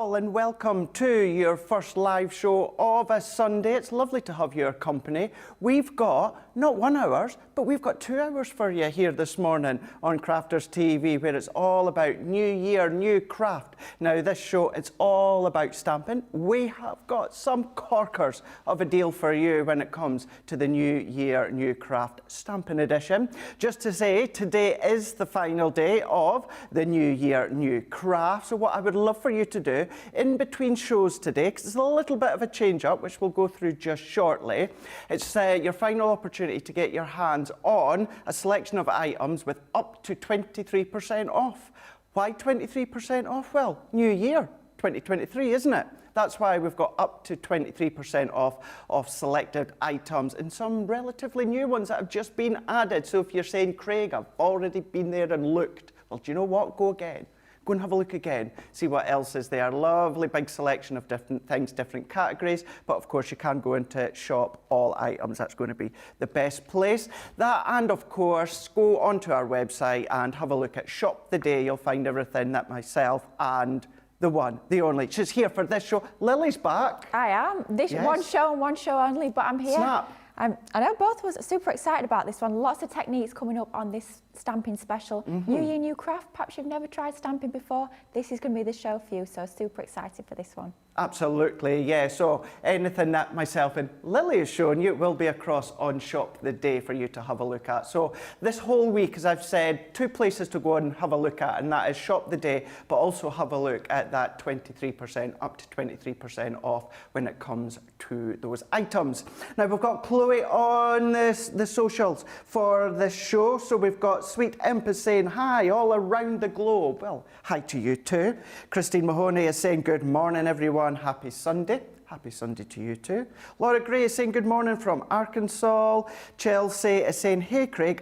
And welcome to your first live show of a Sunday. It's lovely to have your company. We've got not 1 hour, but we've got 2 hours for you here this morning on Crafters TV, where it's all about new year, new craft. Now this show, it's all about stamping. We have got some corkers of a deal for you when it comes to the new year, new craft stamping edition. Just to say, today is the final day of the new year, new craft. So what I would love for you to do in between shows today, because it's a little bit of a change up, which we'll go through just shortly. It's your final opportunity to get your hands on a selection of items with up to 23% off. Why 23% off? Well, new year, 2023, isn't it? That's why we've got up to 23% off of selected items and some relatively new ones that have just been added. So if you're saying, Craig, I've already been there and looked, well, do you know what? Go again. Go and have a look again, see what else is there. Lovely big selection of different things, different categories, but of course you can go into shop all items. That's going to be the best place. That, and of course, go onto our website and have a look at Shop the Day. You'll find everything that myself and the one, the only. She's here for this show. Lily's back. I am. This Yes. one show and one show only, but I'm here. Snap. I know both of us are super excited about this one. Lots of techniques coming up on this stamping special. New year, new craft. Perhaps you've never tried stamping before. This is going to be the show for you, so super excited for this one. Absolutely, yeah. So anything that myself and Lily has shown you will be across on Shop the Day for you to have a look at. So this whole week, as I've said, 2 places to go and have a look at, and that is Shop the Day, but also have a look at that 23%, up to 23% off when it comes to those items. Now we've got Chloe on the socials for this show. So we've got Sweet Empress saying hi all around the globe. Well, hi to you too. Christine Mahoney is saying good morning everyone. Happy Sunday. Happy Sunday to you too. Laura Gray is saying good morning from Arkansas. Chelsea is saying, hey Craig,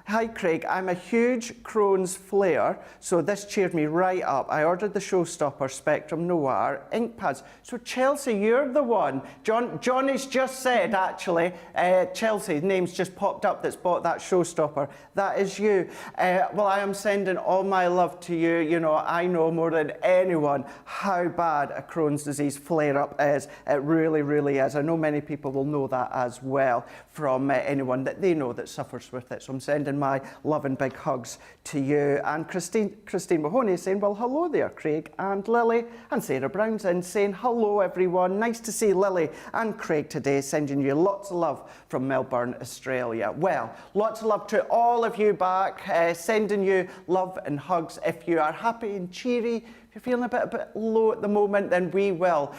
hi Craig, I'm a huge Crohn's flare, so this cheered me right up. I ordered the Showstopper Spectrum Noir ink pads. So Chelsea, you're the one. Johnny's just said, actually, Chelsea's name's just popped up that's bought that Showstopper. That is you. Well, I am sending all my love to you. You know, I know more than anyone how bad a Crohn's disease flare-up is. It really, really is. I know many people will know that as well from anyone that they know that suffers with it. So I'm sending my love and big hugs to you. And Christine Mahoney is saying, well, hello there, Craig and Lily. And Sarah Brown's in saying, hello, everyone. Nice to see Lily and Craig today, sending you lots of love from Melbourne, Australia. Well, lots of love to all of you back, sending you love and hugs. If you are happy and cheery, if you're feeling a bit low at the moment, then we'll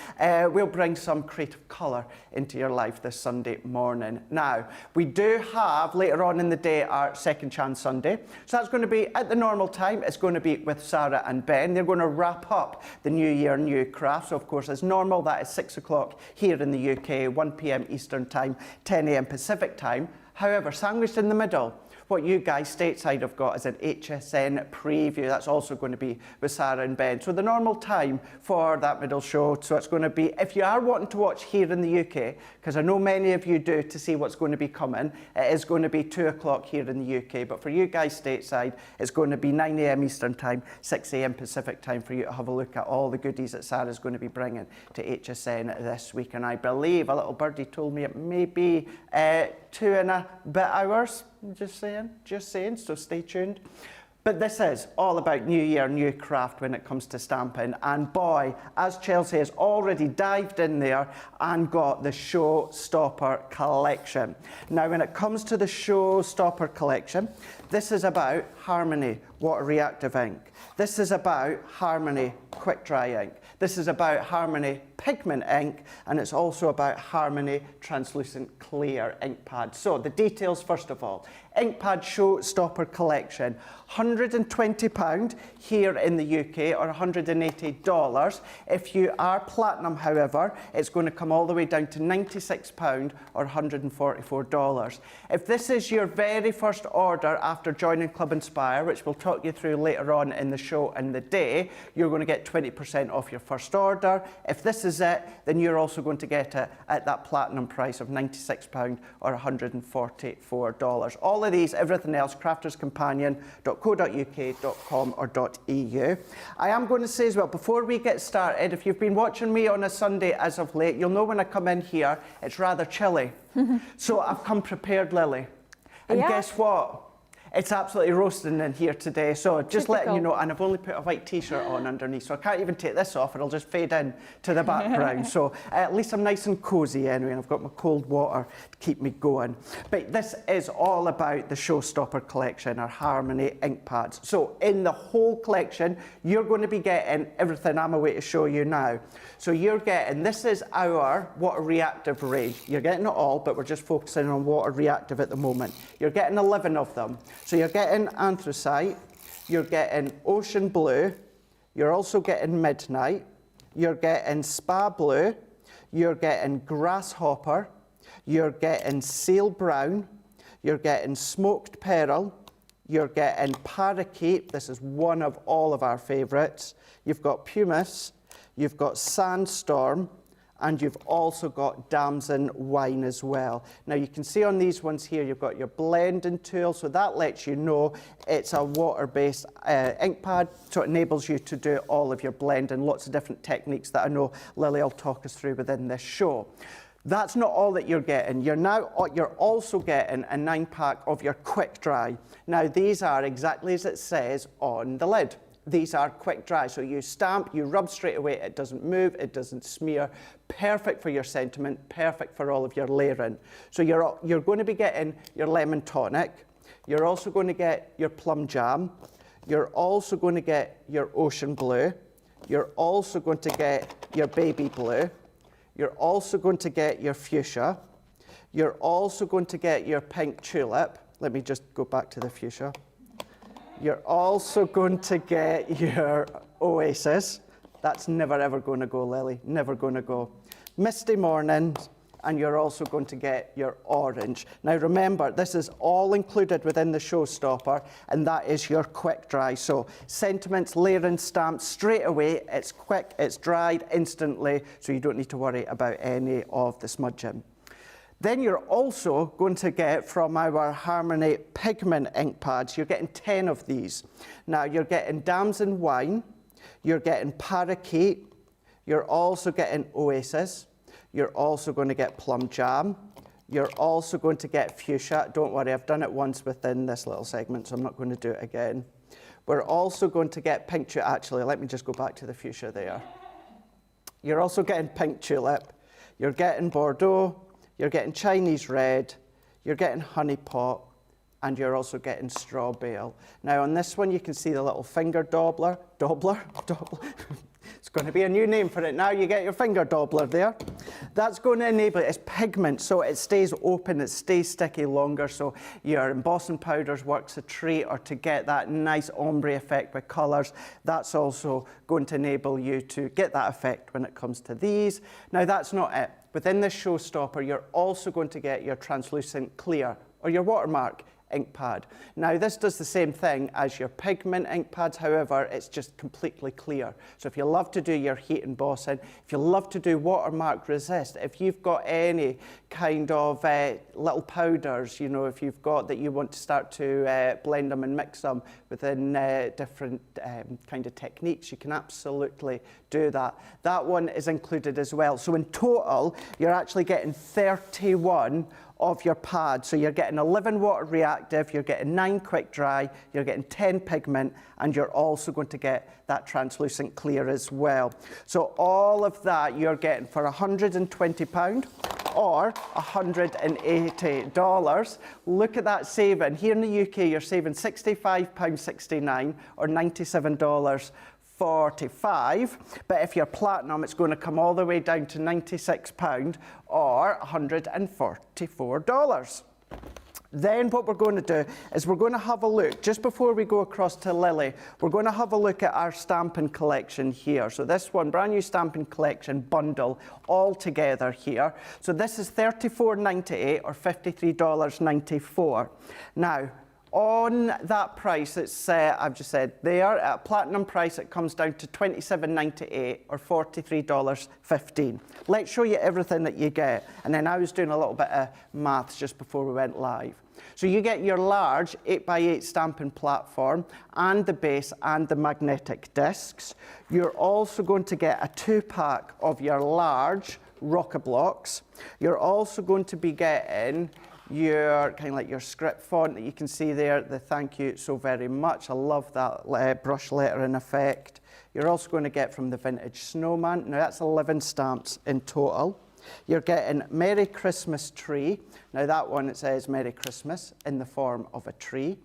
bring some creative colour into your life this Sunday morning. Now, we do have later on in the day our Second Chance Sunday. So that's going to be at the normal time. It's going to be with Sarah and Ben. They're going to wrap up the New Year, New Craft. So of course, as normal, that is 6 o'clock here in the UK, 1 p.m. Eastern Time, 10 a.m. Pacific Time. However, sandwiched in the middle, what you guys stateside have got is an HSN preview. That's also going to be with Sarah and Ben. So the normal time for that middle show, so it's going to be, if you are wanting to watch here in the UK, because I know many of you do to see what's going to be coming, it is going to be 2 o'clock here in the UK. But for you guys stateside, it's going to be 9 a.m. Eastern Time, 6 a.m. Pacific Time for you to have a look at all the goodies that Sarah's going to be bringing to HSN this week. And I believe a little birdie told me it may be 2 and a bit hours. Just saying, so stay tuned. But this is all about New Year, New Craft when it comes to stamping. And boy, as Chelsea has already dived in there and got the Showstopper collection. Now, when it comes to the Showstopper collection, this is about Harmony Water Reactive Ink. This is about Harmony Quick Dry Ink. This is about Harmony Pigment Ink, and it's also about Harmony Translucent Clear Ink Pad. So the details first of all. Ink Pad Showstopper collection, £120 here in the UK or $180. If you are platinum, however, it's going to come all the way down to £96 or $144. If this is your very first order after joining Club Inspire, which we'll talk you through later on in the show and the day, you're going to get 20% off your first order. If this is it, then you're also going to get it at that platinum price of £96 or $144. All of these, everything else, crafterscompanion.co.uk.com or .eu. I am going to say as well, before we get started, if you've been watching me on a Sunday as of late, you'll know when I come in here, it's rather chilly. So I've come prepared, Lily. And guess what? It's absolutely roasting in here today, so just letting you know, and I've only put a white t-shirt on underneath, so I can't even take this off, it'll just fade in to the background. So at least I'm nice and cosy anyway, and I've got my cold water to keep me going. But this is all about the Showstopper collection, our Harmony ink pads. So in the whole collection, you're going to be getting everything I'm away to show you now. So you're getting, this is our water reactive range. You're getting it all, but we're just focusing on water reactive at the moment. You're getting 11 of them. So you're getting anthracite, you're getting ocean blue, you're also getting midnight, you're getting spa blue, you're getting grasshopper, you're getting seal brown, you're getting smoked pearl, you're getting parakeet, this is one of all of our favourites, you've got pumice, you've got sandstorm, and you've also got damson wine as well. Now you can see on these ones here, you've got your blending tool, so that lets you know it's a water-based ink pad, so it enables you to do all of your blending, lots of different techniques that I know Lily will talk us through within this show. That's not all that you're getting. You're also getting a 9-pack of your quick dry. Now these are exactly as it says on the lid. These are quick dry, so you stamp, you rub straight away, it doesn't move, it doesn't smear. Perfect for your sentiment, perfect for all of your layering. So you're going to be getting your lemon tonic, you're also going to get your plum jam, you're also going to get your ocean blue, you're also going to get your baby blue, you're also going to get your fuchsia, you're also going to get your pink tulip. Let me just go back to the fuchsia. You're also going to get your oasis. That's never ever going to go, Lily, never going to go. Misty mornings, and you're also going to get your orange. Now remember, this is all included within the Showstopper, and that is your quick dry. So sentiments, layering, stamps, straight away, it's quick, it's dried instantly, so you don't need to worry about any of the smudging. Then you're also going to get from our Harmony pigment ink pads, you're getting 10 of these. Now you're getting damson wine, you're getting parakeet, you're also getting oasis, you're also going to get plum jam, you're also going to get fuchsia. Don't worry, I've done it once within this little segment, so I'm not going to do it again. We're also going to get pink tulip. Actually, let me just go back to the fuchsia there. You're also getting pink tulip, you're getting Bordeaux, you're getting Chinese red, you're getting honey pot, and you're also getting straw bale. Now on this one, you can see the little finger doubler. It's going to be a new name for it now. You get your finger doubler there. That's going to enable it. It's pigment, so it stays open, it stays sticky longer, so your embossing powders works a treat, or to get that nice ombre effect with colours. That's also going to enable you to get that effect when it comes to these. Now that's not it. Within this Showstopper, you're also going to get your translucent clear, or your watermark ink pad. Now this does the same thing as your pigment ink pads, however it's just completely clear. So if you love to do your heat embossing, if you love to do watermark resist, if you've got any kind of little powders, you know, if you've got that you want to start to blend them and mix them within different kind of techniques, you can absolutely do that. That one is included as well. So in total, you're actually getting 31 of your pads. So you're getting 11 water reactive, you're getting 9 quick dry, you're getting 10 pigment, and you're also going to get that translucent clear as well. So all of that you're getting for £120 or $180. Look at that saving. Here in the UK, you're saving £65.69 or $97.45. But if you're platinum, it's going to come all the way down to £96 or $144. Then what we're going to do is we're going to have a look, just before we go across to Lily, we're going to have a look at our stamping collection here. So this one, brand new stamping collection bundle all together here. So this is $34.98 or $53.94. Now, on that price, it's I've just said there, at a platinum price, it comes down to $27.98 or $43.15. Let's show you everything that you get. And then I was doing a little bit of maths just before we went live. So you get your large 8x8 stamping platform and the base and the magnetic discs. You're also going to get a 2-pack of your large rocker blocks. You're also going to be getting your kind of like your script font that you can see there, the thank you so very much. I love that brush lettering effect. You're also going to get from the vintage snowman. Now that's 11 stamps in total. You're getting Merry Christmas tree. Now that one, it says Merry Christmas in the form of a tree.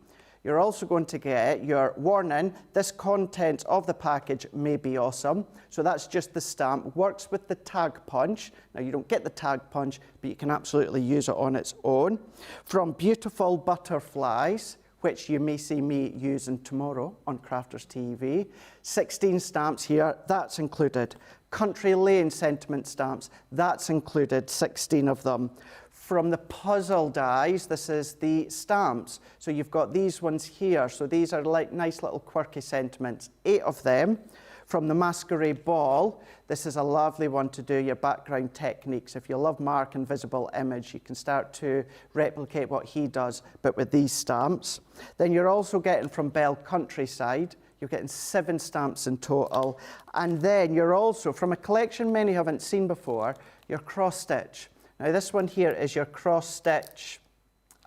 You're also going to get your warning, this content of the package may be awesome. So that's just the stamp, works with the tag punch. Now you don't get the tag punch, but you can absolutely use it on its own. From Beautiful Butterflies, which you may see me using tomorrow on Crafters TV. 16 stamps here, that's included. Country Lane sentiment stamps, that's included, 16 of them. From the puzzle dies, this is the stamps. So you've got these ones here. So these are like nice little quirky sentiments, 8 of them. From the Masquerade Ball, this is a lovely one to do your background techniques. If you love Mark Invisible Image, you can start to replicate what he does, but with these stamps. Then you're also getting from Bell Countryside, you're getting 7 stamps in total. And then you're also, from a collection many haven't seen before, your cross stitch. Now this one here is your cross stitch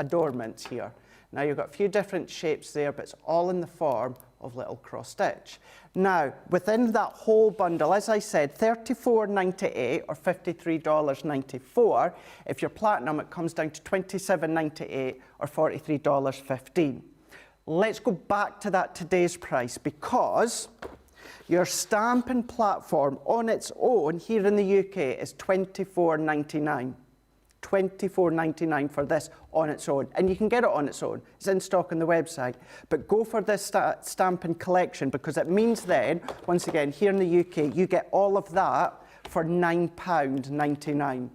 adornments here. Now you've got a few different shapes there, but it's all in the form of little cross stitch. Now, within that whole bundle, as I said, $34.98 or $53.94. If you're platinum, it comes down to $27.98 or $43.15. Let's go back to that today's price, because your stamping platform on its own here in the UK is $24.99. $24.99 for this on its own, and you can get it on its own. It's in stock on the website, but go for this stamping collection, because it means then, once again, here in the UK, you get all of that for £9.99.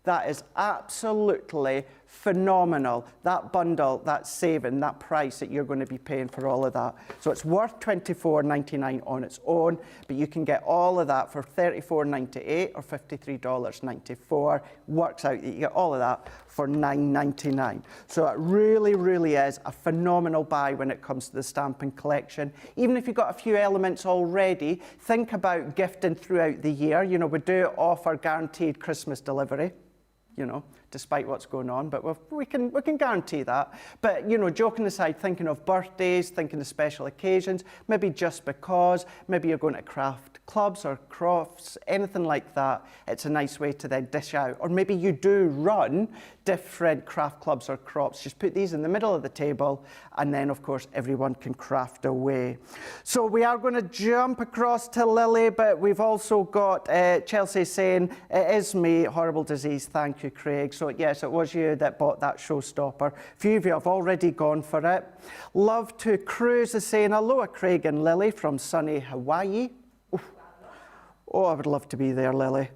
That is absolutely phenomenal. That bundle, that saving, that price that you're going to be paying for all of that. So it's worth $24.99 on its own, but you can get all of that for $34.98 or $53.94. Works out that you get all of that for $9.99. So it really, really is a phenomenal buy when it comes to the stamping collection. Even if you've got a few elements already, think about gifting throughout the year. You know, we do offer guaranteed Christmas delivery, you know, despite what's going on, but we can guarantee that. But, you know, joking aside, thinking of birthdays, thinking of special occasions, maybe just because, maybe you're going to craft clubs or crafts, anything like that, it's a nice way to then dish out. Or maybe you do run different craft clubs or crops. Just put these in the middle of the table, and then, of course, everyone can craft away. So we are going to jump across to Lily, but we've also got Chelsea saying, it is me, horrible disease, thank you, Craig. So yes, it was you that bought that Showstopper. A few of you have already gone for it. Love to Cruise is saying, aloha, Craig and Lily from sunny Hawaii. Oof. Oh, I would love to be there, Lily.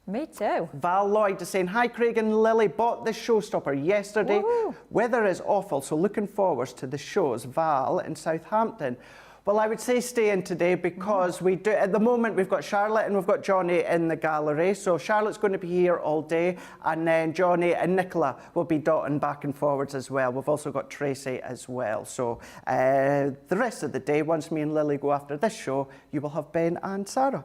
Me too. Val Lloyd is saying, hi Craig and Lily, bought this Showstopper yesterday. Woo. Weather is awful, so looking forward to the shows. Val in Southampton. Well, I would say stay in today, because we do, at the moment, we've got Charlotte and we've got Johnny in the gallery. So Charlotte's going to be here all day, and then Johnny and Nicola will be dotting back and forwards as well. We've also got Tracy as well. So the rest of the day, once me and Lily go after this show, you will have Ben and Sarah.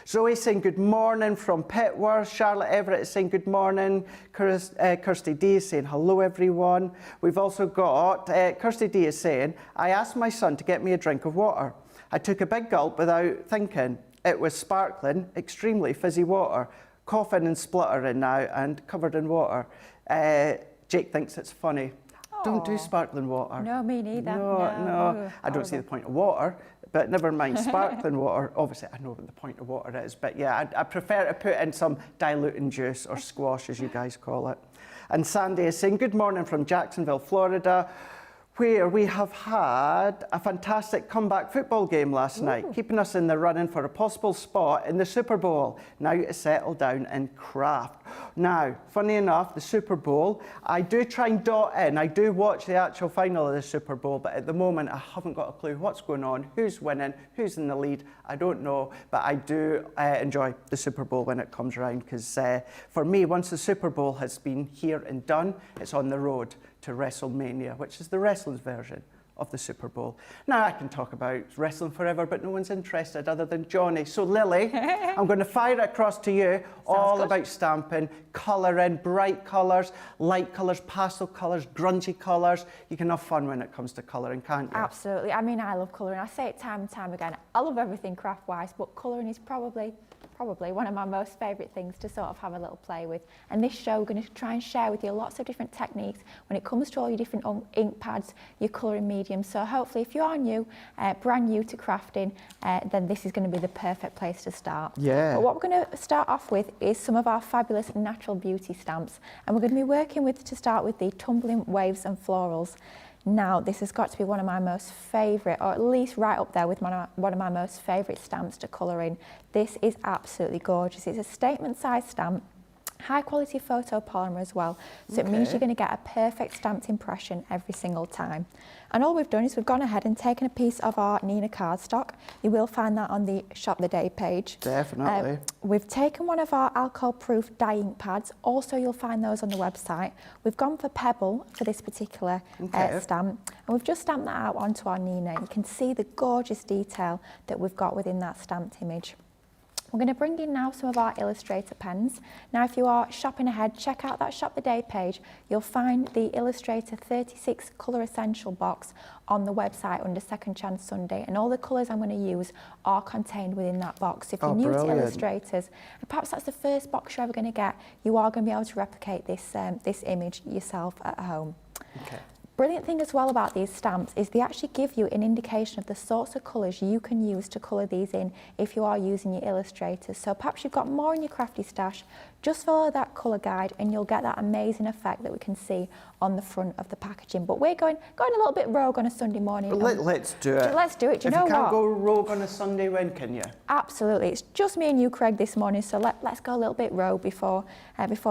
Zoe saying good morning from Petworth. Charlotte Everett is saying good morning. Kirsty D is saying hello everyone. We've also got Kirsty D is saying, I asked my son to get me a drink of water. I took a big gulp without thinking. It was sparkling, extremely fizzy water. Coughing and spluttering now and covered in water. Jake thinks it's funny. Aww. Don't do sparkling water. No, me neither. No. I don't see the point of water. But never mind sparkling water. Obviously, I know what the point of water is. But yeah, I prefer to put in some diluting juice or squash, as you guys call it. And Sandy is saying, good morning from Jacksonville, Florida, where we have had a fantastic comeback football game last night, keeping us in the running for a possible spot in the Super Bowl. Now to settle down and craft. Now, funny enough, the Super Bowl, I do try and dot in. I do watch the actual final of the Super Bowl, but at the moment I haven't got a clue what's going on, who's winning, who's in the lead. I don't know, but I do enjoy the Super Bowl when it comes around, because for me, once the Super Bowl has been here and done, it's on the road to WrestleMania, which is the wrestling's version of the Super Bowl. Now, I can talk about wrestling forever, but no one's interested other than Johnny. So, Lily, I'm going to fire it across to you, all about stamping, colouring, bright colours, light colours, pastel colours, grungy colours. You can have fun when it comes to colouring, can't you? Absolutely. I mean, I love colouring. I say it time and time again. I love everything craft-wise, but colouring is probably one of my most favourite things to sort of have a little play with. And this show, we're going to try and share with you lots of different techniques when it comes to all your different ink pads, your colouring mediums. So hopefully, if you are new, brand new to crafting, then this is going to be the perfect place to start. Yeah. But what we're going to start off with is some of our fabulous natural beauty stamps. And we're going to be working with, to start with, the tumbling waves and florals. Now, this has got to be one of my most favourite, or at least right up there with one of my most favourite stamps to colour in. This is absolutely gorgeous. It's a statement size stamp, high quality photopolymer as well. So it means you're going to get a perfect stamped impression every single time. And all we've done is we've gone ahead and taken a piece of our Nina cardstock. You will find that on the Shop the Day page. Definitely. We've taken one of our alcohol-proof dye ink pads. Also, you'll find those on the website. We've gone for Pebble for this particular stamp. And we've just stamped that out onto our Nina. You can see the gorgeous detail that we've got within that stamped image. We're going to bring in now some of our Illustrator pens. Now, if you are shopping ahead, check out that Shop the Day page. You'll find the Illustrator 36 Colour Essential box on the website under Second Chance Sunday, and all the colours I'm going to use are contained within that box. If you're new to Illustrators, and perhaps that's the first box you're ever going to get, you are going to be able to replicate this, this image yourself at home. Okay. Brilliant thing as well about these stamps is they actually give you an indication of the sorts of colours you can use to colour these in if you are using your Illustrators. So perhaps you've got more in your crafty stash, just follow that colour guide and you'll get that amazing effect that we can see on the front of the packaging. But we're going a little bit rogue on a Sunday morning. Let's do it. Let's do it. Do you know what? If you can't go rogue on a Sunday, when can you? Absolutely. It's just me and you, Craig, this morning, so let's go a little bit rogue before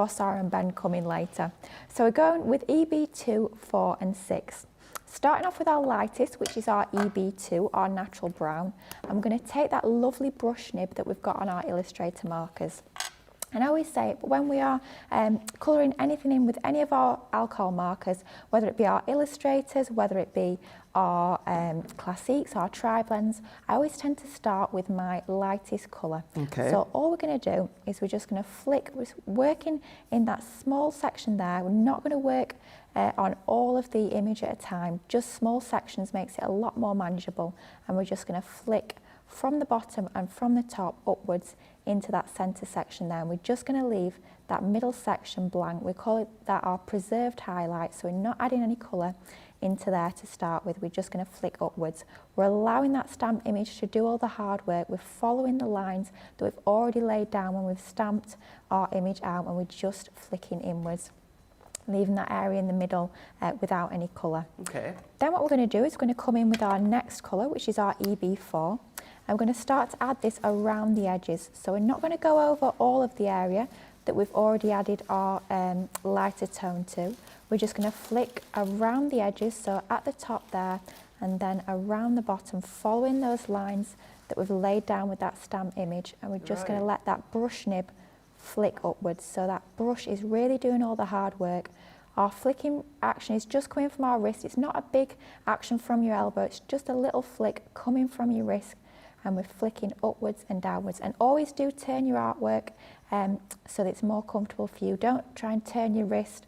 Sarah and Ben come in later. So we're going with EB2, 4 and 6. Starting off with our lightest, which is our EB2, our natural brown. I'm going to take that lovely brush nib that we've got on our Illustrator markers. And I always say, when we are colouring anything in with any of our alcohol markers, whether it be our Illustrators, whether it be our Classiques, our Tri-Blends, I always tend to start with my lightest colour. Okay. So all we're going to do is we're just going to flick, we're working in that small section there. We're not going to work on all of the image at a time, just small sections makes it a lot more manageable. And we're just going to flick from the bottom and from the top upwards into that centre section there. And we're just going to leave that middle section blank. We call it that our preserved highlight, so we're not adding any colour into there to start with. We're just going to flick upwards. We're allowing that stamp image to do all the hard work. We're following the lines that we've already laid down when we've stamped our image out, and we're just flicking inwards, leaving that area in the middle without any colour. Okay. Then what we're going to do is we're going to come in with our next colour, which is our EB4. And we're going to start to add this around the edges. So we're not going to go over all of the area that we've already added our lighter tone to. We're just going to flick around the edges, so at the top there, and then around the bottom, following those lines that we've laid down with that stamp image. And we're just going to let that brush nib flick upwards. So that brush is really doing all the hard work. Our flicking action is just coming from our wrist. It's not a big action from your elbow. It's just a little flick coming from your wrist. And we're flicking upwards and downwards. And always do turn your artwork so that it's more comfortable for you. Don't try and turn your wrist,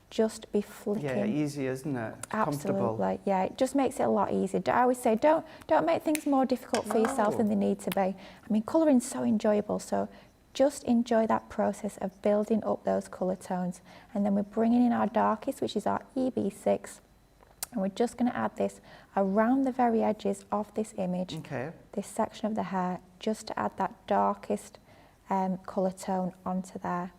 just be flicking. Yeah, easy, isn't it? Absolutely, comfortable. yeah, it just makes it a lot easier. I always say, don't make things more difficult for yourself than they need to be. I mean, colouring's so enjoyable, so just enjoy that process of building up those colour tones. And then we're bringing in our darkest, which is our EB6. And we're just going to add this around the very edges of this image, this section of the hair, just to add that darkest colour tone onto there.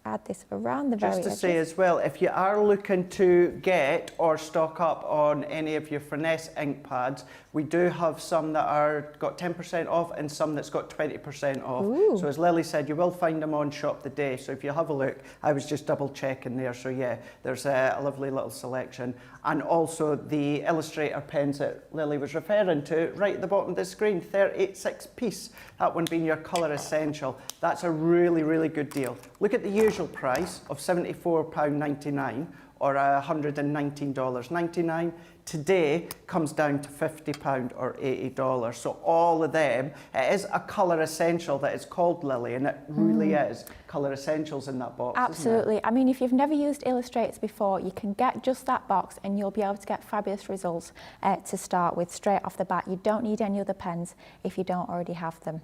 add this around the very edges. Just to say as well, if you are looking to get or stock up on any of your finesse ink pads, we do have some that are got 10% off and some that's got 20% off. Ooh. So as Lily said, you will find them on Shop the Day. So if you have a look, I was just double checking there. So yeah, there's a lovely little selection. And also the Illustrator pens that Lily was referring to right at the bottom of the screen, 38.6 piece. That one being your colour essential. That's a really, really good deal. Look at the usual price of £74.99 or $119.99. Today comes down to £50 or $80. So all of them, it is a colour essential that is called Lily, and it really is colour essentials in that box. Absolutely. I mean, if you've never used Illustrators before, you can get just that box and you'll be able to get fabulous results to start with straight off the bat. You don't need any other pens if you don't already have them.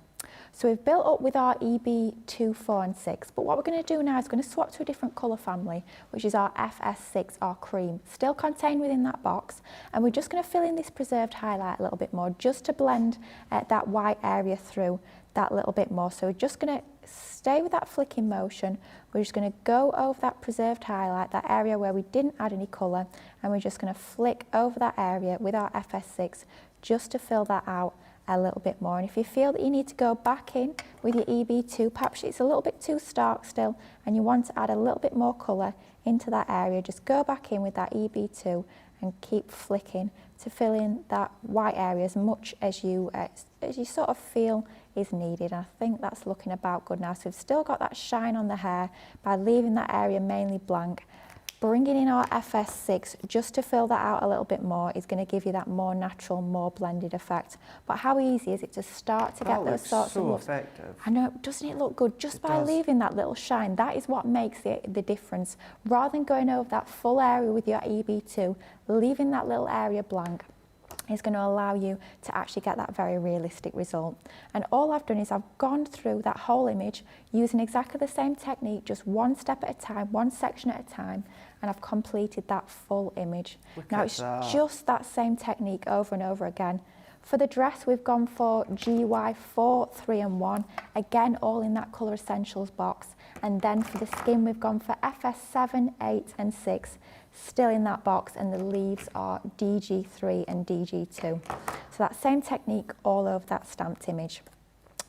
So we've built up with our EB2, 4 and 6, but what we're going to do now is going to swap to a different colour family, which is our FS6, our cream, still contained within that box, and we're just going to fill in this preserved highlight a little bit more, just to blend that white area through that little bit more. So we're just going to stay with that flicking motion, we're just going to go over that preserved highlight, that area where we didn't add any colour, and we're just going to flick over that area with our FS6 just to fill that out a little bit more. And if you feel that you need to go back in with your EB2, perhaps it's a little bit too stark still and you want to add a little bit more colour into that area, just go back in with that EB2 and keep flicking to fill in that white area as much as you sort of feel is needed. And I think that's looking about good now. So we've still got that shine on the hair by leaving that area mainly blank. Bringing in our FS6 just to fill that out a little bit more is going to give you that more natural, more blended effect. But how easy is it to start to get those sorts of looks? Effective. I know, doesn't it look good just by leaving that little shine? That is what makes the difference. Rather than going over that full area with your EB2, leaving that little area blank is going to allow you to actually get that very realistic result. And all I've done is I've gone through that whole image using exactly the same technique, just one step at a time, one section at a time, and I've completed that full image. Now it's just that same technique over and over again. For the dress, we've gone for GY4, 3 and 1, again all in that Colour Essentials box. And then for the skin, we've gone for FS7, 8 and 6, still in that box, and the leaves are DG3 and DG2. So that same technique all over that stamped image.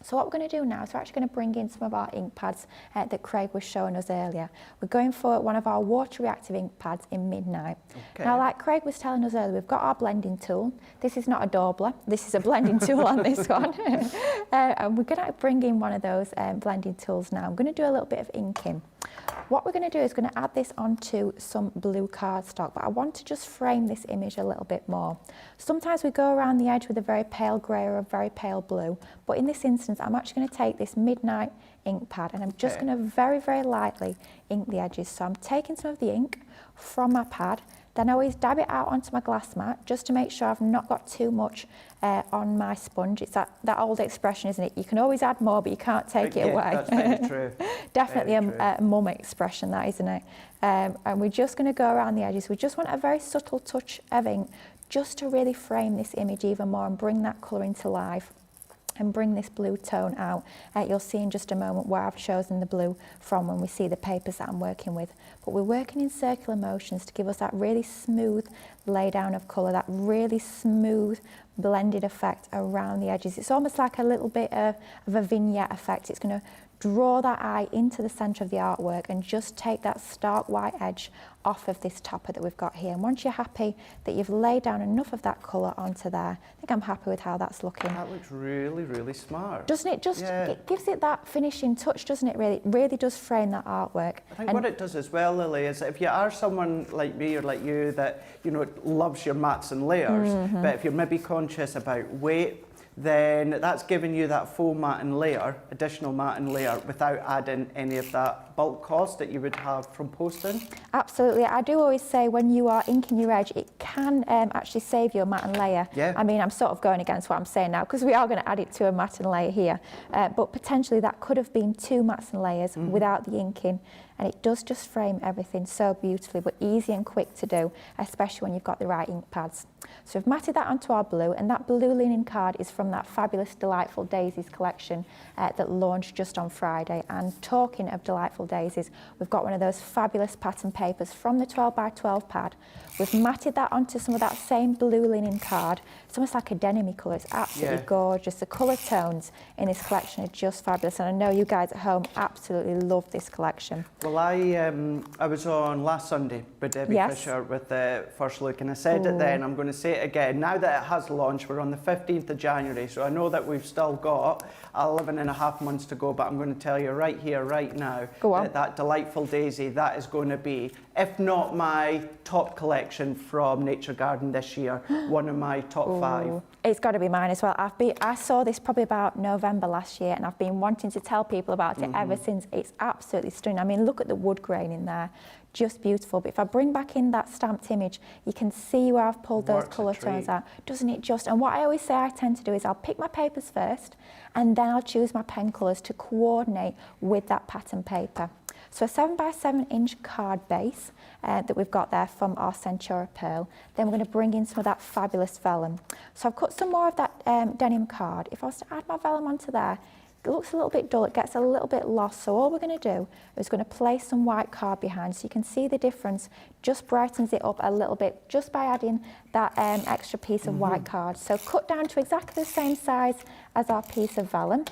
So what we're going to do now is we're actually going to bring in some of our ink pads that Craig was showing us earlier. We're going for one of our water reactive ink pads in Midnight. Okay. Now, like Craig was telling us earlier, we've got our blending tool. This is not a daubler, this is a blending tool on this one. And we're going to bring in one of those blending tools now. I'm going to do a little bit of inking. What we're going to do is going to add this onto some blue cardstock, but I want to just frame this image a little bit more. Sometimes we go around the edge with a very pale grey or a very pale blue, but in this instance I'm actually going to take this Midnight ink pad and I'm just going to very, very lightly ink the edges. So I'm taking some of the ink from my pad, then I always dab it out onto my glass mat just to make sure I've not got too much on my sponge. It's that old expression, isn't it? You can always add more, but you can't take it away. That's very true. Definitely a mum expression, that, isn't it? And we're just going to go around the edges. We just want a very subtle touch of ink just to really frame this image even more and bring that colour into life and bring this blue tone out. You'll see in just a moment where I've chosen the blue from when we see the papers that I'm working with. But we're working in circular motions to give us that really smooth lay down of colour, that really smooth blended effect around the edges. It's almost like a little bit of a vignette effect. It's going to draw that eye into the centre of the artwork and just take that stark white edge off of this topper that we've got here. And once you're happy that you've laid down enough of that colour onto there, I think I'm happy with how that's looking. That looks really, really smart. Doesn't it? Just it gives it that finishing touch, doesn't it really? It really does frame that artwork. I think what it does as well, Lily, is if you are someone like me or like you that, you know, loves your mats and layers, but if you're maybe conscious about weight, then that's giving you that full mat and layer, additional mat and layer, without adding any of that bulk cost that you would have from posting. Absolutely. I do always say when you are inking your edge, it can actually save your mat and layer. Yeah. I mean, I'm sort of going against what I'm saying now because we are going to add it to a mat and layer here, but potentially that could have been 2 mats and layers without the inking. and it does just frame everything so beautifully, but easy and quick to do, especially when you've got the right ink pads. So we've matted that onto our blue, and that blue linen card is from that fabulous Delightful Daisies collection that launched just on Friday. And talking of Delightful Daisies, we've got one of those fabulous pattern papers from the 12x12 pad. We've matted that onto some of that same blue linen card. It's almost like a denim-y colour. It's absolutely gorgeous. The colour tones in this collection are just fabulous, and I know you guys at home absolutely love this collection. Well, I was on last Sunday with Debbie Fisher with the first look, and I said it then, I'm going to say it again. Now that it has launched, we're on the 15th of January, so I know that we've still got 11 and a half months to go, but I'm going to tell you right here, right now, that Delightful Daisy, that is going to be, if not my top collection from Nature Garden this year, one of my top 5. It's got to be mine as well. I saw this probably about November last year, and I've been wanting to tell people about it ever since. It's absolutely stunning. I mean, look at the wood grain in there. Just beautiful. But if I bring back in that stamped image, you can see where I've pulled those colour tones out. Doesn't it just? And what I always say I tend to do is I'll pick my papers first, and then I'll choose my pen colours to coordinate with that pattern paper. So a 7x7 inch card base that we've got there from our Centura Pearl. Then we're going to bring in some of that fabulous vellum. So I've cut some more of that denim card. If I was to add my vellum onto there, it looks a little bit dull, it gets a little bit lost. So all we're going to do is going to place some white card behind, so you can see the difference. Just brightens it up a little bit just by adding that extra piece of white card. So cut down to exactly the same size as our piece of vellum.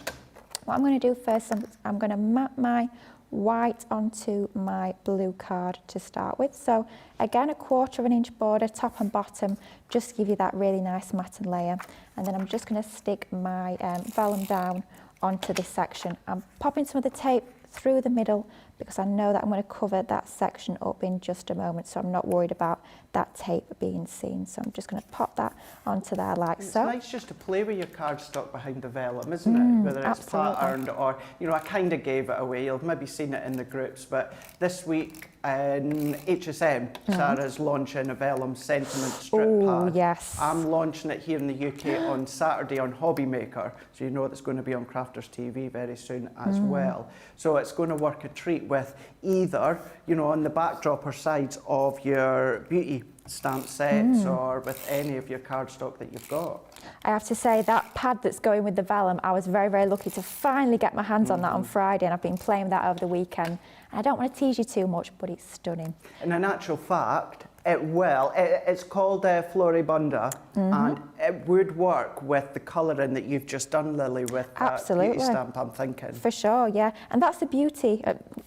What I'm going to do first, I'm going to map my white onto my blue card to start with. So again, a 1/4 inch border, top and bottom, just to give you that really nice matte layer. And then I'm just going to stick my vellum down onto this section. I'm popping some of the tape through the middle because I know that I'm going to cover that section up in just a moment, so I'm not worried about that tape being seen. So I'm just going to pop that onto there like so. It's nice just to play with your cardstock behind the vellum, isn't it? Whether it's patterned or, you know, I kind of gave it away. You've maybe seen it in the groups, but this week in HSM, Sarah's launching a vellum sentiment strip pad. Yes. I'm launching it here in the UK on Saturday on Hobby Maker, so you know it's going to be on Crafters TV very soon as well. So it's going to work a treat with either, you know, on the backdrop or sides of your beauty stamp sets or with any of your cardstock that you've got. I have to say that pad that's going with the vellum, I was very, very lucky to finally get my hands on that on Friday, and I've been playing with that over the weekend. I don't want to tease you too much, but it's stunning. And in actual fact, it's called Floribunda, and it would work with the colouring that you've just done, Lily, with that beauty stamp, I'm thinking. For sure, yeah. And that's the beauty,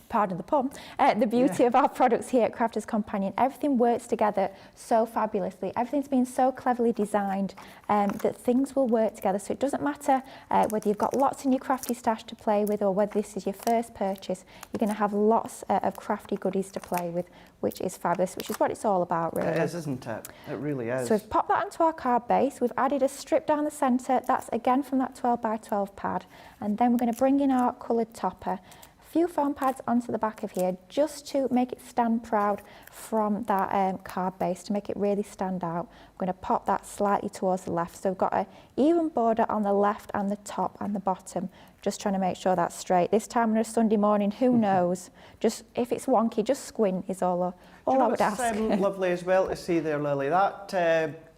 pardon the pun, the beauty of our products here at Crafters Companion. Everything works together so fabulously. Everything's been so cleverly designed that things will work together. So it doesn't matter whether you've got lots in your crafty stash to play with or whether this is your first purchase, you're going to have lots of crafty goodies to play with, which is fabulous, which is what it's all about, really. It is, isn't it? It really is. So we've popped that onto our card base. We've added a strip down the centre. That's again from that 12x12 pad. And then we're going to bring in our coloured topper. A few foam pads onto the back of here just to make it stand proud from that card base, to make it really stand out. I'm going to pop that slightly towards the left. So we've got an even border on the left and the top and the bottom. Just trying to make sure that's straight. This time on a Sunday morning, who knows? Just if it's wonky, just squint is all I would ask. Lovely as well to see there, Lily, that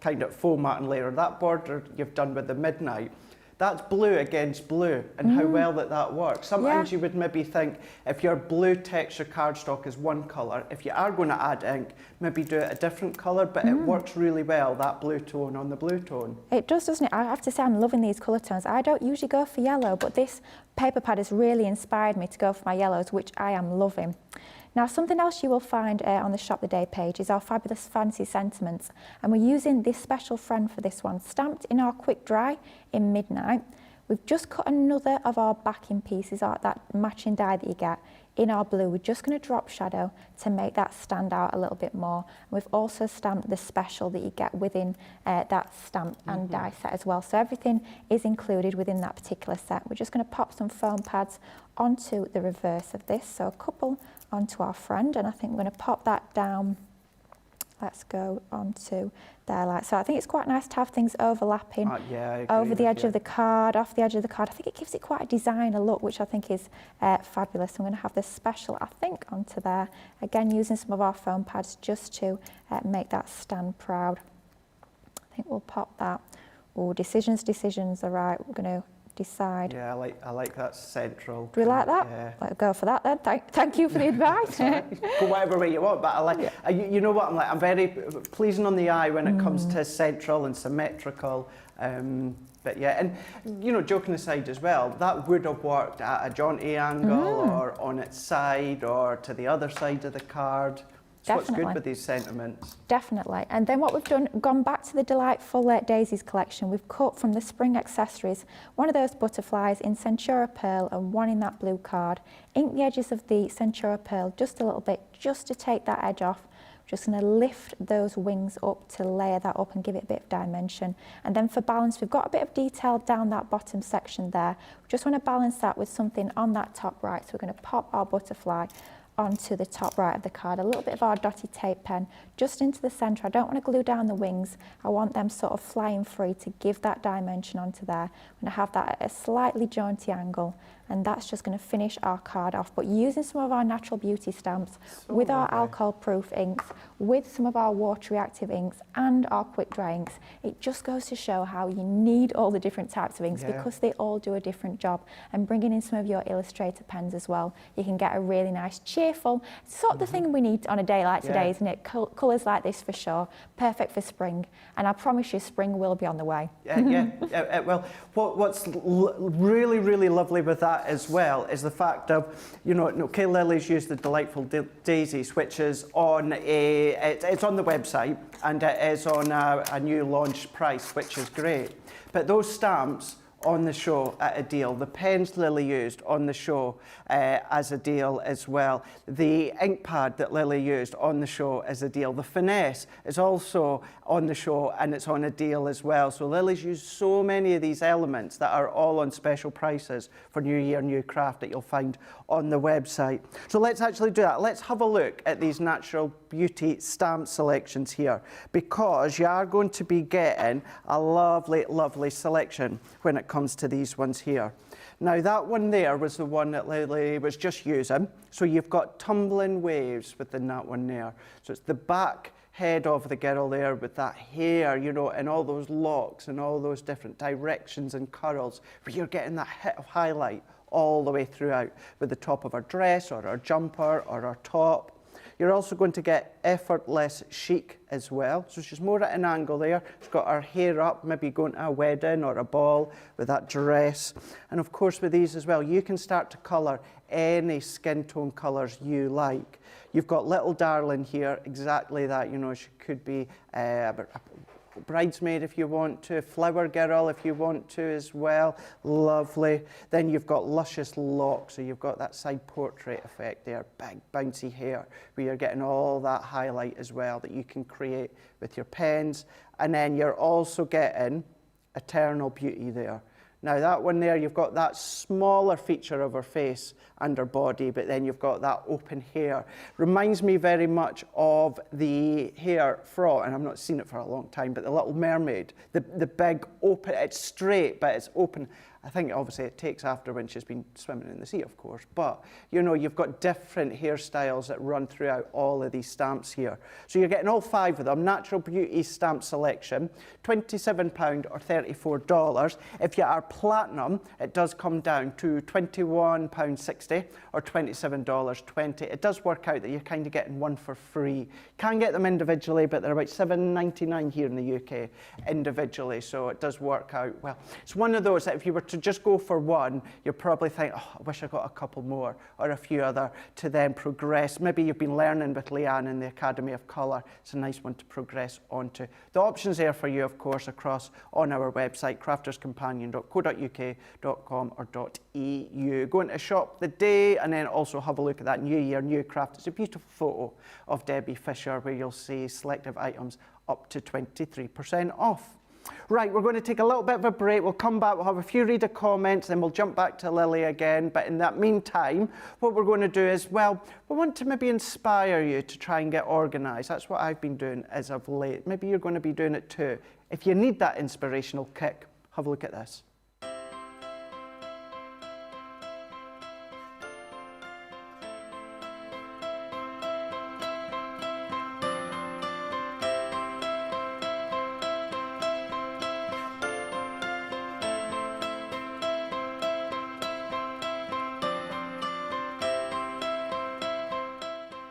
kind of foam matte layer, that border you've done with the midnight, that's blue against blue, and how well that works. Sometimes you would maybe think if your blue texture cardstock is one colour, if you are going to add ink, maybe do it a different colour, but it works really well, that blue tone on the blue tone. It does, doesn't it? I have to say I'm loving these colour tones. I don't usually go for yellow, but this paper pad has really inspired me to go for my yellows, which I am loving. Now, something else you will find on the Shop the Day page is our fabulous fancy sentiments, and we're using this special friend for this one, stamped in our quick dry in Midnight. We've just cut another of our backing pieces, that matching die that you get, in our blue. We're just going to drop shadow to make that stand out a little bit more. And we've also stamped the special that you get within that stamp and die set as well. So everything is included within that particular set. We're just going to pop some foam pads onto the reverse of this. So a couple onto our friend, and I think we're going to pop that down let's go on to there. Like, so I think it's quite nice to have things overlapping Yeah, I agree over the with edge you. of the card, off the edge of the card. I think it gives it quite a designer look, which I think is fabulous. I'm going to have this special, I think, onto there. Again, using some of our foam pads just to make that stand proud. I think we'll pop that. Oh, decisions are right. We're going to decide. Yeah, I like that central. Do we like that? Yeah. Let's go for that then. Thank you for the advice. Go whatever way you want, but I like. You know what? I'm very pleasing on the eye when it comes to central and symmetrical. But yeah, and you know, joking aside as well, that would have worked at a jaunty angle or on its side or to the other side of the card. That's what's good with these sentiments. Definitely. And then what we've done, gone back to the delightful Daisies collection. We've cut from the spring accessories one of those butterflies in Centura Pearl and one in that blue card. Ink the edges of the Centura Pearl just a little bit, just to take that edge off. Just going to lift those wings up to layer that up and give it a bit of dimension. And then for balance, we've got a bit of detail down that bottom section there. We just want to balance that with something on that top right. So we're going to pop our butterfly onto the top right of the card, a little bit of our dotty tape pen just into the centre. I don't want to glue down the wings. I want them sort of flying free to give that dimension onto there. I'm going to have that at a slightly jaunty angle, and that's just going to finish our card off. But using some of our Natural Beauty stamps with our alcohol-proof inks, with some of our water-reactive inks and our quick-dry inks, it just goes to show how you need all the different types of inks because they all do a different job. And bringing in some of your Illustrator pens as well, you can get a really nice, cheerful, sort of the thing we need on a day like today, isn't it? Colours like this for sure, perfect for spring. And I promise you, spring will be on the way. Well, what's really, really lovely with that as well is the fact of, you know, Kay Lily's used the Delightful Daisies, which is on it's on the website, and it is on a new launch price, which is great. But those stamps on the show at a deal. The pens Lily used on the show as a deal as well. The ink pad that Lily used on the show as a deal. The finesse is also on the show and it's on a deal as well. So Lily's used so many of these elements that are all on special prices for New Year, New Craft that you'll find on the website. So let's actually do that. Let's have a look at these Natural Beauty stamp selections here, because you are going to be getting a lovely, lovely selection when it comes to these ones here. Now that one there was the one that Lily was just using. So you've got tumbling waves within that one there. So it's the back head of the girl there with that hair, you know, and all those locks and all those different directions and curls, where you're getting that hit of highlight all the way throughout with the top of her dress or her jumper or her top. You're also going to get effortless chic as well. So she's more at an angle there. She's got her hair up, maybe going to a wedding or a ball with that dress. And of course with these as well, you can start to colour any skin tone colours you like. You've got Little Darling here, exactly that. You know, she could be a bridesmaid if you want to, flower girl if you want to as well. Lovely. Then you've got luscious locks, so you've got that side portrait effect there, big bouncy hair, where you're getting all that highlight as well that you can create with your pens. And then you're also getting Eternal Beauty there. Now that one there, you've got that smaller feature of her face and her body, but then you've got that open hair. Reminds me very much of the hair from, and I've not seen it for a long time, but the Little Mermaid. The big open, it's straight, but it's open. I think obviously it takes after when she's been swimming in the sea, of course, but you know, you've got different hairstyles that run throughout all of these stamps here. So you're getting all 5 of them. Natural Beauty stamp selection, £27 or $34. If you are platinum, it does come down to £21.60 or $27.20. It does work out that you're kind of getting one for free. Can get them individually, but they're about $7.99 here in the UK individually, so it does work out well. It's one of those that if you were to just go for one, you'll probably think, oh, I wish I got a couple more or a few other to then progress. Maybe you've been learning with Leanne in the Academy of Colour. It's a nice one to progress onto. The options there for you, of course, across on our website, crafterscompanion.co.uk.com or .eu. Go into shop the day and then also have a look at that New Year, New Craft. It's a beautiful photo of Debbie Fisher where you'll see selective items up to 23% off. Right, we're going to take a little bit of a break. We'll come back, we'll have a few reader comments, then we'll jump back to Lily again. But in that meantime, what we're going to do is, well, we want to maybe inspire you to try and get organised. That's what I've been doing as of late. Maybe you're going to be doing it too. If you need that inspirational kick, have a look at this.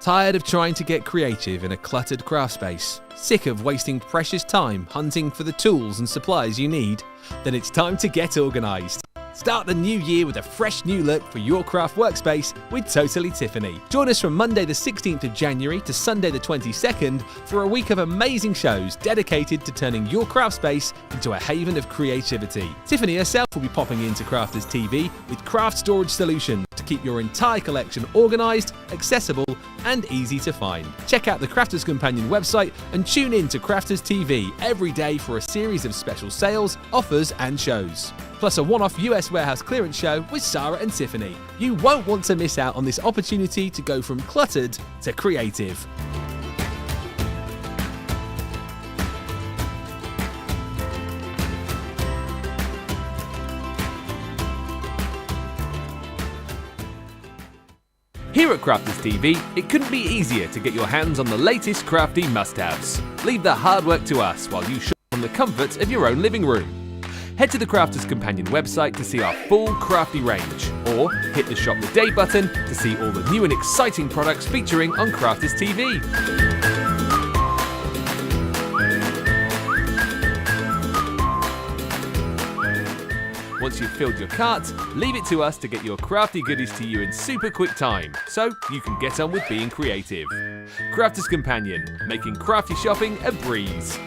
Tired of trying to get creative in a cluttered craft space? Sick of wasting precious time hunting for the tools and supplies you need? Then it's time to get organised. Start the new year with a fresh new look for your craft workspace with Totally Tiffany. Join us from Monday the 16th of January to Sunday the 22nd for a week of amazing shows dedicated to turning your craft space into a haven of creativity. Tiffany herself will be popping into Crafters TV with craft storage solutions to keep your entire collection organised, accessible and easy to find. Check out the Crafters Companion website and tune in to Crafters TV every day for a series of special sales, offers and shows. Plus a one-off US warehouse clearance show with Sarah and Tiffany. You won't want to miss out on this opportunity to go from cluttered to creative. Here at Crafters TV, it couldn't be easier to get your hands on the latest crafty must-haves. Leave the hard work to us while you shop from the comfort of your own living room. Head to the Crafters Companion website to see our full crafty range, or hit the Shop the Day button to see all the new and exciting products featuring on Crafters TV. Once you've filled your cart, leave it to us to get your crafty goodies to you in super quick time, so you can get on with being creative. Crafters Companion, making crafty shopping a breeze.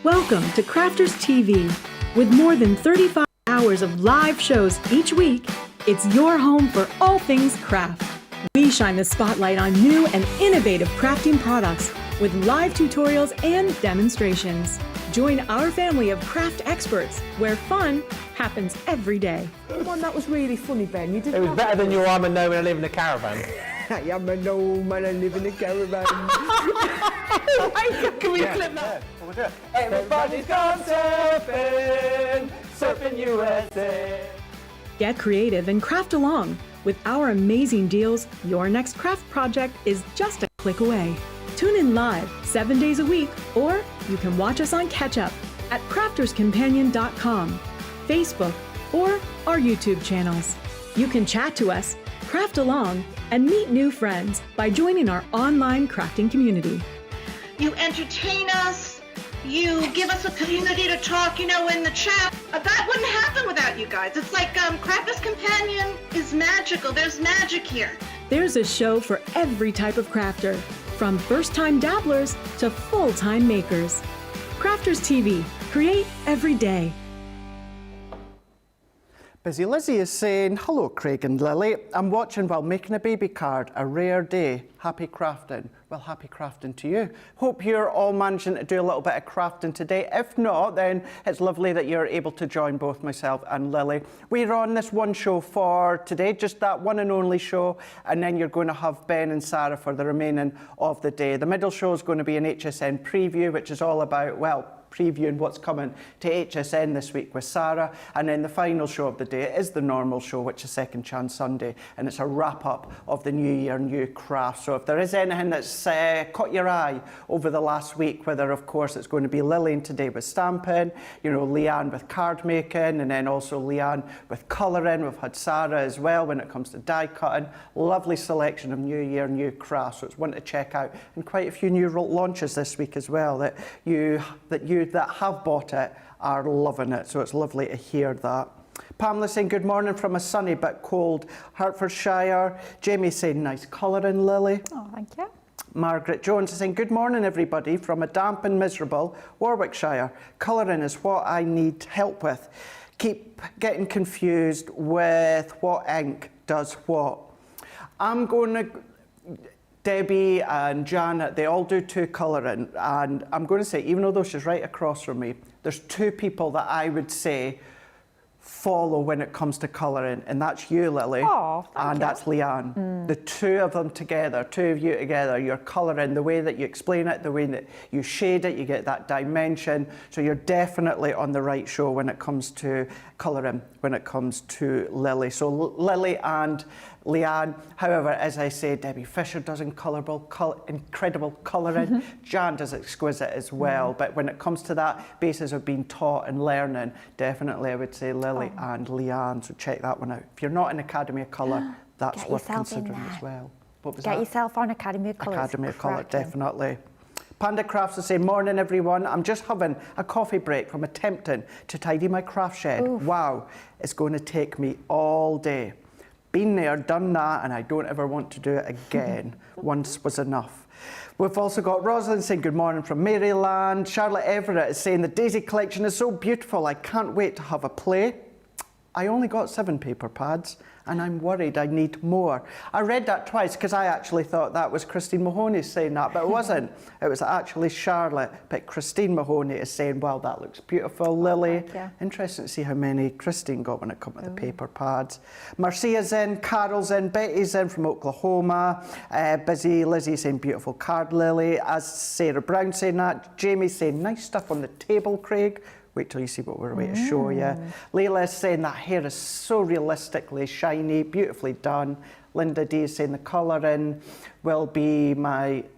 Welcome to Crafters TV. With more than 35 hours of live shows each week, it's your home for all things craft. We shine the spotlight on new and innovative crafting products with live tutorials and demonstrations. Join our family of craft experts where fun happens every day. The one that was really funny, Ben. You didn't. It was better than your I'm a gnome and I live in a caravan. I am a gnome and I live in a caravan. Can we clip that? Everybody's gone surfing, surfing USA. Get creative and craft along. With our amazing deals, your next craft project is just a click away. Tune in live 7 days a week, or you can watch us on Catch Up at crafterscompanion.com, Facebook, or our YouTube channels. You can chat to us, craft along, and meet new friends by joining our online crafting community. You entertain us, you give us a community to talk, in the chat. That wouldn't happen without you guys. It's like Crafters Companion is magical. There's magic here. There's a show for every type of crafter, from first-time dabblers to full-time makers. Crafters TV, create every day. Busy Lizzie is saying, hello Craig and Lily, I'm watching while making a baby card, a rare day, happy crafting. Well, happy crafting to you. Hope you're all managing to do a little bit of crafting today. If not, then it's lovely that you're able to join both myself and Lily. We're on this one show for today, just that one and only show, and then you're going to have Ben and Sarah for the remaining of the day. The middle show is going to be an HSN preview, which is all about, well, previewing what's coming to HSN this week with Sarah, and then the final show of the day is the normal show, which is Second Chance Sunday, and it's a wrap up of the new year, new craft. So if there is anything that's caught your eye over the last week, whether of course it's going to be Lillian today with stamping, Leanne with card making, and then also Leanne with colouring. We've had Sarah as well when it comes to die cutting. Lovely selection of new year, new craft, so it's one to check out, and quite a few new launches this week as well that you that have bought it are loving it, so it's lovely to hear that. Pamela saying good morning from a sunny but cold Hertfordshire. Jamie saying nice colouring, Lily. Oh, thank you. Margaret Jones is saying good morning everybody from a damp and miserable Warwickshire. Colouring is what I need help with. Keep getting confused with what ink does what. I'm going to Debbie and Janet, they all do 2 colouring, and I'm going to say, even although she's right across from me, there's 2 people that I would say follow when it comes to colouring, and that's you, Lily, and that's Leanne. The 2 of them together, 2 of you together, you're colouring the way that you explain it, the way that you shade it, you get that dimension, so you're definitely on the right show when it comes to colouring, when it comes to Lily. So Lily and Leanne. However, as I say, Debbie Fisher does incredible colouring. Jan does exquisite as well. But when it comes to that basis of being taught and learning, definitely I would say Lily and Leanne. So check that one out. If you're not in Academy of Colour, that's worth considering as well. What was that? Get yourself on Academy of Colour. Academy of Colour, definitely. Panda Crafts will say, morning everyone. I'm just having a coffee break from attempting to tidy my craft shed. Oof. Wow, it's going to take me all day. Been there, done that, and I don't ever want to do it again. Once was enough. We've also got Rosalind saying good morning from Maryland. Charlotte Everett is saying the Daisy collection is so beautiful. I can't wait to have a play. I only got 7 paper pads and I'm worried I need more. I read that twice because I actually thought that was Christine Mahoney saying that, but it wasn't. It was actually Charlotte, but Christine Mahoney is saying, wow, that looks beautiful, Lily. Interesting to see how many Christine got when it comes to the paper pads. Marcia's in, Carol's in, Betty's in from Oklahoma. Busy Lizzie saying beautiful card, Lily. As Sarah Brown saying that. Jamie saying nice stuff on the table, Craig. Wait till you see what we're about to show you. Layla is saying that hair is so realistically shiny, beautifully done. Linda D is saying the colouring will be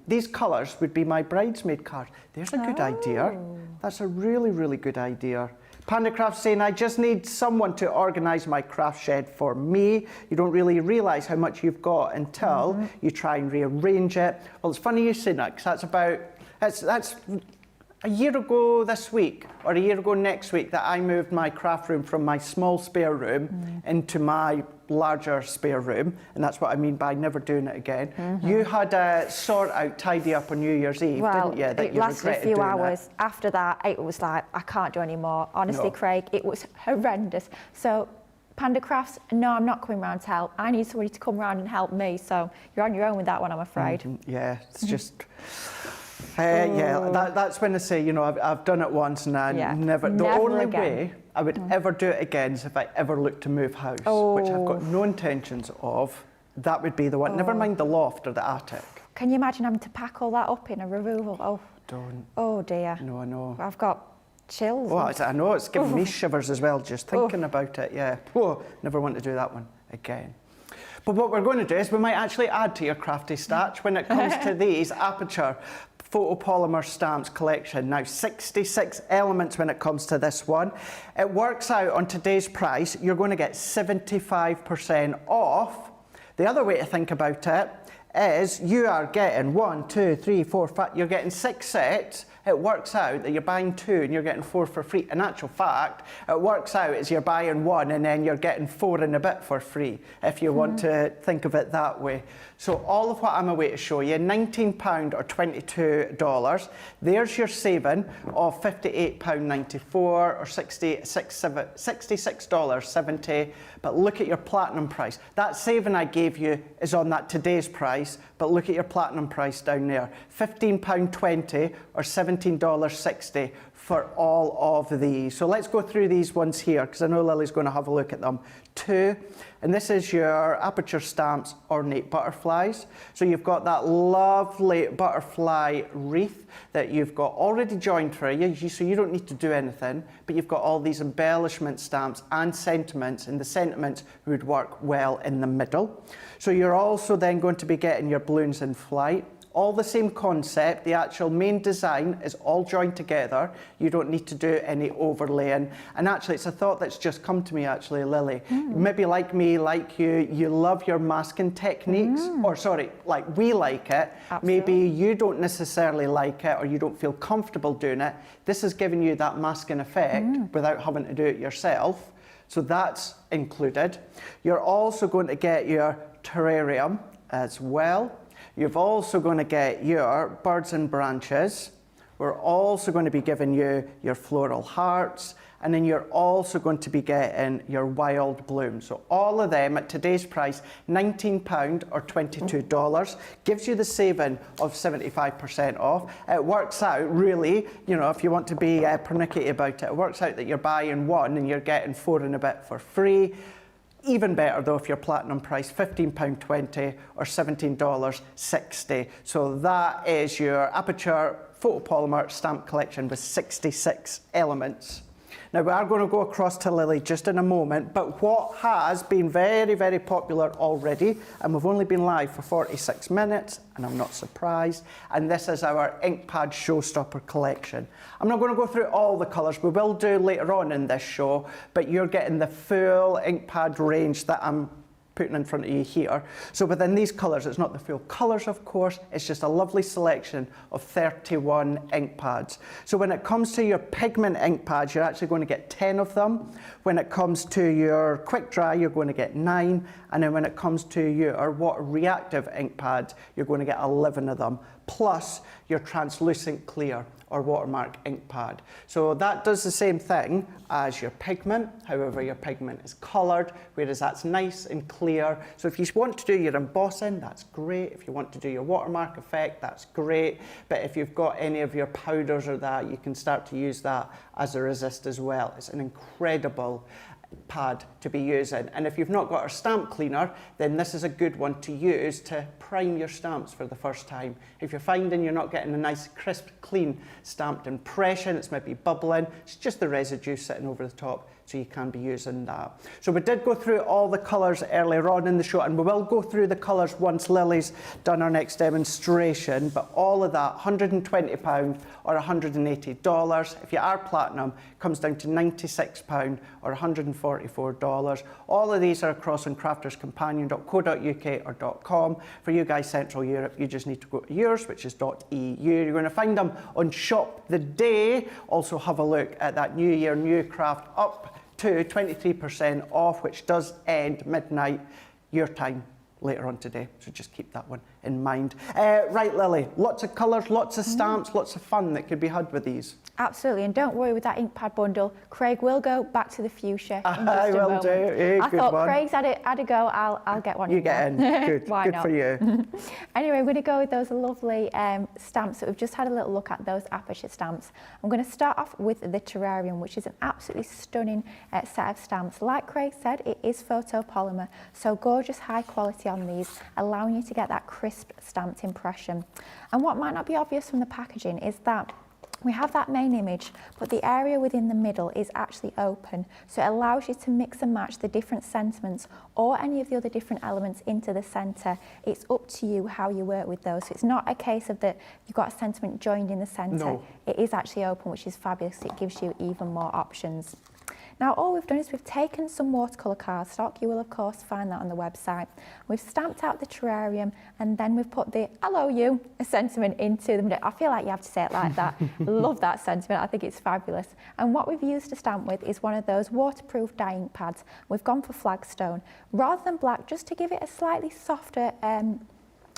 these colours would be my bridesmaid card. There's a good idea. That's a really, really good idea. Panda Craft saying, I just need someone to organise my craft shed for me. You don't really realise how much you've got until you try and rearrange it. Well, it's funny you say that, because that's a year ago this week, or a year ago next week, that I moved my craft room from my small spare room into my larger spare room, and that's what I mean by never doing it again. You had a sort out, tidy up on New Year's Eve, didn't you? That it lasted a few hours. After that, it was like, I can't do any more. Honestly, Craig, it was horrendous. So, Panda Crafts, no, I'm not coming round to help. I need somebody to come round and help me, so you're on your own with that one, I'm afraid. Yeah, it's just... yeah, that's when I say, you know, I've done it once and I the only way I would ever do it again is if I ever look to move house, which I've got no intentions of. That would be the one. Never mind the loft or the attic. Can you imagine having to pack all that up in a removal? Oh, don't. Oh dear. No, I know. I've got chills. Oh, I know, it's giving me shivers as well, just thinking about it, yeah. Oh, never want to do that one again. But what we're going to do is we might actually add to your crafty stash when it comes to these Aperture photopolymer stamps collection. Now 66 elements when it comes to this one. It works out on today's price, you're going to get 75% off. The other way to think about it is you are getting 1, 2, 3, 4, 5, you're getting 6 sets. It works out that you're buying 2 and you're getting 4 for free. In actual fact, it works out as you're buying 1 and then you're getting 4 and a bit for free, if you want to think of it that way. So all of what I'm away to show you, £19 or $22. There's your saving of £58.94 or $66.70. But look at your platinum price. That saving I gave you is on that today's price, but look at your platinum price down there. £15.20 or $17.60 for all of these. So let's go through these ones here, because I know Lily's going to have a look at them too. And this is your Aperture Stamps Ornate Butterflies. So you've got that lovely butterfly wreath that you've got already joined for you, so you don't need to do anything, but you've got all these embellishment stamps and sentiments, and the sentiments would work well in the middle. So you're also then going to be getting your balloons in flight. All the same concept, the actual main design is all joined together. You don't need to do any overlaying. And actually, it's a thought that's just come to me actually, Lily. Maybe like me, like you love your masking techniques, or sorry, like we like it. Absolutely. Maybe you don't necessarily like it or you don't feel comfortable doing it. This is giving you that masking effect without having to do it yourself. So that's included. You're also going to get your terrarium as well. You're also going to get your birds and branches. We're also going to be giving you your floral hearts, and then you're also going to be getting your wild bloom. So all of them at today's price, £19 or $22, gives you the saving of 75% off. It works out really, you know, if you want to be pernickety about it, it works out that you're buying one and you're getting 4 and a bit for free. Even better though if you're platinum price, £15.20 or $17.60. So that is your Aperture photopolymer stamp collection with 66 elements. Now we are going to go across to Lily just in a moment, but what has been very, very popular already, and we've only been live for 46 minutes, and I'm not surprised, and this is our ink pad Showstopper collection. I'm not going to go through all the colours, we will do later on in this show, but you're getting the full ink pad range that I'm putting in front of you here. So within these colours, it's not the full colours of course, it's just a lovely selection of 31 ink pads. So when it comes to your pigment ink pads, you're actually going to get 10 of them. When it comes to your quick dry, you're going to get 9. And then when it comes to your water reactive ink pads, you're going to get 11 of them, plus your translucent clear or watermark ink pad. So that does the same thing as your pigment, however your pigment is coloured, whereas that's nice and clear. So if you want to do your embossing, that's great. If you want to do your watermark effect, that's great. But if you've got any of your powders or that, you can start to use that as a resist as well. It's an incredible pad to be using, and if you've not got a stamp cleaner, then this is a good one to use to prime your stamps for the first time. If you're finding you're not getting a nice crisp clean stamped impression, it's maybe bubbling, it's just the residue sitting over the top, so you can be using that. So we did go through all the colours earlier on in the show, and we will go through the colours once Lily's done our next demonstration, but all of that, £120 or $180. If you are platinum, it comes down to £96 or $144. All of these are across on crafterscompanion.co.uk or .com. For you guys Central Europe, you just need to go to yours, which is .eu. You're going to find them on Shop the Day. Also have a look at that New Year New Craft up to 23% off, which does end midnight your time later on today, so just keep that one in mind. Right, Lily, lots of colours, lots of stamps, lots of fun that could be had with these. Absolutely, and don't worry with that ink pad bundle. Craig will go back to the fuchsia in just I a will moment. do. Yeah, I good thought one. Craig's had a go. I'll get one. You get in. Good. Why Good not? for you. Anyway, we're going to go with those lovely stamps that we've just had a little look at, those Aperture stamps. I'm going to start off with the Terrarium, which is an absolutely stunning set of stamps. Like Craig said, it is photopolymer, so gorgeous high quality on these, allowing you to get that crisp stamped impression. And what might not be obvious from the packaging is that we have that main image, but the area within the middle is actually open, so it allows you to mix and match the different sentiments or any of the other different elements into the centre. It's up to you how you work with those. So it's not a case of that you've got a sentiment joined in the centre. No. It is actually open, which is fabulous. It gives you even more options. Now all we've done is we've taken some watercolour cardstock. You will of course find that on the website. We've stamped out the Terrarium, and then we've put the "Hello you" sentiment into them. I feel like you have to say it like that. Love that sentiment, I think it's fabulous. And what we've used to stamp with is one of those waterproof dye ink pads. We've gone for Flagstone. Rather than black, just to give it a slightly softer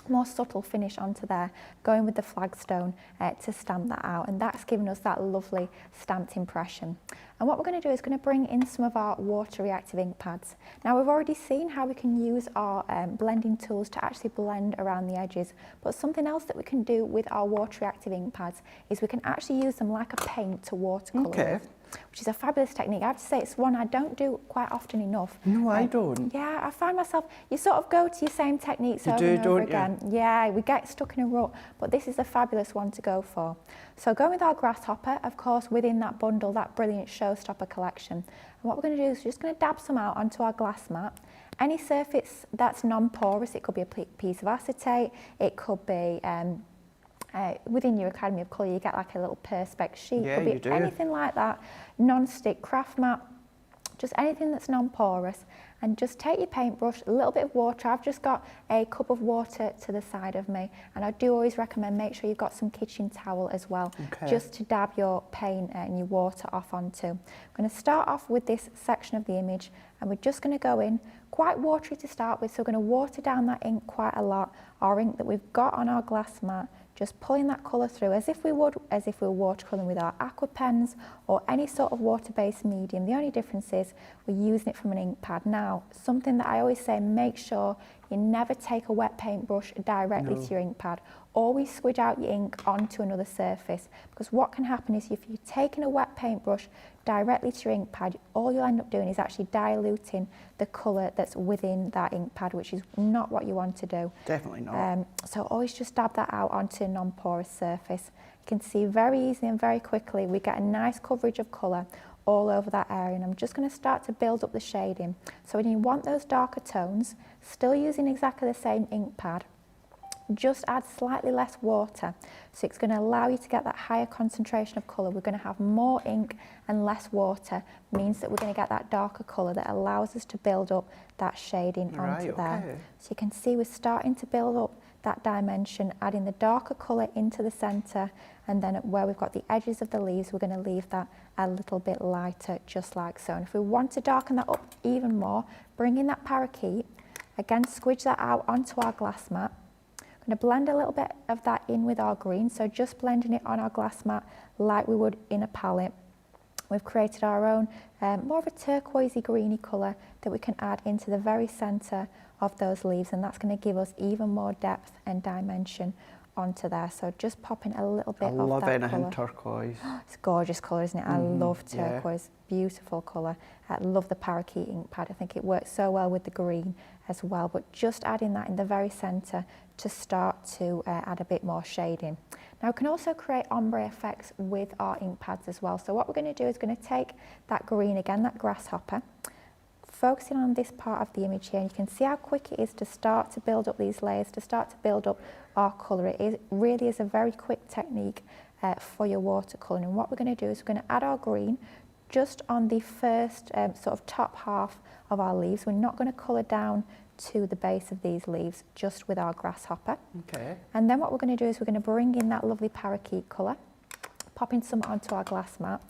more subtle finish onto there, going with the Flagstone to stamp that out, and that's given us that lovely stamped impression. And what we're going to do is going to bring in some of our water reactive ink pads. Now we've already seen how we can use our blending tools to actually blend around the edges, but something else that we can do with our water reactive ink pads is we can actually use them like a paint to watercolour. Okay. Which is a fabulous technique. I have to say it's one I don't do quite often enough. No, I don't. Yeah, I find myself, you sort of go to your same techniques over and over again. Yeah, we get stuck in a rut, but this is a fabulous one to go for. So going with our grasshopper, of course, within that bundle, that brilliant Showstopper collection. And what we're going to do is we're just going to dab some out onto our glass mat. Any surface that's non-porous, it could be a piece of acetate, it could be within your Academy of Colour, you get like a little perspex sheet. Yeah, could be you do. anything like that, non-stick craft mat, just anything that's non-porous. and just take your paintbrush, a little bit of water. I've just got a cup of water to the side of me, and I do always recommend make sure you've got some kitchen towel as well, just to dab your paint and your water off onto. I'm going to start off with this section of the image, and we're just going to go in quite watery to start with, so we're going to water down that ink quite a lot, our ink that we've got on our glass mat, just pulling that colour through as if we were watercolouring with our aqua pens or any sort of water-based medium. The only difference is we're using it from an ink pad. Now, something that I always say, make sure you never take a wet paintbrush directly to your ink pad. Always squidge out your ink onto another surface, because what can happen is if you're taking a wet paintbrush directly to your ink pad, all you'll end up doing is actually diluting the colour that's within that ink pad, which is not what you want to do. Definitely not. So always just dab that out onto a non-porous surface. You can see very easily and very quickly we get a nice coverage of colour all over that area, and I'm just going to start to build up the shading. So when you want those darker tones, still using exactly the same ink pad, just add slightly less water, so it's going to allow you to get that higher concentration of colour. We're going to have more ink and less water, means that we're going to get that darker colour that allows us to build up that shading onto there. So you can see we're starting to build up that dimension, adding the darker colour into the centre, and then where we've got the edges of the leaves, we're going to leave that a little bit lighter, just like so. And if we want to darken that up even more, bring in that parakeet, again squidge that out onto our glass mat. I'm going to blend a little bit of that in with our green, so just blending it on our glass mat like we would in a palette. We've created our own more of a turquoisey greeny colour that we can add into the very centre of those leaves, and that's going to give us even more depth and dimension onto there. So just popping a little bit of that colour. I love anything turquoise. It's a gorgeous colour, isn't it? I love turquoise, beautiful colour. I love the parakeet ink pad. I think it works so well with the green as well, but just adding that in the very centre to start to add a bit more shading. Now we can also create ombre effects with our ink pads as well. So what we're going to do is going to take that green again, that grasshopper, focusing on this part of the image here, and you can see how quick it is to start to build up these layers, to start to build up our colour. It really is a very quick technique for your watercolouring. And what we're going to do is we're going to add our green just on the first sort of top half of our leaves. We're not going to colour down to the base of these leaves, just with our grasshopper. Okay. And then what we're going to do is we're going to bring in that lovely parakeet colour, popping some onto our glass mat,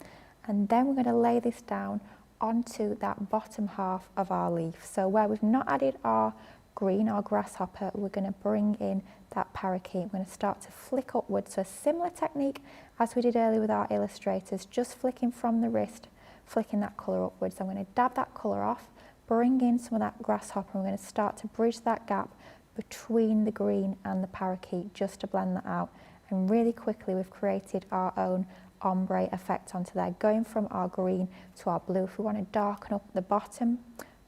and then we're going to lay this down onto that bottom half of our leaf. So where we've not added our green, our grasshopper, we're going to bring in that parakeet. We're going to start to flick upwards. So a similar technique as we did earlier with our illustrators, just flicking from the wrist, flicking that colour upwards. I'm going to dab that colour off, bring in some of that grasshopper, and we're going to start to bridge that gap between the green and the parakeet, just to blend that out. And really quickly we've created our own ombre effect onto there, going from our green to our blue. If we want to darken up the bottom,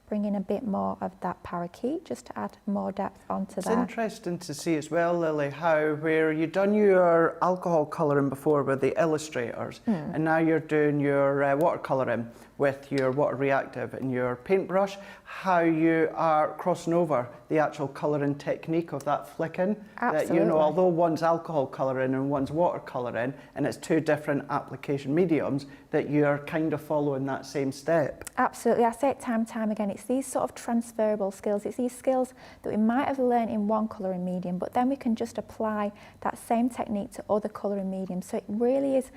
bring in a bit more of that parakeet just to add more depth onto there. It's interesting to see as well, Lily, how where you've done your alcohol colouring before with the illustrators, and now you're doing your watercolouring with your water reactive and your paintbrush, how you are crossing over the actual colouring technique of that flicking. Absolutely. That, you know, although one's alcohol colouring and one's watercolouring, and it's two different application mediums, that you're kind of following that same step. Absolutely. I say it time and time again, it's these sort of transferable skills. It's these skills that we might have learned in one colouring medium, but then we can just apply that same technique to other colouring mediums. So it really is,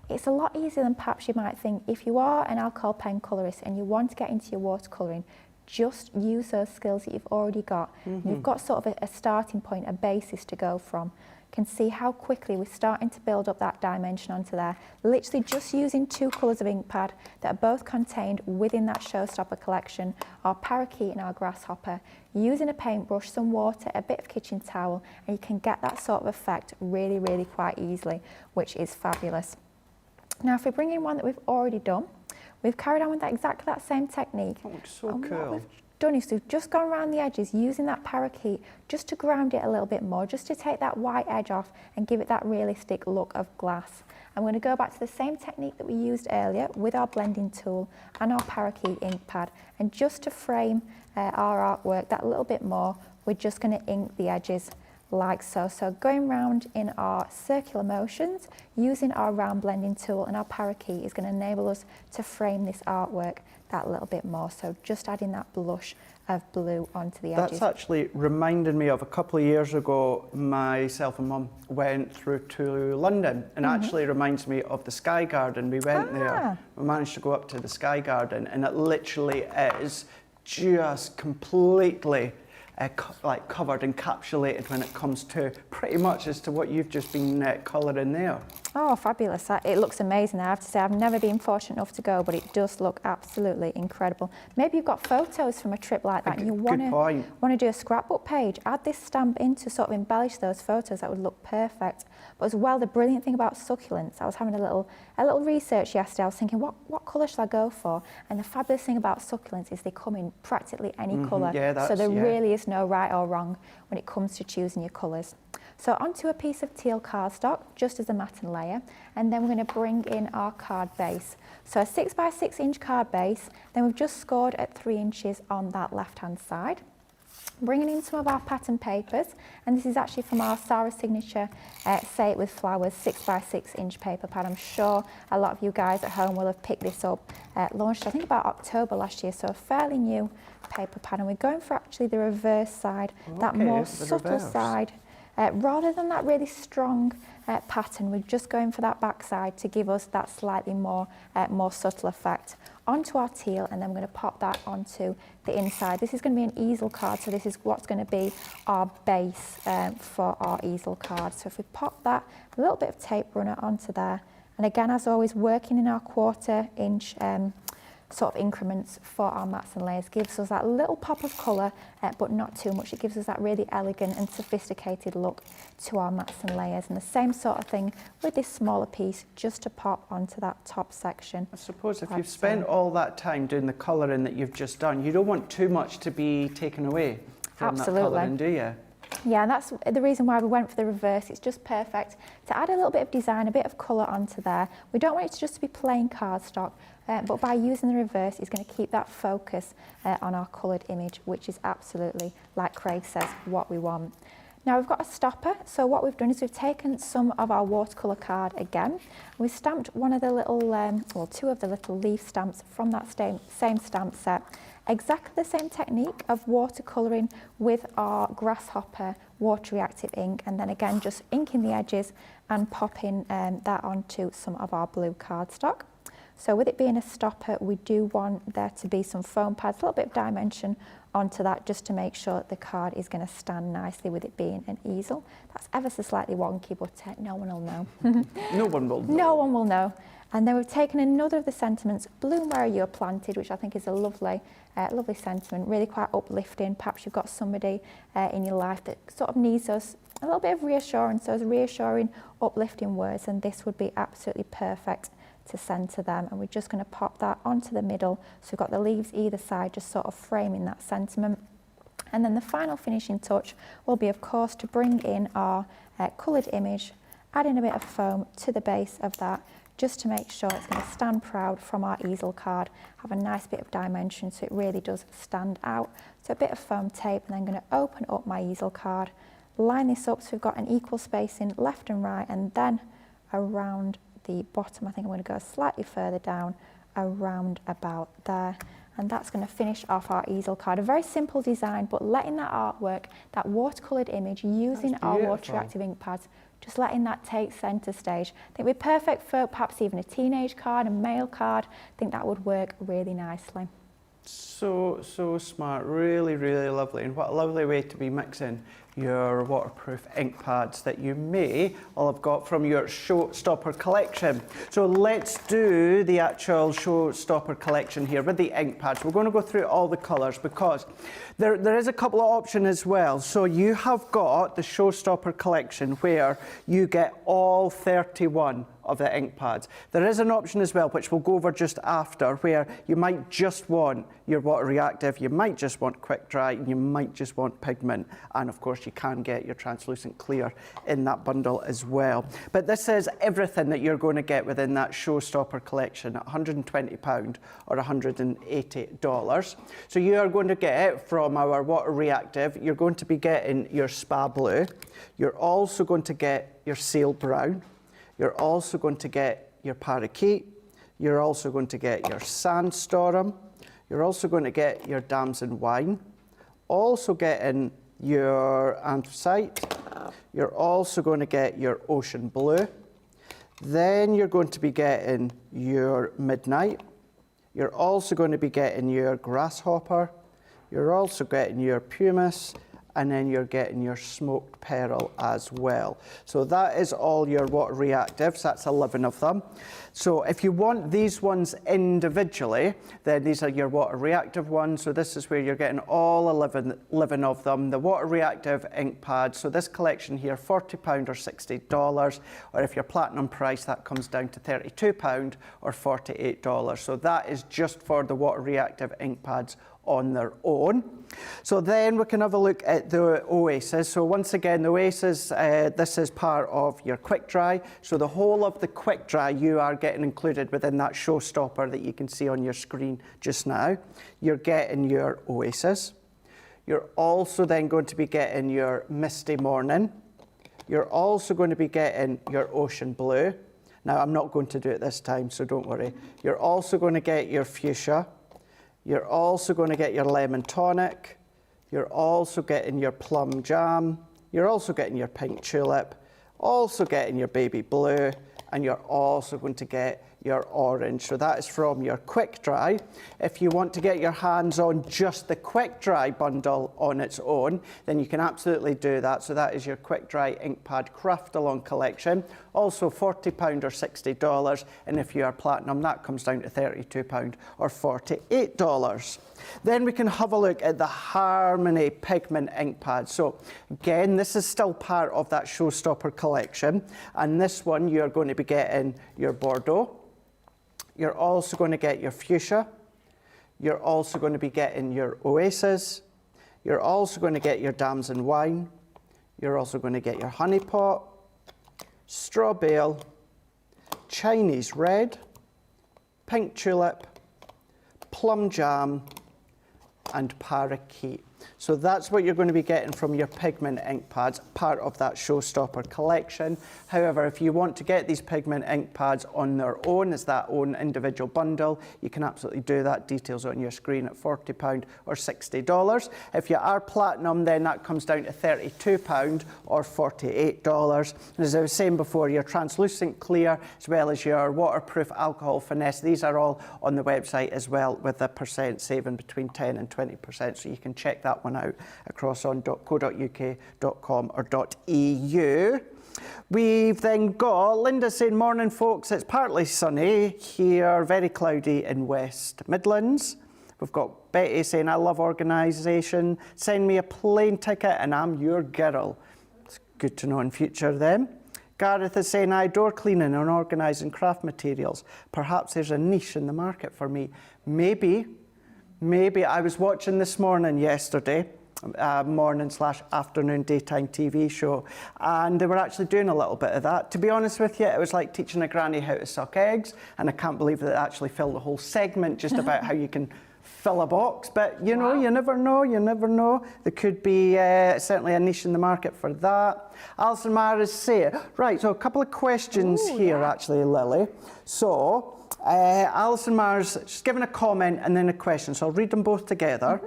it's a lot easier than perhaps you might think. If you are an alcohol pen colourist and you want to get into your watercolouring, just use those skills that you've already got. You've got sort of a starting point, a basis to go from. You can see how quickly we're starting to build up that dimension onto there. Literally just using two colours of ink pad that are both contained within that Showstopper collection, our parakeet and our grasshopper, using a paintbrush, some water, a bit of kitchen towel, and you can get that sort of effect really, really quite easily, which is fabulous. Now, if we bring in one that we've already done, we've carried on with exactly that same technique. That looks so and cool. What we've done is we've just gone around the edges using that parakeet just to ground it a little bit more, just to take that white edge off and give it that realistic look of glass. I'm going to go back to the same technique that we used earlier with our blending tool and our parakeet ink pad, and just to frame our artwork that little bit more, we're just going to ink the edges like so. So going round in our circular motions, using our round blending tool and our parakeet is going to enable us to frame this artwork that little bit more. So just adding that blush of blue onto the edges. That's actually reminded me of a couple of years ago, myself and Mum went through to London, and actually reminds me of the Sky Garden. We went there, we managed to go up to the Sky Garden, and it literally is just completely like covered, encapsulated when it comes to pretty much as to what you've just been colouring there. Oh, fabulous. It looks amazing. I have to say, I've never been fortunate enough to go, but it does look absolutely incredible. Maybe you've got photos from a trip like that and you want to do a scrapbook page. Add this stamp in to sort of embellish those photos. That would look perfect. But as well, the brilliant thing about succulents, I was having a little research yesterday. I was thinking, what colour should I go for? And the fabulous thing about succulents is they come in practically any colour. So there really is no right or wrong when it comes to choosing your colours. So onto a piece of teal cardstock, just as a matten layer, and then we're going to bring in our card base. So a 6 by 6 inch card base, then we've just scored at 3 inches on that left-hand side. Bringing in some of our pattern papers, and this is actually from our Sarah Signature Say It With Flowers 6 by 6 inch paper pad. I'm sure a lot of you guys at home will have picked this up. Launched, I think, about October last year, so a fairly new paper pad. And we're going for actually the reverse side, that more subtle side. Rather than that really strong pattern, we're just going for that back side to give us that slightly more subtle effect. Onto our teal, and then we're going to pop that onto the inside. This is going to be an easel card, so this is what's going to be our base for our easel card. So if we pop that, a little bit of tape runner onto there, and again, as always, working in our 1/4 inch sort of increments for our mats and layers gives us that little pop of colour, but not too much. It gives us that really elegant and sophisticated look to our mats and layers. And the same sort of thing with this smaller piece, just to pop onto that top section. I suppose if you've spent all that time doing the colouring that you've just done, you don't want too much to be taken away from that colouring, do you? Yeah, and that's the reason why we went for the reverse. It's just perfect to add a little bit of design, a bit of colour onto there. We don't want it to just be plain cardstock, but by using the reverse, it's going to keep that focus on our coloured image, which is absolutely, like Craig says, what we want. Now we've got a stopper, so what we've done is we've taken some of our watercolour card again. We've stamped one of the little, well, 2 of the little leaf stamps from that same stamp set. Exactly the same technique of watercolouring with our grasshopper water reactive ink, and then again just inking the edges and popping that onto some of our blue cardstock. So with it being a stopper, we do want there to be some foam pads, a little bit of dimension onto that, just to make sure that the card is going to stand nicely with it being an easel. That's ever so slightly wonky, but no one will know. No one will know. No one will know. And then we've taken another of the sentiments, bloom where you're planted, which I think is a lovely sentiment, really quite uplifting. Perhaps you've got somebody in your life that sort of needs us a little bit of reassurance, those reassuring, uplifting words, and this would be absolutely perfect to send to them. And we're just going to pop that onto the middle, so we've got the leaves either side, just sort of framing that sentiment. And then the final finishing touch will be, of course, to bring in our coloured image, adding a bit of foam to the base of that, just to make sure it's going to stand proud from our easel card, have a nice bit of dimension so it really does stand out. So a bit of foam tape, and then I'm going to open up my easel card, line this up so we've got an equal spacing left and right, and then around the bottom, I think I'm going to go slightly further down, around about there. And that's going to finish off our easel card. A very simple design, but letting that artwork, that watercoloured image, using our water reactive ink pads, just letting that take centre stage. I think it'd be perfect for perhaps even a teenage card, a mail card. I think that would work really nicely. So smart, really, really lovely. And what a lovely way to be mixing your waterproof ink pads that you may all have got from your Showstopper collection. So let's do the actual Showstopper collection here with the ink pads. We're going to go through all the colours because there is a couple of options as well. So you have got the Showstopper collection where you get all 31 of the ink pads. There is an option as well, which we'll go over just after, where you might just want your water reactive, you might just want quick dry, and you might just want pigment. And of course, you can get your translucent clear in that bundle as well. But this is everything that you're going to get within that Showstopper collection at £120 or $180. So you are going to get from our water reactive, you're going to be getting your Spa Blue, you're also going to get your Seal Brown, you're also going to get your Parakeet, you're also going to get your Sandstorm, you're also going to get your Damson Wine, also getting your Anthracite, you're also going to get your Ocean Blue, then you're going to be getting your Midnight, you're also going to be getting your Grasshopper, you're also getting your Pumice, and then you're getting your Smoked Pearl as well. So that is all your water reactives, that's 11 of them. So if you want these ones individually, then these are your water reactive ones. So this is where you're getting all 11 of them. The water reactive ink pads, so this collection here, £40 or $60, or if you're platinum price, that comes down to £32 or $48. So that is just for the water reactive ink pads on their own. So then we can have a look at the Oasis. So once again, the Oasis, this is part of your quick dry. So the whole of the quick dry you are getting included within that Showstopper that you can see on your screen just now. You're getting your Oasis. You're also then going to be getting your Misty Morning. You're also going to be getting your Ocean Blue. Now I'm not going to do it this time, so don't worry. You're also going to get your Fuchsia. You're also going to get your Lemon Tonic. You're also getting your Plum Jam. You're also getting your Pink Tulip. Also getting your Baby Blue. And you're also going to get your Orange. So that is from your quick dry. If you want to get your hands on just the quick dry bundle on its own, then you can absolutely do that. So that is your quick dry ink pad craft along collection. Also £40 or $60. And if you are platinum, that comes down to £32 or $48. Then we can have a look at the Harmony pigment ink pad. So again, this is still part of that Showstopper collection. And this one, you're going to be getting your Bordeaux. You're also going to get your Fuchsia. You're also going to be getting your Oasis. You're also going to get your Damson Wine. You're also going to get your Honey Pot, Straw Bale, Chinese Red, Pink Tulip, Plum Jam, and Parakeet. So that's what you're going to be getting from your pigment ink pads, part of that Showstopper collection. However, if you want to get these pigment ink pads on their own as that own individual bundle, you can absolutely do that. Details on your screen at £40 or $60. If you are platinum, then that comes down to £32 or $48. And as I was saying before, your translucent clear as well as your waterproof alcohol finesse, these are all on the website as well with a percent saving between 10 and 20%. So you can check that one out across on .co.uk.com or .eu. We've then got Linda saying, morning folks, it's partly sunny here, very cloudy in West Midlands. We've got Betty saying, I love organisation, send me a plane ticket and I'm your girl. It's good to know in future then. Gareth is saying, I door cleaning and organising craft materials. Perhaps there's a niche in the market for me. Maybe. I was watching This Morning yesterday, morning/afternoon daytime TV show, and they were actually doing a little bit of that. To be honest with you, it was like teaching a granny how to suck eggs, and I can't believe that they actually filled a whole segment just about how you can fill a box. But you know, you never know. There could be certainly a niche in the market for that. Alison Marr is saying, right, so a couple of questions here actually, Lily. So, Alison Marr's just given a comment and then a question, so I'll read them both together.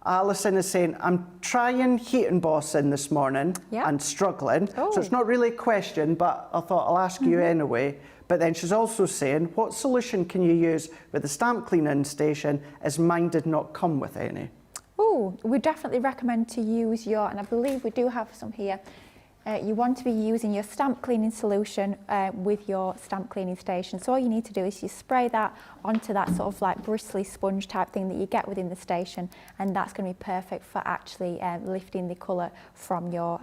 Alison is saying, I'm trying heat embossing this morning and struggling. So it's not really a question, but I thought I'll ask you anyway. But then she's also saying, what solution can you use with the stamp cleaning station as mine did not come with any? Oh, we definitely recommend to use your, and I believe we do have some here, you want to be using your stamp cleaning solution with your stamp cleaning station. So all you need to do is you spray that onto that sort of like bristly sponge type thing that you get within the station, and that's going to be perfect for actually lifting the colour from your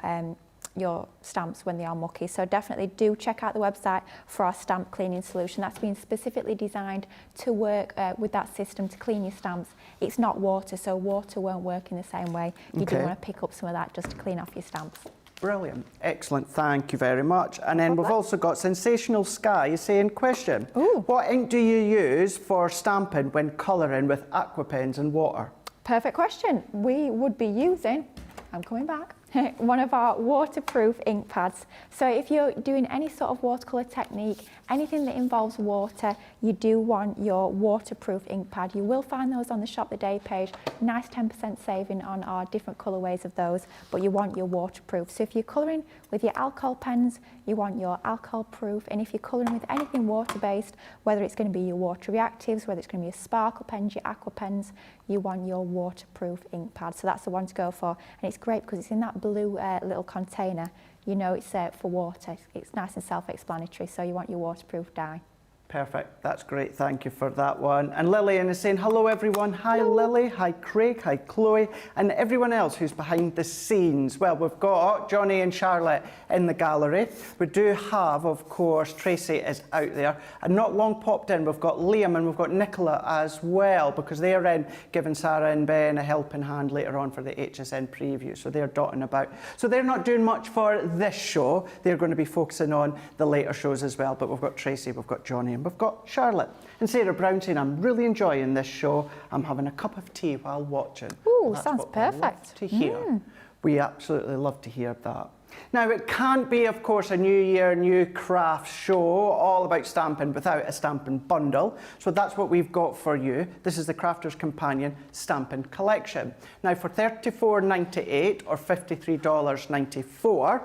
your stamps when they are mucky. So definitely do check out the website for our stamp cleaning solution. That's been specifically designed to work with that system to clean your stamps. It's not water, so water won't work in the same way. You do want to pick up some of that just to clean off your stamps. Brilliant. Excellent. Thank you very much. And then we've also got Sensational Sky saying, question, what ink do you use for stamping when colouring with aqua pens and water? Perfect question. We would be using, I'm coming back, one of our waterproof ink pads. So if you're doing any sort of watercolour technique, anything that involves water, you do want your waterproof ink pad. You will find those on the Shop the Day page. Nice 10% saving on our different colourways of those, but you want your waterproof. So if you're colouring with your alcohol pens, you want your alcohol proof. And if you're colouring with anything water-based, whether it's going to be your water reactives, whether it's going to be your sparkle pens, your aqua pens, you want your waterproof ink pad. So that's the one to go for. And it's great because it's in that blue little container. You know it's for water. It's nice and self-explanatory, so you want your waterproof dye. Perfect. That's great. Thank you for that one. And Lillian is saying, hello everyone. Hi Lily, hi Craig, hi Chloe, and everyone else who's behind the scenes. Well, we've got Johnny and Charlotte in the gallery. We do have, of course, Tracy is out there. And not long popped in, we've got Liam and we've got Nicola as well, because they're in giving Sarah and Ben a helping hand later on for the HSN preview. So they're dotting about. So they're not doing much for this show. They're going to be focusing on the later shows as well. But we've got Tracy, we've got Johnny, and we've got Charlotte. And Sarah Brown saying, I'm really enjoying this show. I'm having a cup of tea while watching. Ooh, That's sounds what we love perfect. to hear. We absolutely love to hear that. Now, it can't be, of course, a New Year, New Craft show all about stamping without a stamping bundle. So that's what we've got for you. This is the Crafter's Companion Stamping Collection. Now, for $34.98 or $53.94,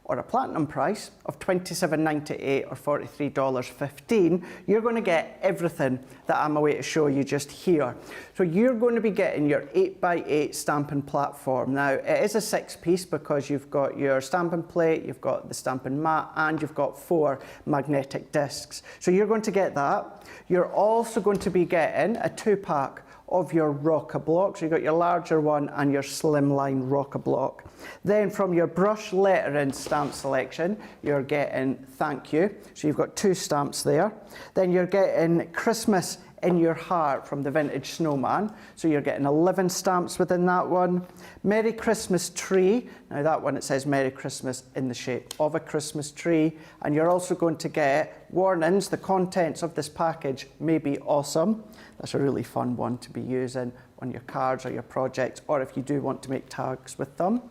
or a platinum price of $27.98 or $43.15, you're going to get everything that I'm away to show you just here. So you're going to be getting your 8x8 stamping platform. Now, it is a 6-piece because you've got your stamping plate, you've got the stamping mat, and you've got 4 magnetic discs. So you're going to get that. You're also going to be getting a 2-pack of your rocker block. So you've got your larger one and your slimline rocker block. Then from your brush lettering stamp selection, you're getting Thank You. So you've got 2 stamps there. Then you're getting Christmas in Your Heart from the Vintage Snowman. So you're getting 11 stamps within that one. Merry Christmas Tree. Now that one, it says Merry Christmas in the shape of a Christmas tree. And you're also going to get warnings. The contents of this package may be awesome. That's a really fun one to be using on your cards or your projects, or if you do want to make tags with them.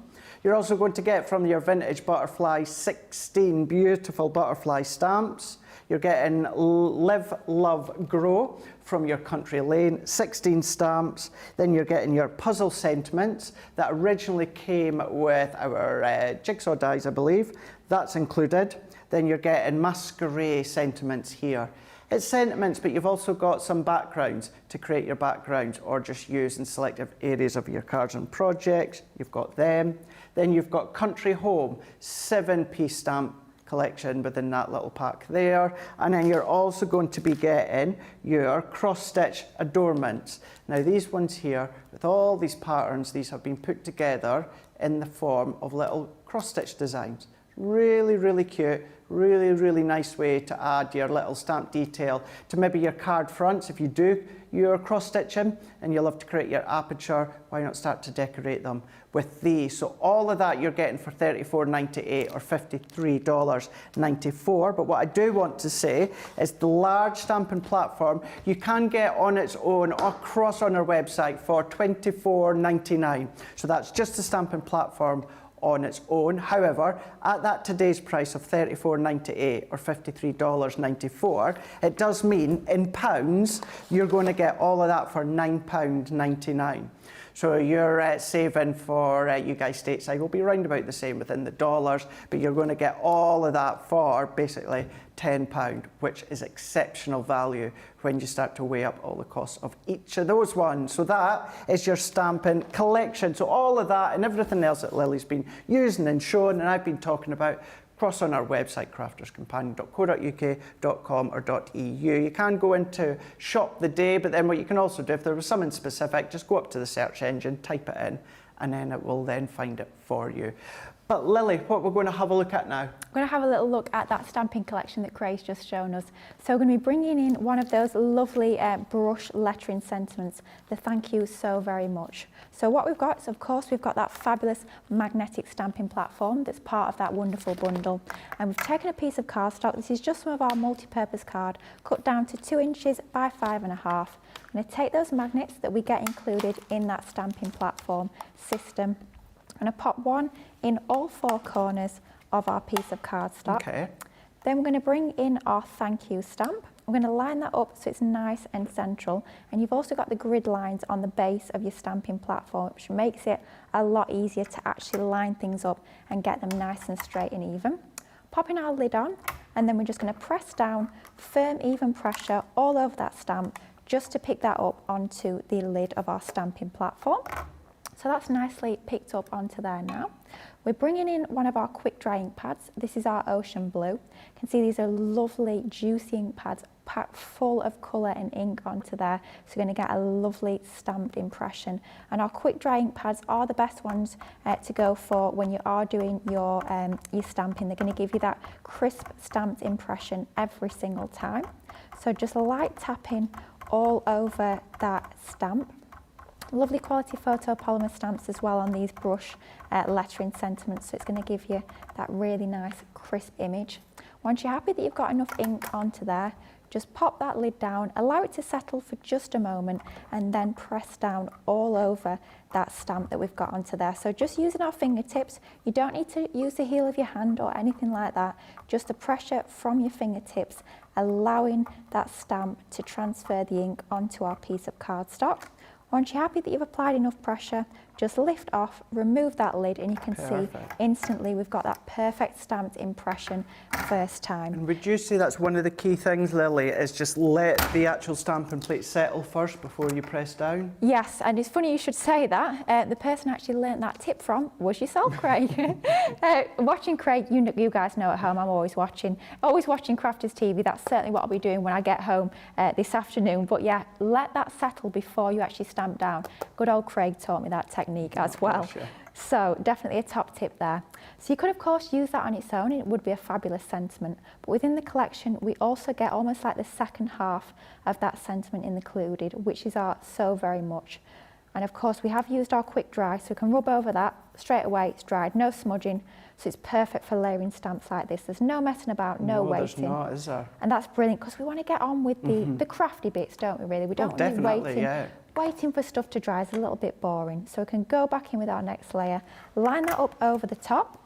You're also going to get from your Vintage Butterfly 16 beautiful butterfly stamps. You're getting Live, Love, Grow from your Country Lane, 16 stamps. Then you're getting your puzzle sentiments that originally came with our jigsaw dies, I believe. That's included. Then you're getting Masquerade sentiments here. It's sentiments, but you've also got some backgrounds to create your backgrounds or just use in selective areas of your cards and projects. You've got them. Then you've got Country Home, 7-piece stamp collection within that little pack there. And then you're also going to be getting your cross-stitch adornments. Now these ones here, with all these patterns, these have been put together in the form of little cross-stitch designs. Really, really cute. Really, really nice way to add your little stamp detail to maybe your card fronts. If you do your cross-stitching and you love to create your aperture, why not start to decorate them with these? So all of that you're getting for $34.98 or $53.94. But what I do want to say is the large stamping platform you can get on its own across on our website for $24.99. So that's just the stamping platform on its own. However, at that today's price of $34.98 or $53.94, it does mean in pounds you're going to get all of that for £9.99. So your saving for you guys stateside will be around about the same within the dollars, but you're going to get all of that for basically £10, which is exceptional value when you start to weigh up all the costs of each of those ones. So that is your stamping collection. So all of that and everything else that Lily's been using and showing and I've been talking about across on our website, crafterscompanion.co.uk.com or .eu. You can go into Shop the Day, but then what you can also do, if there was something specific, just go up to the search engine, type it in, and then it will then find it for you. But Lily, what we're going to have a look at now? We're going to have a little look at that stamping collection that Craig's just shown us. So we're going to be bringing in one of those lovely brush lettering sentiments, the thank you so very much. So what we've got is, of course, we've got that fabulous magnetic stamping platform that's part of that wonderful bundle. And we've taken a piece of cardstock. This is just some of our multi-purpose card, cut down to 2 inches by 5.5. I'm going to take those magnets that we get included in that stamping platform system. I'm going to pop one in all 4 corners of our piece of cardstock. Okay. Then we're going to bring in our thank you stamp. We're going to line that up so it's nice and central. And you've also got the grid lines on the base of your stamping platform, which makes it a lot easier to actually line things up and get them nice and straight and even. Popping our lid on, and then we're just going to press down, firm, even pressure all over that stamp, just to pick that up onto the lid of our stamping platform. So that's nicely picked up onto there now. We're bringing in one of our quick dry ink pads. This is our Ocean Blue. You can see these are lovely juicy ink pads packed full of colour and ink onto there. So you're going to get a lovely stamped impression. And our quick dry ink pads are the best ones to go for when you are doing your stamping. They're going to give you that crisp stamped impression every single time. So just light tapping all over that stamp. Lovely quality photopolymer stamps as well on these brush lettering sentiments, so it's going to give you that really nice crisp image. Once you're happy that you've got enough ink onto there, just pop that lid down, allow it to settle for just a moment, and then press down all over that stamp that we've got onto there. So just using our fingertips, you don't need to use the heel of your hand or anything like that, just the pressure from your fingertips, allowing that stamp to transfer the ink onto our piece of cardstock. Once you're happy that you've applied enough pressure, just lift off, remove that lid, and you can see instantly we've got that perfect stamped impression first time. And would you say that's one of the key things, Lily, is just let the actual stamping plate settle first before you press down? Yes, and it's funny you should say that. The person actually learnt that tip from was yourself, Craig. Watching Craig, you guys know at home, I'm always watching Crafters TV. That's certainly what I'll be doing when I get home this afternoon. But yeah, let that settle before you actually stamp down. Good old Craig taught me that technique as well. So definitely a top tip there. So you could of course use that on its own and it would be a fabulous sentiment. But within the collection we also get almost like the second half of that sentiment included, which is our so very much. And of course we have used our quick dry, so we can rub over that straight away, it's dried, no smudging. So it's perfect for layering stamps like this. There's no messing about, no waiting. There's not, is there? And that's brilliant because we want to get on with the crafty bits, don't we really? We don't want to waiting for stuff to dry is a little bit boring. So we can go back in with our next layer, line that up over the top.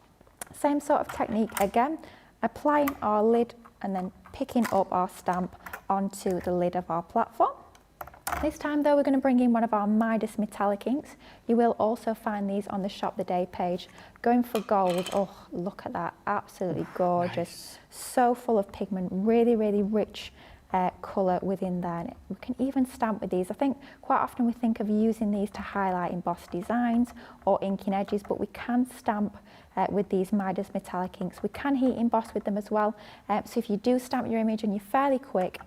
Same sort of technique again, applying our lid and then picking up our stamp onto the lid of our platform. This time though, we're going to bring in one of our Midas metallic inks. You will also find these on the Shop the Day page. Going for gold, oh look at that, absolutely gorgeous. Nice. So full of pigment, really, really rich colour within there. We can even stamp with these. I think quite often we think of using these to highlight embossed designs or inking edges, but we can stamp with these Midas metallic inks. We can heat emboss with them as well. So if you do stamp your image and you're fairly quick,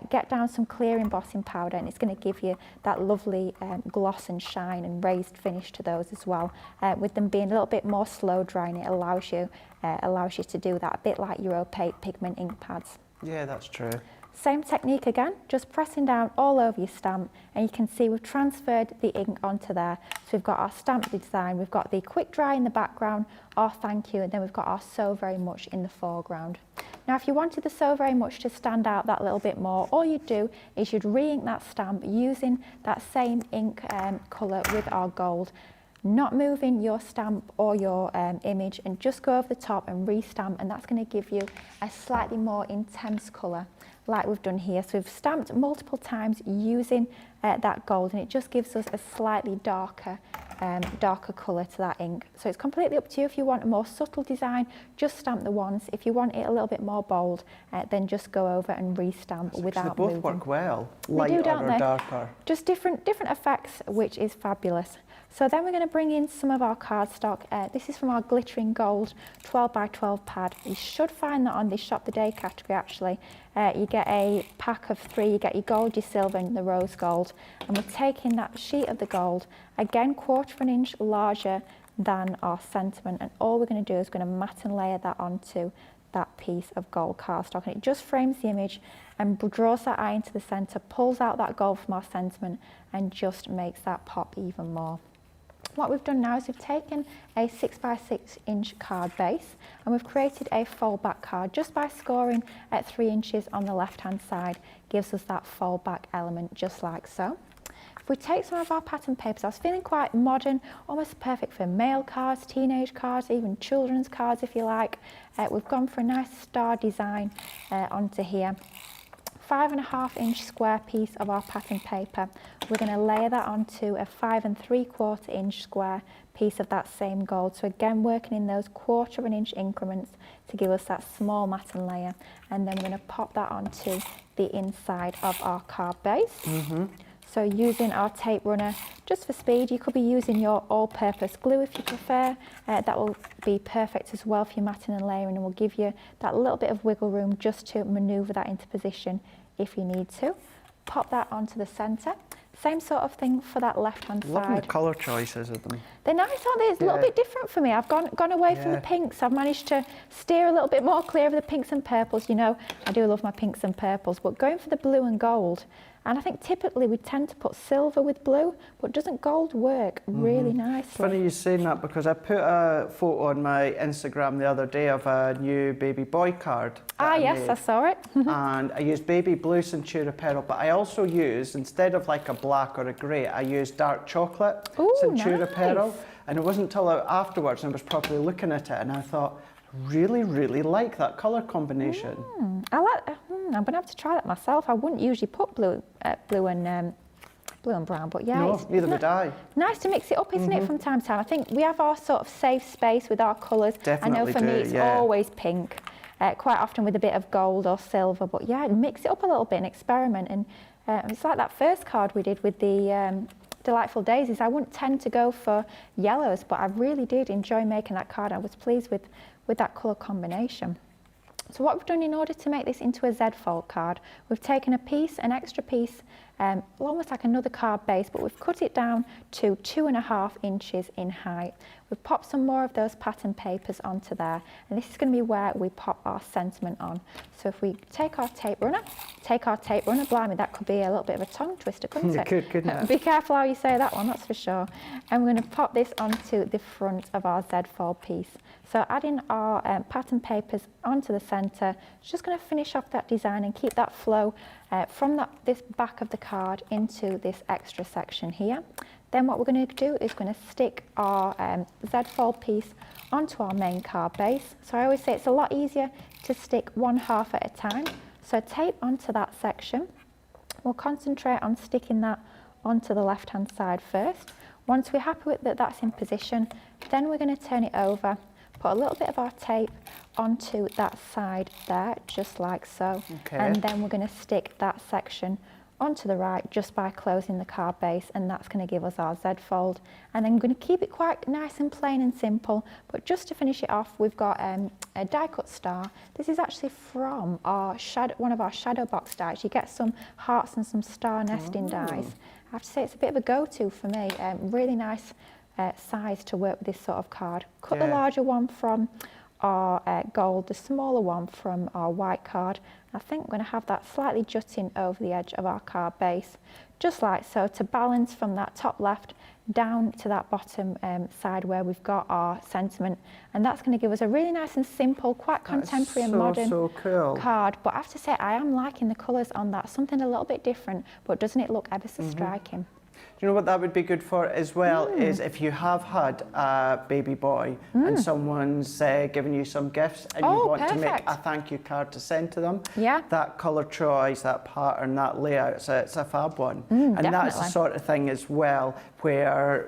get down some clear embossing powder and it's going to give you that lovely gloss and shine and raised finish to those as well. With them being a little bit more slow drying, it allows you to do that, a bit like your opaque pigment ink pads. Yeah, that's true. Same technique again, just pressing down all over your stamp and you can see we've transferred the ink onto there. So we've got our stamp design, we've got the quick dry in the background, our thank you, and then we've got our so very much in the foreground. Now if you wanted the so very much to stand out that little bit more, all you'd do is you'd re-ink that stamp using that same ink colour with our gold. Not moving your stamp or your image, and just go over the top and re-stamp, and that's going to give you a slightly more intense colour like we've done here. So we've stamped multiple times using that gold, and it just gives us a slightly darker colour to that ink. So it's completely up to you. If you want a more subtle design, just stamp the once. If you want it a little bit more bold, then just go over and re-stamp without moving. They both work well, lighter or darker. Just different effects, which is fabulous. So then we're going to bring in some of our cardstock. This is from our glittering gold 12 by 12 pad. You should find that on the Shop the Day category actually. You get a pack of 3, you get your gold, your silver and the rose gold. And we're taking that sheet of the gold, again 1/4 inch larger than our sentiment, and all we're going to do is going to mat and layer that onto that piece of gold cardstock, and it just frames the image and draws that eye into the centre, pulls out that gold from our sentiment, and just makes that pop even more. What we've done now is we've taken a 6x6 inch card base and we've created a fold back card just by scoring at 3 inches on the left hand side. Gives us that fold back element just like so. If we take some of our pattern papers, I was feeling quite modern, almost perfect for male cards, teenage cards, even children's cards if you like. We've gone for a nice star design onto here. 5.5 inch square piece of our pattern paper. We're going to layer that onto a 5 3/4 inch square piece of that same gold. So again, working in those 1/4 of an inch increments to give us that small matten layer. And then we're going to pop that onto the inside of our card base. So using our tape runner, just for speed, you could be using your all-purpose glue if you prefer. That will be perfect as well for your matting and layering, and will give you that little bit of wiggle room just to manoeuvre that into position if you need to. Pop that onto the centre. Same sort of thing for that left-hand side. Loving the colour choices of them. They're nice, aren't they? It's a little bit different for me. I've gone away from the pinks. I've managed to steer a little bit more clear of the pinks and purples. You know, I do love my pinks and purples, but going for the blue and gold. And I think typically we tend to put silver with blue, but doesn't gold work really nicely? Funny you saying that, because I put a photo on my Instagram the other day of a new baby boy card. Yes, I saw it. And I used baby blue Centura pearl, but I also used, instead of like a black or a grey, I used dark chocolate Centura pearl. And it wasn't until afterwards I was properly looking at it and I thought, really like that colour combination. I'm going to have to try that myself. I wouldn't usually put blue and brown, but yeah. No, neither would I. Nice to mix it up, isn't it, from time to time? I think we have our sort of safe space with our colours. Definitely I know for me it's always pink, quite often with a bit of gold or silver, but yeah, mix it up a little bit and experiment. And it's like that first card we did with the Delightful Daisies. I wouldn't tend to go for yellows, but I really did enjoy making that card. I was pleased with that colour combination. So what we've done in order to make this into a Z fold card, we've taken an extra piece, almost like another card base, but we've cut it down to 2.5 inches in height. We've popped some more of those pattern papers onto there, and this is going to be where we pop our sentiment on. So if we take our tape runner, blimey, that could be a little bit of a tongue twister, couldn't it? Couldn't it? Be careful how you say that one, that's for sure. And we're going to pop this onto the front of our Z fold piece. So adding our pattern papers onto the centre, just going to finish off that design and keep that flow from this back of the card into this extra section here. Then what we're going to do is going to stick our Z fold piece onto our main card base. So I always say it's a lot easier to stick 1/2 at a time. So tape onto that section. We'll concentrate on sticking that onto the left hand side first. Once we're happy with that's in position, then we're going to turn it over, put a little bit of our tape onto that side there, just like so. And then we're going to stick that section onto the right just by closing the card base, and that's going to give us our Z fold. And then we're going to keep it quite nice and plain and simple, but just to finish it off, we've got a die cut star. This is actually from one of our shadow box dies. You get some hearts and some star nesting dies. I have to say it's a bit of a go-to for me. Really nice size to work with this sort of card. Cut the larger one from our gold, the smaller one from our white card. I think we're going to have that slightly jutting over the edge of our card base, just like so, to balance from that top left down to that bottom side where we've got our sentiment. And that's going to give us a really nice and simple, quite contemporary and modern card. But I have to say, I am liking the colours on that, something a little bit different, but doesn't it look ever so striking? Do you know what that would be good for as well, is if you have had a baby boy and someone's given you some gifts and you want to make a thank you card to send to them, that colour choice, that pattern, that layout, it's a fab one. And definitely. that's the sort of thing as well where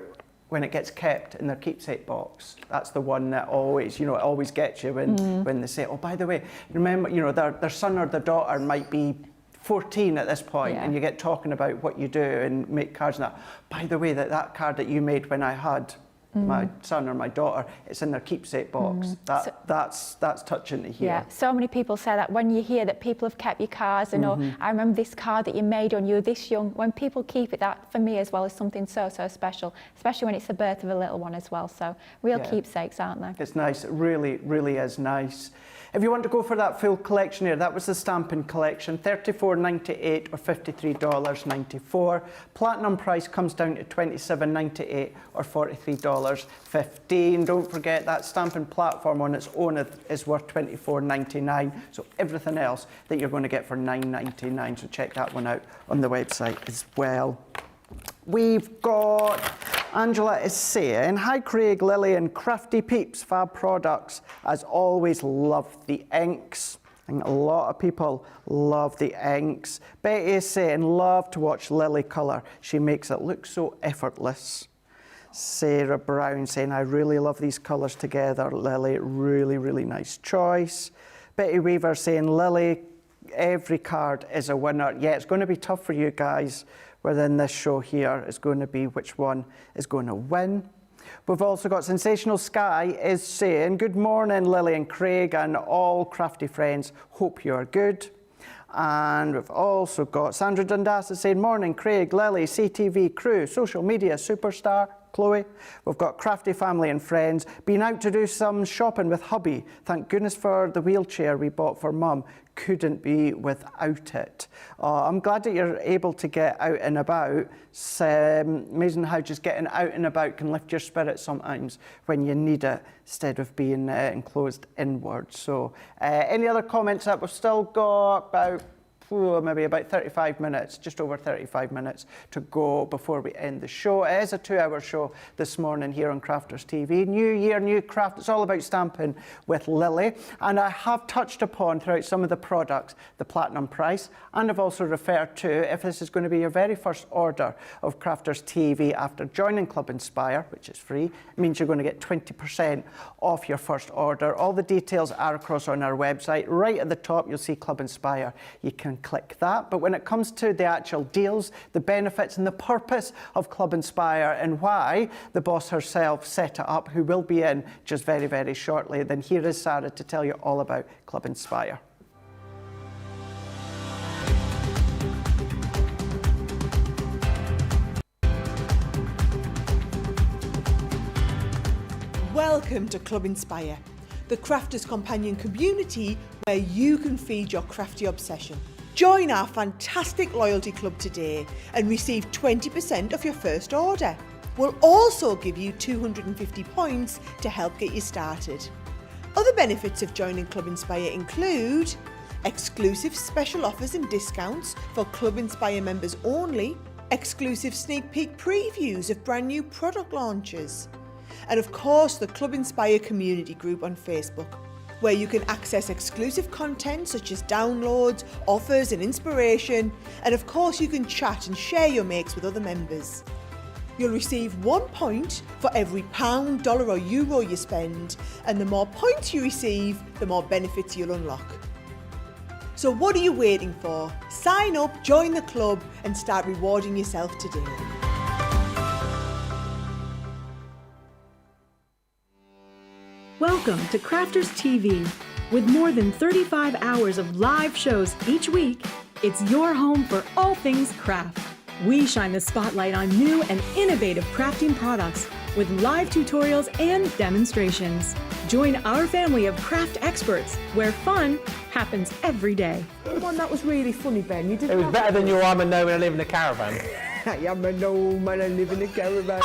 when it gets kept in their keepsake box, that's the one that always, it always gets you when they say, oh, by the way, remember, their son or their daughter might be 14 at this point, and you get talking about what you do and make cards and that. By the way, that card that you made when I had my son or my daughter, it's in their keepsake box. That's touching to hear. Yeah, so many people say that when you hear that people have kept your cars and I remember this card that you made when you were this young. When people keep it, that for me as well is something so special, especially when it's the birth of a little one as well. So real keepsakes, aren't they? It's nice. It really, really is nice. If you want to go for that full collection here, that was the stamping collection, $34.98 or $53.94. Platinum price comes down to $27.98 or $43.15. Don't forget that stamping platform on its own is worth $24.99. So everything else that you're going to get for $9.99. So check that one out on the website as well. We've got, Angela is saying, hi Craig, Lily and Crafty Peeps, Fab Products. As always, love the inks. I think a lot of people love the inks. Betty is saying, love to watch Lily colour. She makes it look so effortless. Sarah Brown saying, I really love these colours together, Lily. Really, really nice choice. Betty Weaver saying, Lily, every card is a winner. Yeah, it's going to be tough for you guys within this show here. Is going to be which one is going to win. We've also got Sensational Sky is saying, good morning, Lily and Craig and all crafty friends. Hope you're good. And we've also got Sandra Dundas is saying, morning, Craig, Lily, CTV crew, social media superstar, Chloe. We've got crafty family and friends. Been out to do some shopping with hubby. Thank goodness for the wheelchair we bought for mum. Couldn't be without it. I'm glad that you're able to get out and about. It's amazing how just getting out and about can lift your spirits sometimes when you need it instead of being enclosed inwards. So any other comments that we've still got about maybe about 35 minutes, just over 35 minutes to go before we end the show. It is a 2-hour show this morning here on Crafters TV. New year, new craft. It's all about stamping with Lily. And I have touched upon throughout some of the products the platinum price. And I've also referred to, if this is going to be your very first order of Crafters TV after joining Club Inspire, which is free, it means you're going to get 20% off your first order. All the details are across on our website. Right at the top, you'll see Club Inspire. You can click that. But when it comes to the actual deals, the benefits and the purpose of Club Inspire and why the boss herself set it up, who will be in just very, very shortly, then here is Sarah to tell you all about Club Inspire. Welcome to Club Inspire, the Crafters Companion community where you can feed your crafty obsession. Join our fantastic loyalty club today and receive 20% of your first order. We'll also give you 250 points to help get you started. Other benefits of joining Club Inspire include exclusive special offers and discounts for Club Inspire members only, exclusive sneak peek previews of brand new product launches, and of course the Club Inspire community group on Facebook, where you can access exclusive content such as downloads, offers and inspiration, and of course you can chat and share your makes with other members. You'll receive 1 point for every pound, dollar or euro you spend, and the more points you receive, the more benefits you'll unlock. So what are you waiting for? Sign up, join the club and start rewarding yourself today. Welcome to Crafters TV. With more than 35 hours of live shows each week, it's your home for all things craft. We shine the spotlight on new and innovative crafting products with live tutorials and demonstrations. Join our family of craft experts where fun happens every day. The one that was really funny, Ben. You didn't. It was better than your I'm a no when I live in a caravan. I am a gnome and I live in a caravan.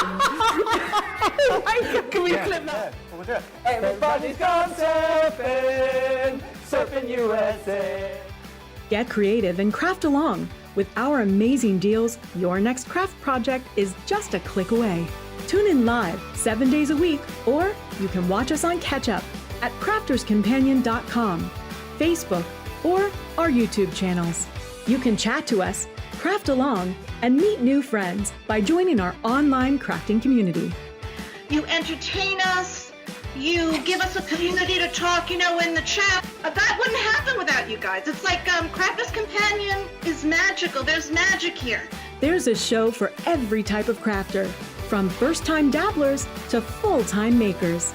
Can we clip that? We'll do it. Everybody's gone surfing, surfing USA. Get creative and craft along. With our amazing deals, your next craft project is just a click away. Tune in live 7 days a week, or you can watch us on Catch Up at crafterscompanion.com, Facebook, or our YouTube channels. You can chat to us, craft along, and meet new friends by joining our online crafting community. You entertain us. You give us a community to talk, in the chat. That wouldn't happen without you guys. It's like Crafters Companion is magical. There's magic here. There's a show for every type of crafter. from first-time dabblers to full-time makers.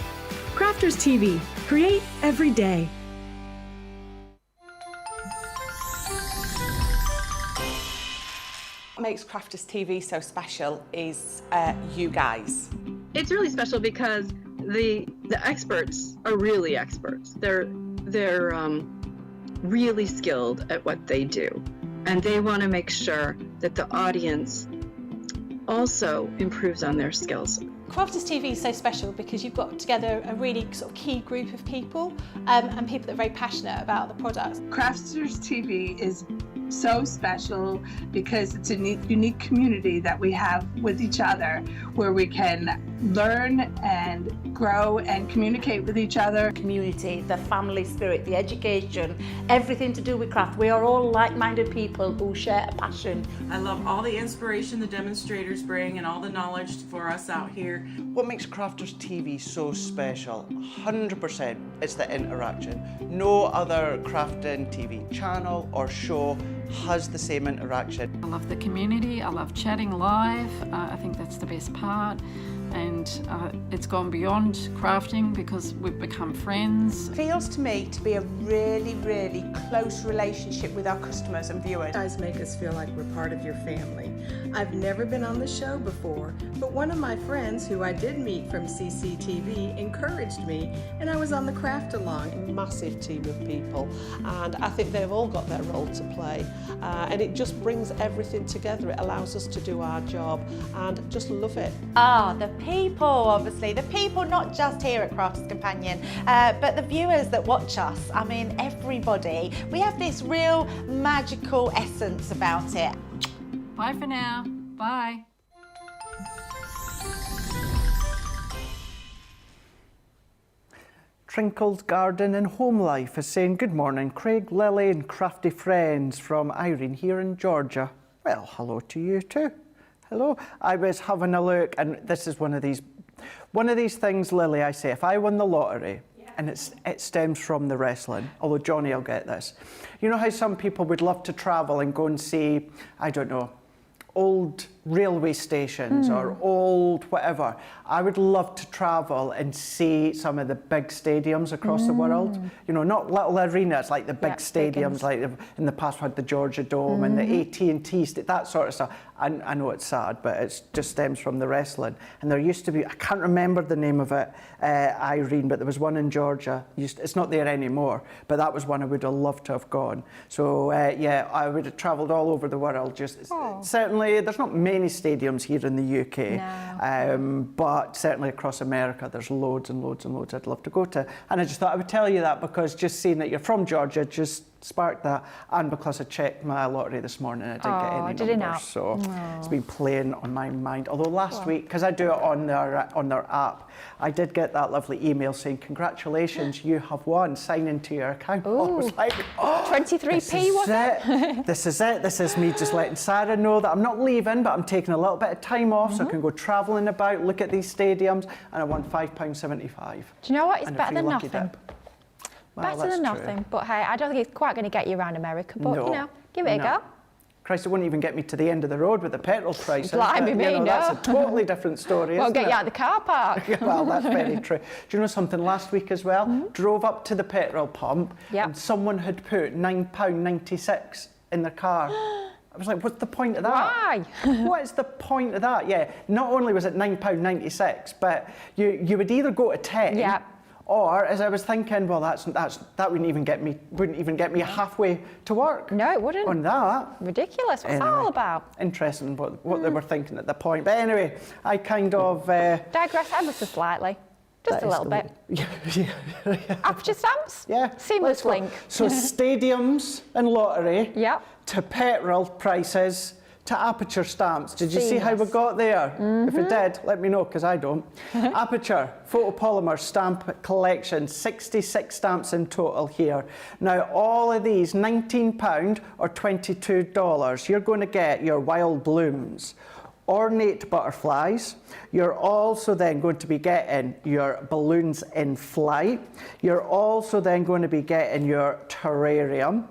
Crafters TV, create every day. What makes Crafters TV so special is you guys. It's really special because the experts are really experts. They're really skilled at what they do, and they want to make sure that the audience also improves on their skills. Crafters TV is so special because you've got together a really sort of key group of people and people that are very passionate about the products. Crafters TV is so special because it's a unique community that we have with each other where we can learn and grow and communicate with each other. Community, the family spirit, the education, everything to do with craft. We are all like-minded people who share a passion. I love all the inspiration the demonstrators bring and all the knowledge for us out here. What makes Crafters TV so special? 100% it's the interaction. No other crafting TV channel or show has the same interaction. I love the community, I love chatting live, I think that's the best part. And it's gone beyond crafting because we've become friends. It feels to me to be a really, really close relationship with our customers and viewers. You guys make us feel like we're part of your family. I've never been on the show before, but one of my friends who I did meet from CCTV encouraged me, and I was on the craft along. Massive team of people, and I think they've all got their role to play, and it just brings everything together. It allows us to do our job and just love it. The people, obviously, the people not just here at Crafters Companion, but the viewers that watch us. I mean, everybody. We have this real magical essence about it. Bye for now. Bye. Trinkle's Garden and Home Life is saying, good morning, Craig, Lily and crafty friends from Irene here in Georgia. Well, hello to you too. Hello. I was having a look, and this is one of these things, Lily, I say, if I won the lottery, and it stems from the wrestling, although Johnny will get this. You know how some people would love to travel and go and see, I don't know, old railway stations or old whatever. I would love to travel and see some of the big stadiums across the world. You know, not little arenas, like the big stadiums, like in the past we had the Georgia Dome and the AT&T, that sort of stuff. I know it's sad, but it just stems from the wrestling. And there used to be, I can't remember the name of it, Irene, but there was one in Georgia. It's not there anymore, but that was one I would have loved to have gone. So yeah, I would have travelled all over the world. Certainly, there's not many stadiums here in the UK, but certainly across America, there's loads and loads and loads I'd love to go to. And I just thought I would tell you that because just seeing that you're from Georgia just sparked that, and because I checked my lottery this morning, I didn't get any numbers, so it's been playing on my mind. Although last week, because I do it on their app, I did get that lovely email saying, congratulations, you have won, sign into your account. I was like, 23p, was it? This is it. This is me just letting Sarah know that I'm not leaving, but I'm taking a little bit of time off so I can go travelling about, look at these stadiums, and I won £5.75. Do you know what? It's better than nothing. Well, better than nothing, but hey, I don't think it's quite going to get you around America, but you know, give it a go. Christ, it wouldn't even get me to the end of the road with the petrol price. Blimey me, no. That's a totally different story, Won't get you out of the car park. Well, that's very true. Do you know something last week as well? Drove up to the petrol pump and someone had put £9.96 in their car. I was like, what's the point of that? Why? What is the point of that? Yeah, not only was it £9.96, but you would either go to 10 or, as I was thinking, well, that wouldn't even get me halfway to work. No, it wouldn't. On that. Ridiculous. What's that all about? Interesting what they were thinking at the point. But anyway, I kind of... digress ever so slightly. Just a little bit. Aperture stamps? Yeah. Seamless link. So stadiums and lottery to petrol prices to Aperture stamps. Did you see how we got there? If it did, let me know, because I don't. Aperture photopolymer stamp collection, 66 stamps in total here. Now, all of these, £19 or $22, you're going to get your wild blooms, ornate butterflies. You're also then going to be getting your balloons in flight. You're also then going to be getting your terrarium.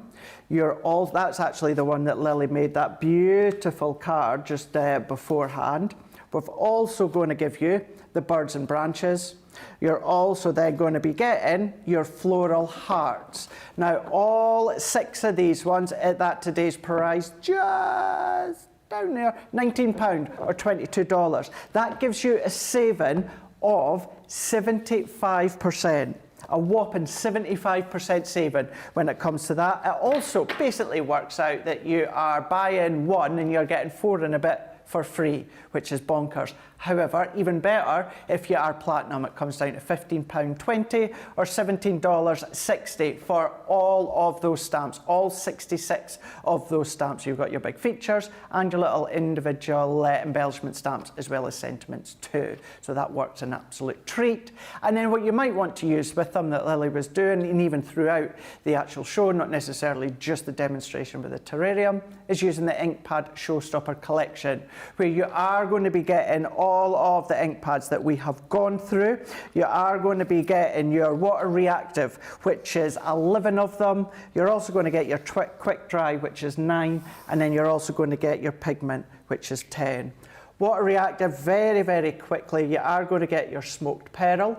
That's actually the one that Lily made that beautiful card just beforehand. We're also going to give you the birds and branches. You're also then going to be getting your floral hearts. Now, all 6 of these ones at that today's price, just down there, £19 or $22. That gives you a saving of 75%. A whopping 75% saving when it comes to that. It also basically works out that you are buying 1 and you're getting 4 and a bit for free, which is bonkers. However, even better, if you are platinum, it comes down to £15.20 or $17.60 for all of those stamps, all 66 of those stamps. You've got your big features and your little individual embellishment stamps, as well as sentiments too. So that works an absolute treat. And then what you might want to use with them that Lily was doing, and even throughout the actual show, not necessarily just the demonstration with the terrarium, is using the Inkpad Showstopper collection, where you are going to be getting all of the ink pads that we have gone through. You are going to be getting your water reactive, which is 11 of them. You're also going to get your quick dry, which is 9, and then you're also going to get your pigment, which is 10. Water reactive, very, very quickly, you are going to get your smoked pearl.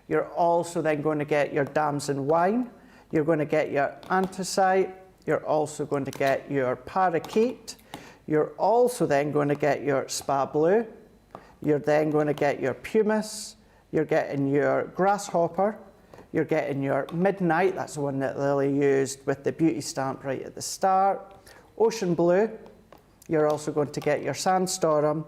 You're also then going to get your damson wine. You're going to get your anthracite. You're also going to get your parakeet. You're also then going to get your spa blue. You're then going to get your pumice. You're getting your grasshopper. You're getting your midnight. That's the one that Lily used with the beauty stamp right at the start. Ocean blue. You're also going to get your sandstorm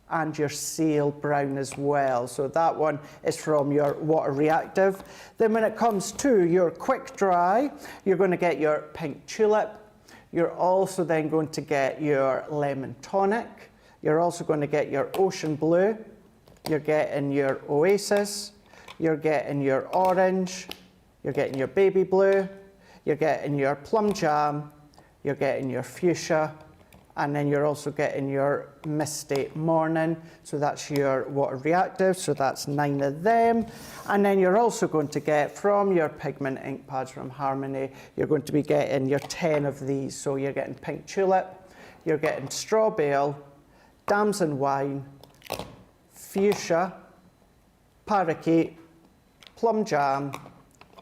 and your seal brown as well. So that one is from your water reactive. Then when it comes to your quick dry, you're going to get your pink tulip. You're also then going to get your lemon tonic. You're also going to get your ocean blue. You're getting your oasis. You're getting your orange. You're getting your baby blue. You're getting your plum jam. You're getting your fuchsia. And then you're also getting your misty morning. So that's your water reactive. So that's 9 of them. And then you're also going to get from your pigment ink pads from Harmony, you're going to be getting your 10 of these. So you're getting pink tulip, you're getting straw bale, damson wine, fuchsia, parakeet, plum jam,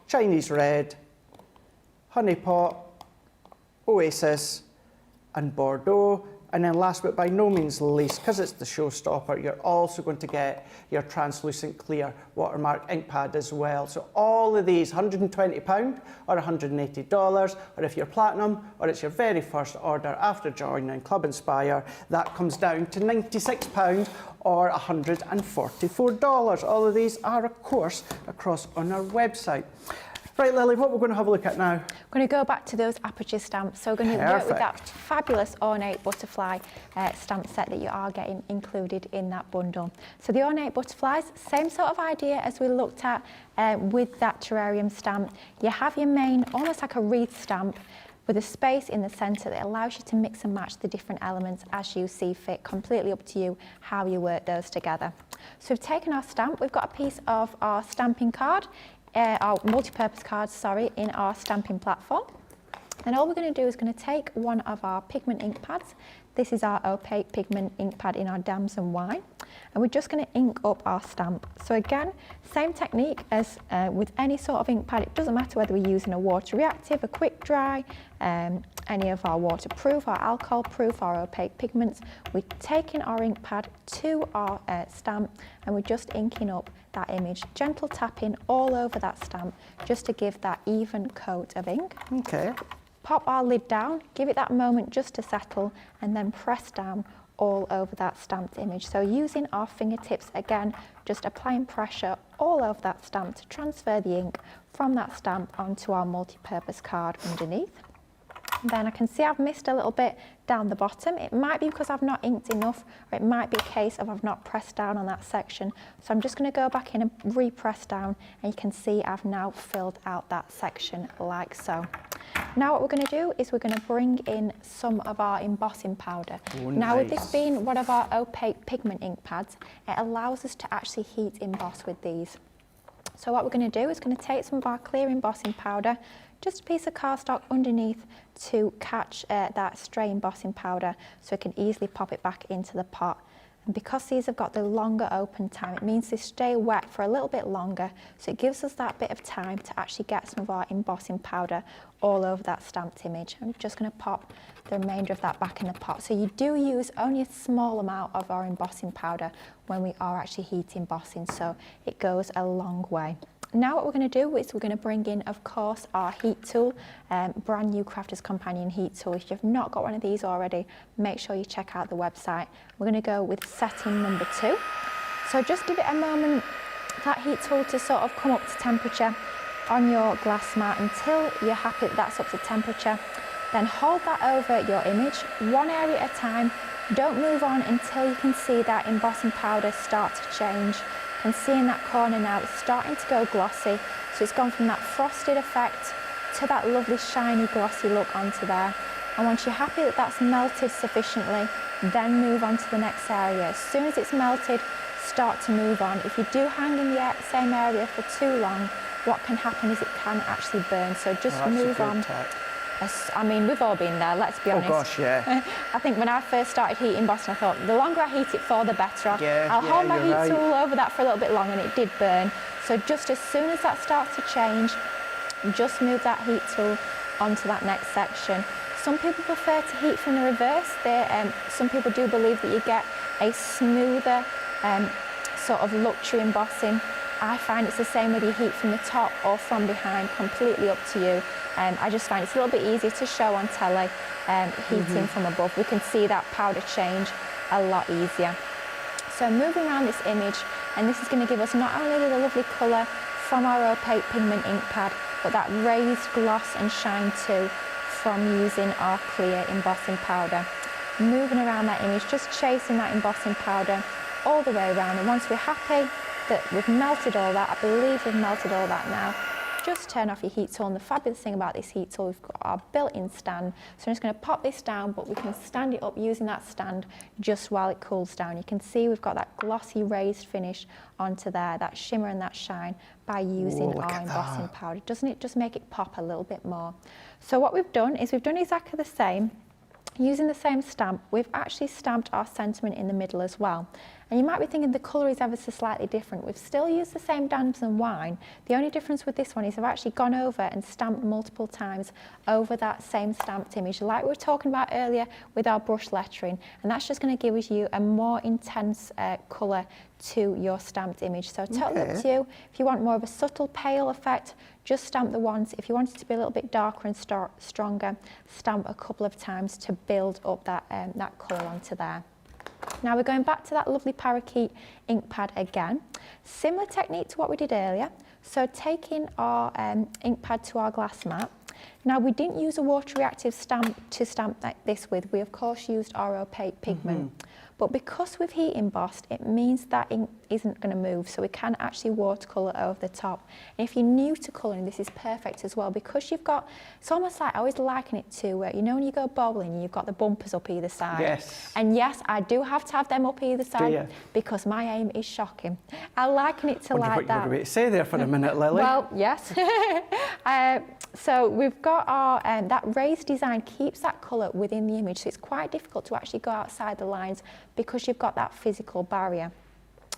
Chinese red, honey pot, oasis, and Bordeaux. And then last but by no means least, because it's the Showstopper, you're also going to get your translucent clear watermark ink pad as well. So all of these, £120 or $180, or if you're platinum or it's your very first order after joining Club Inspire, that comes down to £96 or $144. All of these are, of course, across on our website. Right, Lily, what we're going to have a look at now? We're going to go back to those Aperture stamps. So we're going to work with that fabulous ornate butterfly stamp set that you are getting included in that bundle. So the ornate butterflies, same sort of idea as we looked at with that terrarium stamp. You have your main, almost like a wreath stamp, with a space in the centre that allows you to mix and match the different elements as you see fit, completely up to you how you work those together. So we've taken our stamp, we've got a piece of our stamping card, our multi-purpose cards, sorry, in our stamping platform. And all we're going to do is going to take one of our pigment ink pads. This is our opaque pigment ink pad in our damson wine. And we're just going to ink up our stamp. So again, same technique as with any sort of ink pad. It doesn't matter whether we're using a water reactive, a quick dry, any of our waterproof, our alcohol proof, our opaque pigments. We're taking our ink pad to our stamp and we're just inking up that image, gentle tapping all over that stamp just to give that even coat of ink. Okay. Pop our lid down, give it that moment just to settle, and then press down all over that stamped image. So using our fingertips again, just applying pressure all over that stamp to transfer the ink from that stamp onto our multi-purpose card underneath. Then I can see I've missed a little bit down the bottom. It might be because I've not inked enough, or it might be a case of I've not pressed down on that section. So I'm just going to go back in and re-press down, and you can see I've now filled out that section like so. Now what we're going to do is we're going to bring in some of our embossing powder. Oh, now nice. with this being one of our opaque pigment ink pads, it allows us to actually heat emboss with these. So what we're going to do is going to take some of our clear embossing powder, just a piece of cardstock underneath to catch that stray embossing powder so we can easily pop it back into the pot. And because these have got the longer open time, it means they stay wet for a little bit longer, so it gives us that bit of time to actually get some of our embossing powder all over that stamped image. I'm just going to pop the remainder of that back in the pot. So you do use only a small amount of our embossing powder when we are actually heat embossing, so it goes a long way. Now what we're going to do is we're going to bring in, of course, our heat tool, brand new Crafter's Companion heat tool. If you've not got one of these already, make sure you check out the website. We're going to go with setting number 2. So just give it a moment, that heat tool, to sort of come up to temperature on your glass mat until you're happy that that's up to temperature. Then hold that over your image, one area at a time. Don't move on until you can see that embossing powder start to change. And see in that corner now, it's starting to go glossy. So it's gone from that frosted effect to that lovely shiny glossy look onto there. And once you're happy that that's melted sufficiently, then move on to the next area. As soon as it's melted, start to move on. If you do hang in the same area for too long, what can happen is it can actually burn. So just move on. I mean, we've all been there, let's be honest. Oh gosh, yeah. I think when I first started heat embossing, I thought, the longer I heat it for, the better. I'll hold my heat tool over that for a little bit longer, and it did burn. So just as soon as that starts to change, just move that heat tool onto that next section. Some people prefer to heat from the reverse. Some people do believe that you get a smoother sort of luxury embossing. I find it's the same whether you heat from the top or from behind, completely up to you. I just find it's a little bit easier to show on telly, heating from above. We can see that powder change a lot easier. So moving around this image, and this is going to give us not only the lovely colour from our opaque pigment ink pad, but that raised gloss and shine too from using our clear embossing powder. Moving around that image, just chasing that embossing powder all the way around, and once we're happy that we've melted all that, I believe we've melted all that now, just turn off your heat tool. And the fabulous thing about this heat tool, we've got our built-in stand, so I'm just going to pop this down, but we can stand it up using that stand just while it cools down. You can see we've got that glossy raised finish onto there, that shimmer and that shine by using our embossing powder. Doesn't it just make it pop a little bit more? So what we've done is we've done exactly the same. Using the same stamp, we've actually stamped our sentiment in the middle as well. And you might be thinking the colour is ever so slightly different. We've still used the same damson wine. The only difference with this one is I've actually gone over and stamped multiple times over that same stamped image, like we were talking about earlier with our brush lettering. And that's just going to give you a more intense colour to your stamped image. So totally up to you. If you want more of a subtle pale effect, just stamp the once. If you want it to be a little bit darker and stronger, stamp a couple of times to build up that, that colour onto there. Now we're going back to that lovely parakeet ink pad again. Similar technique to what we did earlier. So taking our ink pad to our glass mat. Now we didn't use a water reactive stamp to stamp this with. We of course used our opaque pigment. But because we've heat embossed, it means that ink isn't going to move, so we can actually watercolour over the top. And if you're new to colouring, this is perfect as well, because you've got, it's almost like, I always liken it to, you know when you go bowling, you've got the bumpers up either side. Yes. And yes, I do have to have them up either side, because my aim is shocking. I liken it to like that. What you say there for a minute, Lily? Well, yes. So we've got our, that raised design keeps that colour within the image, so it's quite difficult to actually go outside the lines because you've got that physical barrier.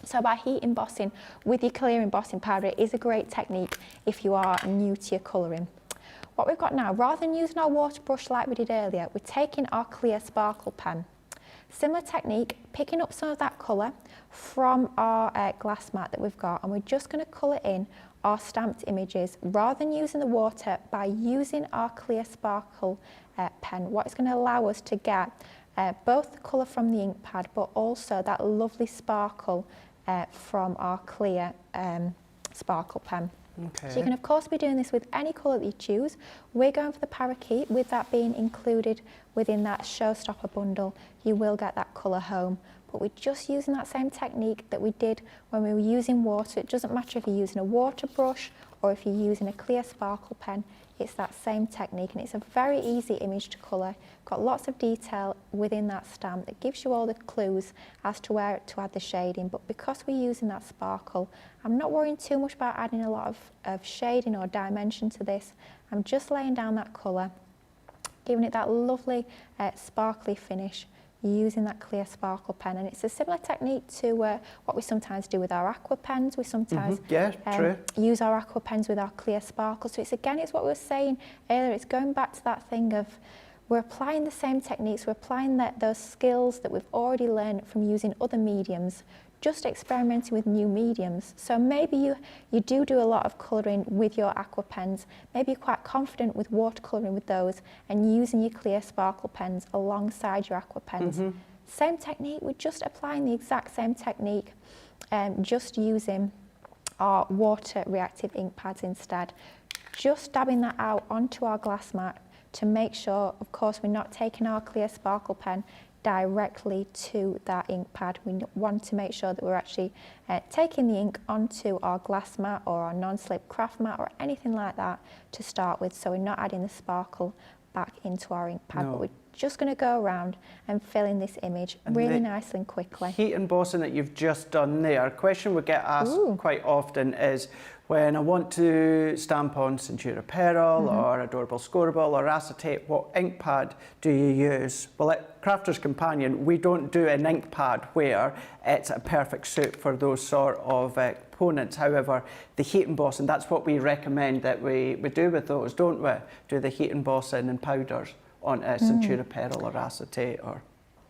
So by heat embossing with your clear embossing powder is a great technique if you are new to your colouring. What we've got now, rather than using our water brush like we did earlier, we're taking our clear sparkle pen. Similar technique, picking up some of that colour from our glass mat that we've got, and we're just going to colour in our stamped images rather than using the water by using our clear sparkle pen. What it's going to allow us to get both the colour from the ink pad, but also that lovely sparkle from our clear sparkle pen. Okay. So you can of course be doing this with any colour that you choose. We're going for the parakeet, with that being included within that Showstopper bundle. You will get that colour home, but we're just using that same technique that we did when we were using water. It doesn't matter if you're using a water brush or if you're using a clear sparkle pen, it's that same technique, and it's a very easy image to colour. Got lots of detail within that stamp that gives you all the clues as to where to add the shading, but because we're using that sparkle, I'm not worrying too much about adding a lot of shading or dimension to this. I'm just laying down that colour, giving it that lovely sparkly finish, you're using that clear sparkle pen, and it's a similar technique to what we sometimes do with our aqua pens. We sometimes use our aqua pens with our clear sparkle. So it's what we were saying earlier, it's going back to that thing of we're applying the same techniques, we're applying those skills that we've already learned from using other mediums, just experimenting with new mediums. So maybe you do a lot of colouring with your aqua pens, maybe you're quite confident with watercolouring with those and using your clear sparkle pens alongside your aqua pens. Same technique, we're just applying the exact same technique, just using our water reactive ink pads instead. Just dabbing that out onto our glass mat to make sure, of course, we're not taking our clear sparkle pen directly to that ink pad. We want to make sure that we're actually taking the ink onto our glass mat or our non-slip craft mat or anything like that to start with, so we're not adding the sparkle back into our ink pad, but we're just going to go around and fill in this image really nicely and quickly. Heat embossing that you've just done there, a question we get asked quite often is, when I want to stamp on Centura Pearl or Adorable Scoreable or acetate, what ink pad do you use? Well, at Crafter's Companion, we don't do an ink pad where it's a perfect suit for those sort of components. However, the heat embossing, that's what we recommend that we do with those, don't we? Do the heat embossing and powders on Centura Pearl or acetate or...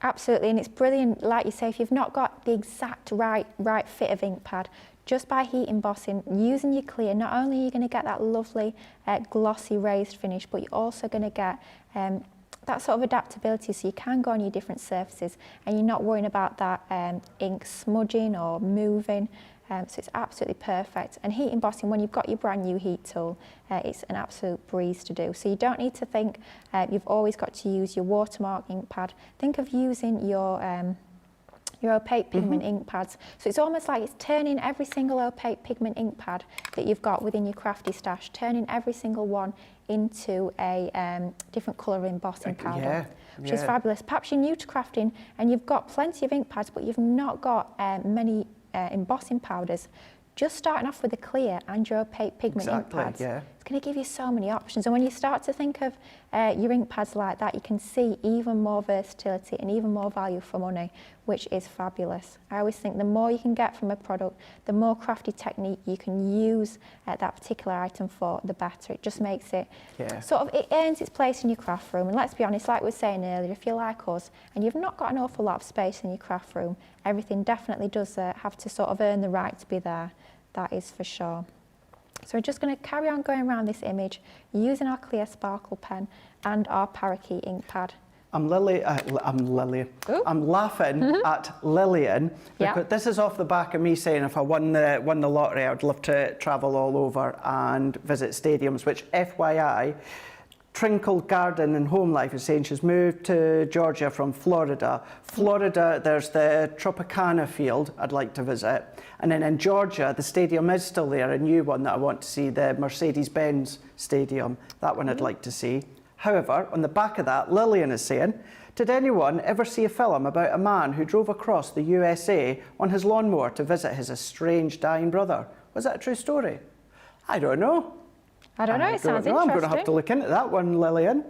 Absolutely, and it's brilliant, like you say, if you've not got the exact right fit of ink pad, just by heat embossing, using your clear, not only are you going to get that lovely glossy raised finish, but you're also going to get that sort of adaptability, so you can go on your different surfaces and you're not worrying about that ink smudging or moving. So it's absolutely perfect. And heat embossing, when you've got your brand new heat tool, it's an absolute breeze to do. So you don't need to think you've always got to use your watermark ink pad. Think of using your opaque pigment ink pads. So it's almost like it's turning every single opaque pigment ink pad that you've got within your crafty stash, turning every single one into a different colour embossing powder, which is fabulous. Perhaps you're new to crafting and you've got plenty of ink pads, but you've not got many embossing powders. Just starting off with a clear and your opaque pigment ink pads, it's going to give you so many options. And when you start to think of your ink pads like that, you can see even more versatility and even more value for money, which is fabulous. I always think the more you can get from a product, the more crafty technique you can use that particular item for, the better. It just makes it sort of, it earns its place in your craft room. And let's be honest, like we were saying earlier, if you're like us and you've not got an awful lot of space in your craft room, everything definitely does have to sort of earn the right to be there. That is for sure. So we're just going to carry on going around this image using our clear sparkle pen and our parakeet ink pad. I'm laughing at Lillian because this is off the back of me saying if I won the lottery, I would love to travel all over and visit stadiums, which FYI, Trinkle Garden and Home Life is saying she's moved to Georgia from Florida. Florida, there's the Tropicana field I'd like to visit. And then in Georgia, the stadium is still there, a new one that I want to see, the Mercedes-Benz Stadium. That one I'd like to see. However, on the back of that, Lillian is saying, did anyone ever see a film about a man who drove across the USA on his lawnmower to visit his estranged dying brother? Was that a true story? I don't know. I don't know, it sounds interesting. I'm going to have to look into that one, Lillian.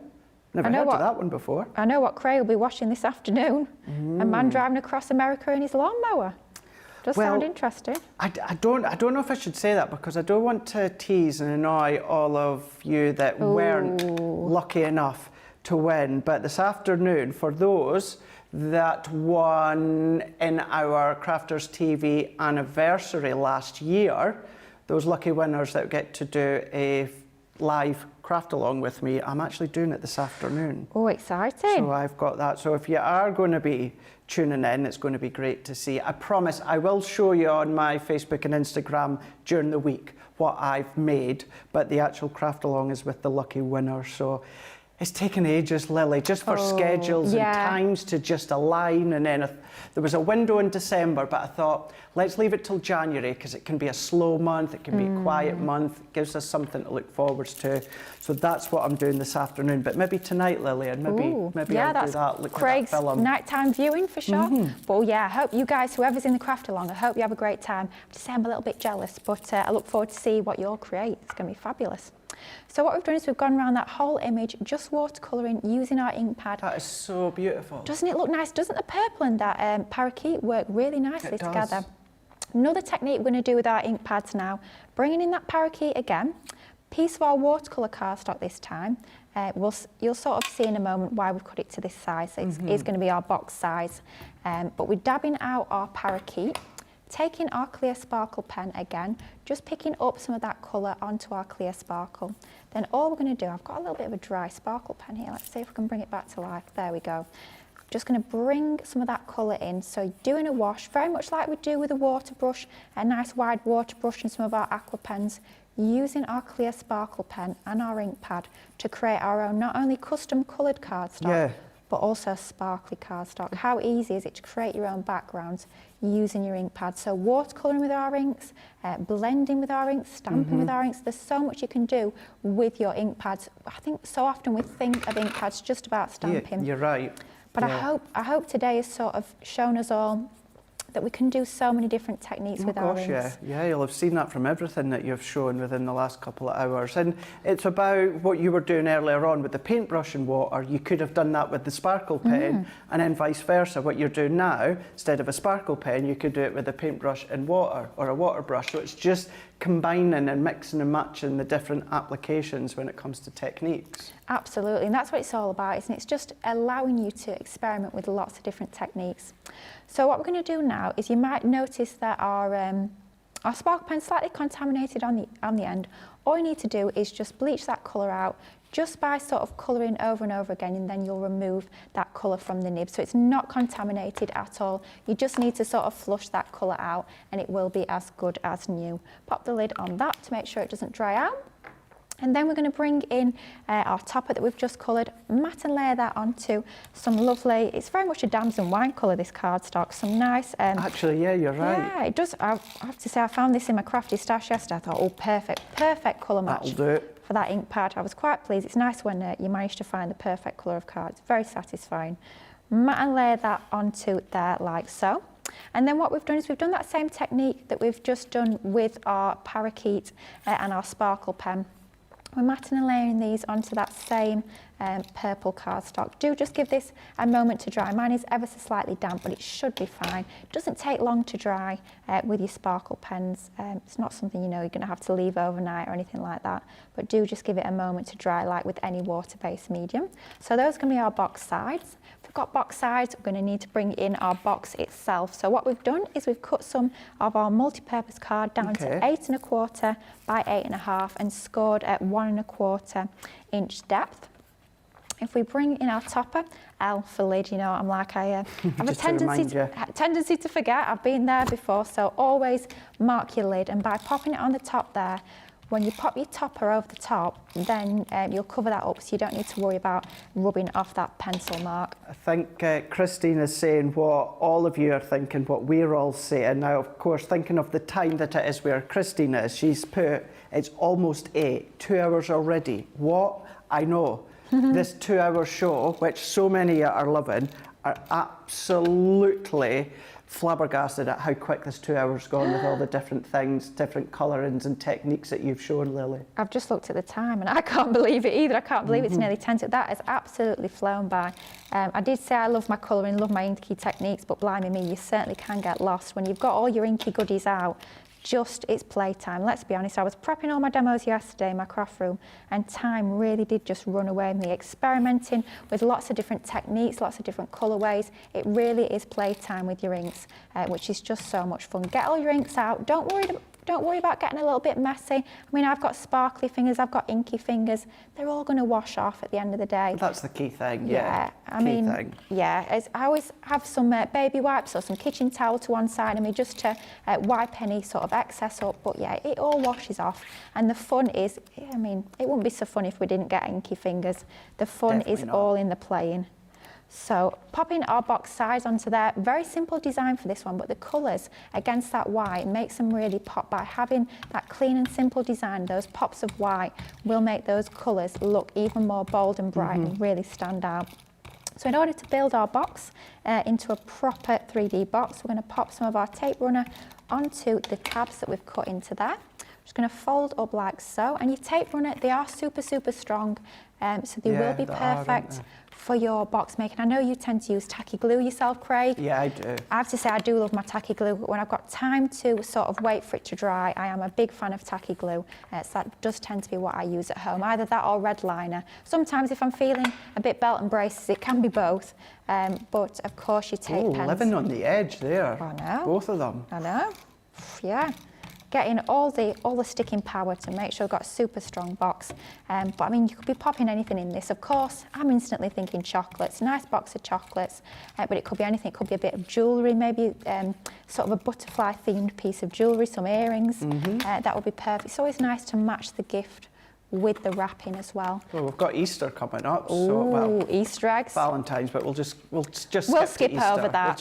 Never heard of that one before. I know what Craig will be watching this afternoon. A man driving across America in his lawnmower. Does sound interesting. I don't know if I should say that because I don't want to tease and annoy all of you that weren't lucky enough to win. But this afternoon, for those that won in our Crafters TV anniversary last year, those lucky winners that get to do a live craft along with me, I'm actually doing it this afternoon. Oh, exciting. So I've got that. So if you are going to be tuning in, it's going to be great to see. I promise I will show you on my Facebook and Instagram during the week what I've made, but the actual craft along is with the lucky winner. So it's taken ages, Lily, just for schedules and times to just align. And then there was a window in December, but I thought, let's leave it till January because it can be a slow month, it can be a quiet month, it gives us something to look forward to. So that's what I'm doing this afternoon. But maybe tonight, Lillian, maybe I'll do that, look Craig's at that film. nighttime viewing for sure. But yeah, I hope you guys, whoever's in the craft along, I hope you have a great time. I have to say I'm a little bit jealous, but I look forward to see what you'll create. It's going to be fabulous. So what we've done is we've gone around that whole image, just watercolouring using our ink pad. That is so beautiful. Doesn't it look nice? Doesn't the purple and that parakeet work really nicely together? Another technique we're going to do with our ink pads now, bringing in that parakeet again, piece of our watercolour cardstock this time. You'll sort of see in a moment why we've cut it to this size. So it's going to be our box size. But we're dabbing out our parakeet, taking our clear sparkle pen again, just picking up some of that colour onto our clear sparkle. Then all we're going to do, I've got a little bit of a dry sparkle pen here. Let's see if we can bring it back to life. There we go. Just going to bring some of that colour in. So doing a wash, very much like we do with a water brush, a nice wide water brush and some of our aqua pens, using our clear sparkle pen and our ink pad to create our own not only custom coloured cardstock, but also sparkly cardstock. How easy is it to create your own backgrounds using your ink pad? So watercolouring with our inks, blending with our inks, stamping with our inks. There's so much you can do with your ink pads. I think so often we think of ink pads just about stamping. You're right. But I hope today has sort of shown us all that we can do so many different techniques with our inks. Yeah, you'll have seen that from everything that you've shown within the last couple of hours. And it's about what you were doing earlier on with the paintbrush and water. You could have done that with the sparkle pen, and then vice versa. What you're doing now, instead of a sparkle pen, you could do it with a paintbrush and water, or a water brush. So it's just combining and mixing and matching the different applications when it comes to techniques. Absolutely, and that's what it's all about, isn't it? It's just allowing you to experiment with lots of different techniques. So what we're going to do now is you might notice that our sparkle pen's slightly contaminated on the end. All you need to do is just bleach that colour out just by sort of colouring over and over again, and then you'll remove that colour from the nib. So it's not contaminated at all. You just need to sort of flush that colour out and it will be as good as new. Pop the lid on that to make sure it doesn't dry out. And then we're going to bring in our topper that we've just coloured, matte and layer that onto some lovely, it's very much a damson wine colour, this cardstock, some nice... Actually, yeah, you're right. Yeah, it does. I have to say, I found this in my crafty stash yesterday. I thought, oh, perfect colour match. That'll do it. For that ink pad. I was quite pleased. It's nice when you manage to find the perfect colour of cards. Very satisfying. Matte and layer that onto there like so. And then what we've done is we've done that same technique that we've just done with our parakeet and our sparkle pen. We're matting and layering these onto that same purple cardstock. Do just give this a moment to dry. Mine is ever so slightly damp, but it should be fine. It doesn't take long to dry with your sparkle pens. It's not something you're going to have to leave overnight or anything like that, but do just give it a moment to dry like with any water-based medium. So those are going to be our box sides. If we've got box sides, we're going to need to bring in our box itself. So what we've done is we've cut some of our multi-purpose card down to 8 1/4 by 8 1/2 and scored at 1 1/4 inch depth. If we bring in our topper, L for lid, you know, I'm like, I have a tendency to forget. I've been there before, so always mark your lid. And by popping it on the top there, when you pop your topper over the top, then you'll cover that up, so you don't need to worry about rubbing off that pencil mark. I think Christine is saying what all of you are thinking, what we're all saying. Now, of course, thinking of the time that it is where Christine is, she's put, it's almost 8, 2 hours already. What? I know. This 2-hour show, which so many are loving, are absolutely flabbergasted at how quick this 2 hours gone with all the different things, different colourings and techniques that you've shown, Lily. I've just looked at the time and I can't believe it either. I can't believe it's nearly 10 to that. Has absolutely flown by. I did say I love my colouring, love my inky techniques, but blimey me, you certainly can get lost when you've got all your inky goodies out. It's playtime. Let's be honest, I was prepping all my demos yesterday in my craft room and time really did just run away with me, experimenting with lots of different techniques, lots of different colourways. It really is playtime with your inks, which is just so much fun. Get all your inks out. Don't worry about getting a little bit messy. I mean, I've got sparkly fingers, I've got inky fingers. They're all going to wash off at the end of the day. That's the key thing, I always have some baby wipes or some kitchen towel to one side of me just to wipe any sort of excess up. But yeah, it all washes off. And the fun is, I mean, it wouldn't be so fun if we didn't get inky fingers. The fun is all in the playing. So popping our box sides onto there, very simple design for this one, but the colours against that white makes them really pop. By having that clean and simple design, those pops of white will make those colours look even more bold and bright and really stand out. So in order to build our box into a proper 3D box, we're going to pop some of our tape runner onto the tabs that we've cut into there. Just going to fold up like so, and your tape runner, they are super, super strong, so they will be perfect for your box making. I know you tend to use tacky glue yourself, Craig. Yeah, I do. I have to say I do love my tacky glue, but when I've got time to sort of wait for it to dry, I am a big fan of tacky glue. So that does tend to be what I use at home, either that or red liner. Sometimes if I'm feeling a bit belt and braces, it can be both. But of course your tape pens. Living on the edge there. I know. Both of them. I know. Yeah. Getting all the sticking power to make sure I've got a super strong box. But I mean, you could be popping anything in this. Of course, I'm instantly thinking chocolates, nice box of chocolates, but it could be anything. It could be a bit of jewellery, maybe sort of a butterfly themed piece of jewellery, some earrings. That would be perfect. It's always nice to match the gift with the wrapping as well. Well, we've got Easter coming up. Ooh, so, well, Easter eggs. Valentine's, but we'll just skip skip over that.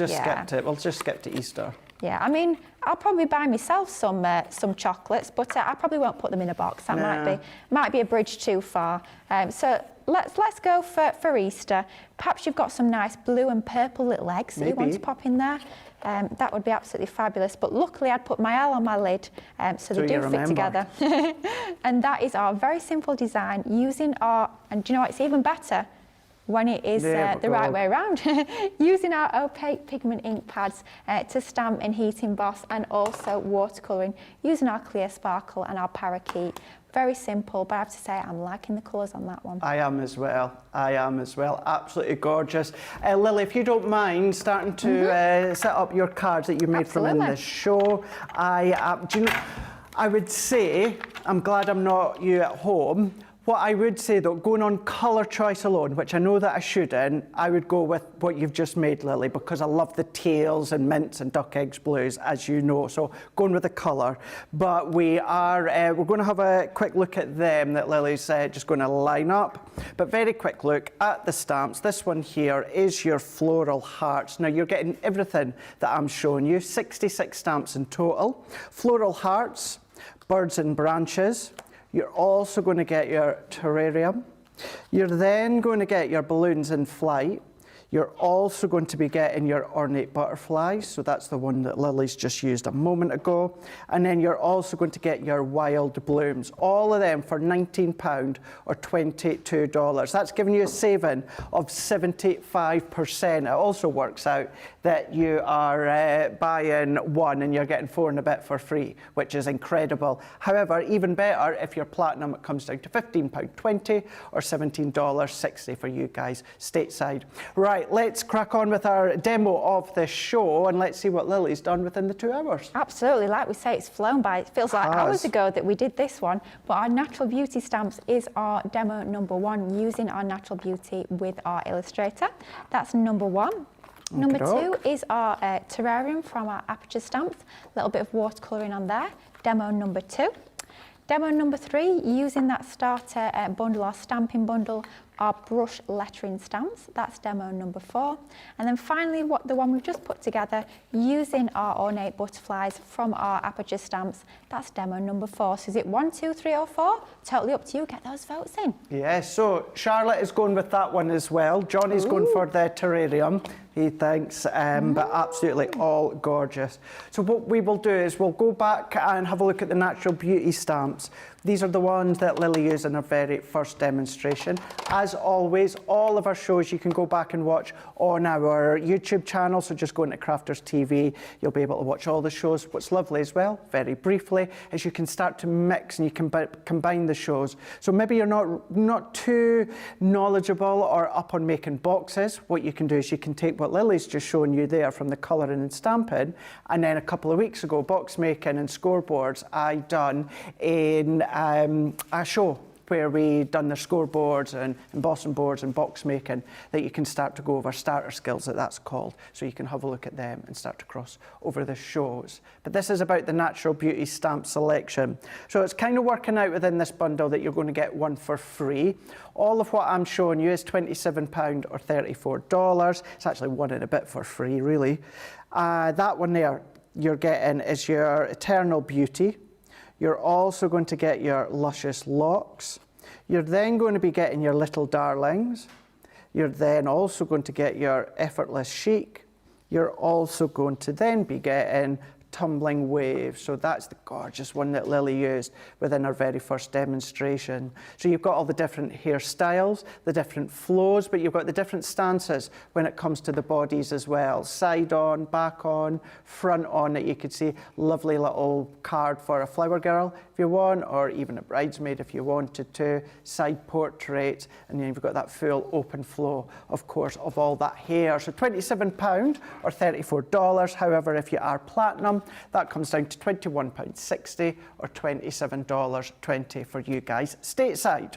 We'll just skip to Easter. Yeah, I mean, I'll probably buy myself some chocolates, but I probably won't put them in a box. That might be a bridge too far. So let's go for Easter. Perhaps you've got some nice blue and purple little eggs that you want to pop in there. That would be absolutely fabulous. But luckily, I'd put my L on my lid, so they do fit together. And that is our very simple design using and do you know what? It's even better when it is the right way around, using our opaque pigment ink pads to stamp and heat emboss, and also watercolouring using our clear sparkle and our parakeet. Very simple, but I have to say I'm liking the colours on that one. I am as well. Absolutely gorgeous. Lily, if you don't mind starting to set up your cards that you made from in the show. Do you know, I would say, I'm glad I'm not you at home. What I would say though, going on colour choice alone, which I know that I shouldn't, I would go with what you've just made, Lily, because I love the tails and mints and duck eggs blues, as you know. So going with the colour. But we're going to have a quick look at them that Lily's just going to line up. But very quick look at the stamps. This one here is your floral hearts. Now you're getting everything that I'm showing you. 66 stamps in total. Floral hearts, birds and branches. You're also going to get your terrarium. You're then going to get your balloons in flight. You're also going to be getting your ornate butterflies. So that's the one that Lily's just used a moment ago. And then you're also going to get your wild blooms. All of them for £19 or $22. That's giving you a saving of 75%. It also works out that you are buying one and you're getting 4 and a bit for free, which is incredible. However, even better, if you're platinum, it comes down to £15.20 or $17.60 for you guys stateside. Right, let's crack on with our demo of the show and let's see what Lily's done within the 2 hours. Absolutely, like we say, it's flown by. It feels like hours ago that we did this one, but our Natural Beauty stamps is our demo number 1, using our Natural Beauty with our illustrator. That's number 1. Number 2 is our Terrarium from our Aperture stamps. A little bit of watercolouring on there. Demo number 2. Demo number 3, using that starter bundle, our stamping bundle, our brush lettering stamps. That's demo number 4. And then finally, the one we've just put together, using our ornate butterflies from our Aperture stamps. That's demo number 4. So is it 1, 2, 3 or 4? Totally up to you. Get those votes in. Yeah, so Charlotte is going with that one as well. Johnny's going for the terrarium, he thinks, but absolutely all gorgeous. So what we will do is we'll go back and have a look at the Natural Beauty stamps. These are the ones that Lily used in her very first demonstration. As always, all of our shows you can go back and watch on our YouTube channel, so just go into Crafters TV, you'll be able to watch all the shows. What's lovely as well, very briefly, is you can start to mix and you can combine the shows. So maybe you're not too knowledgeable or up on making boxes. What you can do is you can take what Lily's just shown you there from the colouring and stamping, and then a couple of weeks ago, box making and scoreboards I done in a show where we done their scoreboards and embossing boards and box making, that you can start to go over starter skills, that's called, so you can have a look at them and start to cross over the shows. But this is about the Natural Beauty stamp selection. So it's kind of working out within this bundle that you're going to get one for free. All of what I'm showing you is £27 or $34. It's actually 1 and a bit for free, really. That one there you're getting is your Eternal Beauty. You're also going to get your Luscious Locks. You're then going to be getting your Little Darlings. You're then also going to get your Effortless Chic. You're also going to then be getting tumbling waves. So that's the gorgeous one that Lily used within our very first demonstration. So you've got all the different hairstyles, the different flows, but you've got the different stances when it comes to the bodies as well. Side on, back on, front on, that you could see lovely little card for a flower girl if you want, or even a bridesmaid if you wanted to, side portraits, and then you've got that full open flow, of course, of all that hair. So £27 or $34. However, if you are platinum, that comes down to £21.60 or $27.20 for you guys stateside.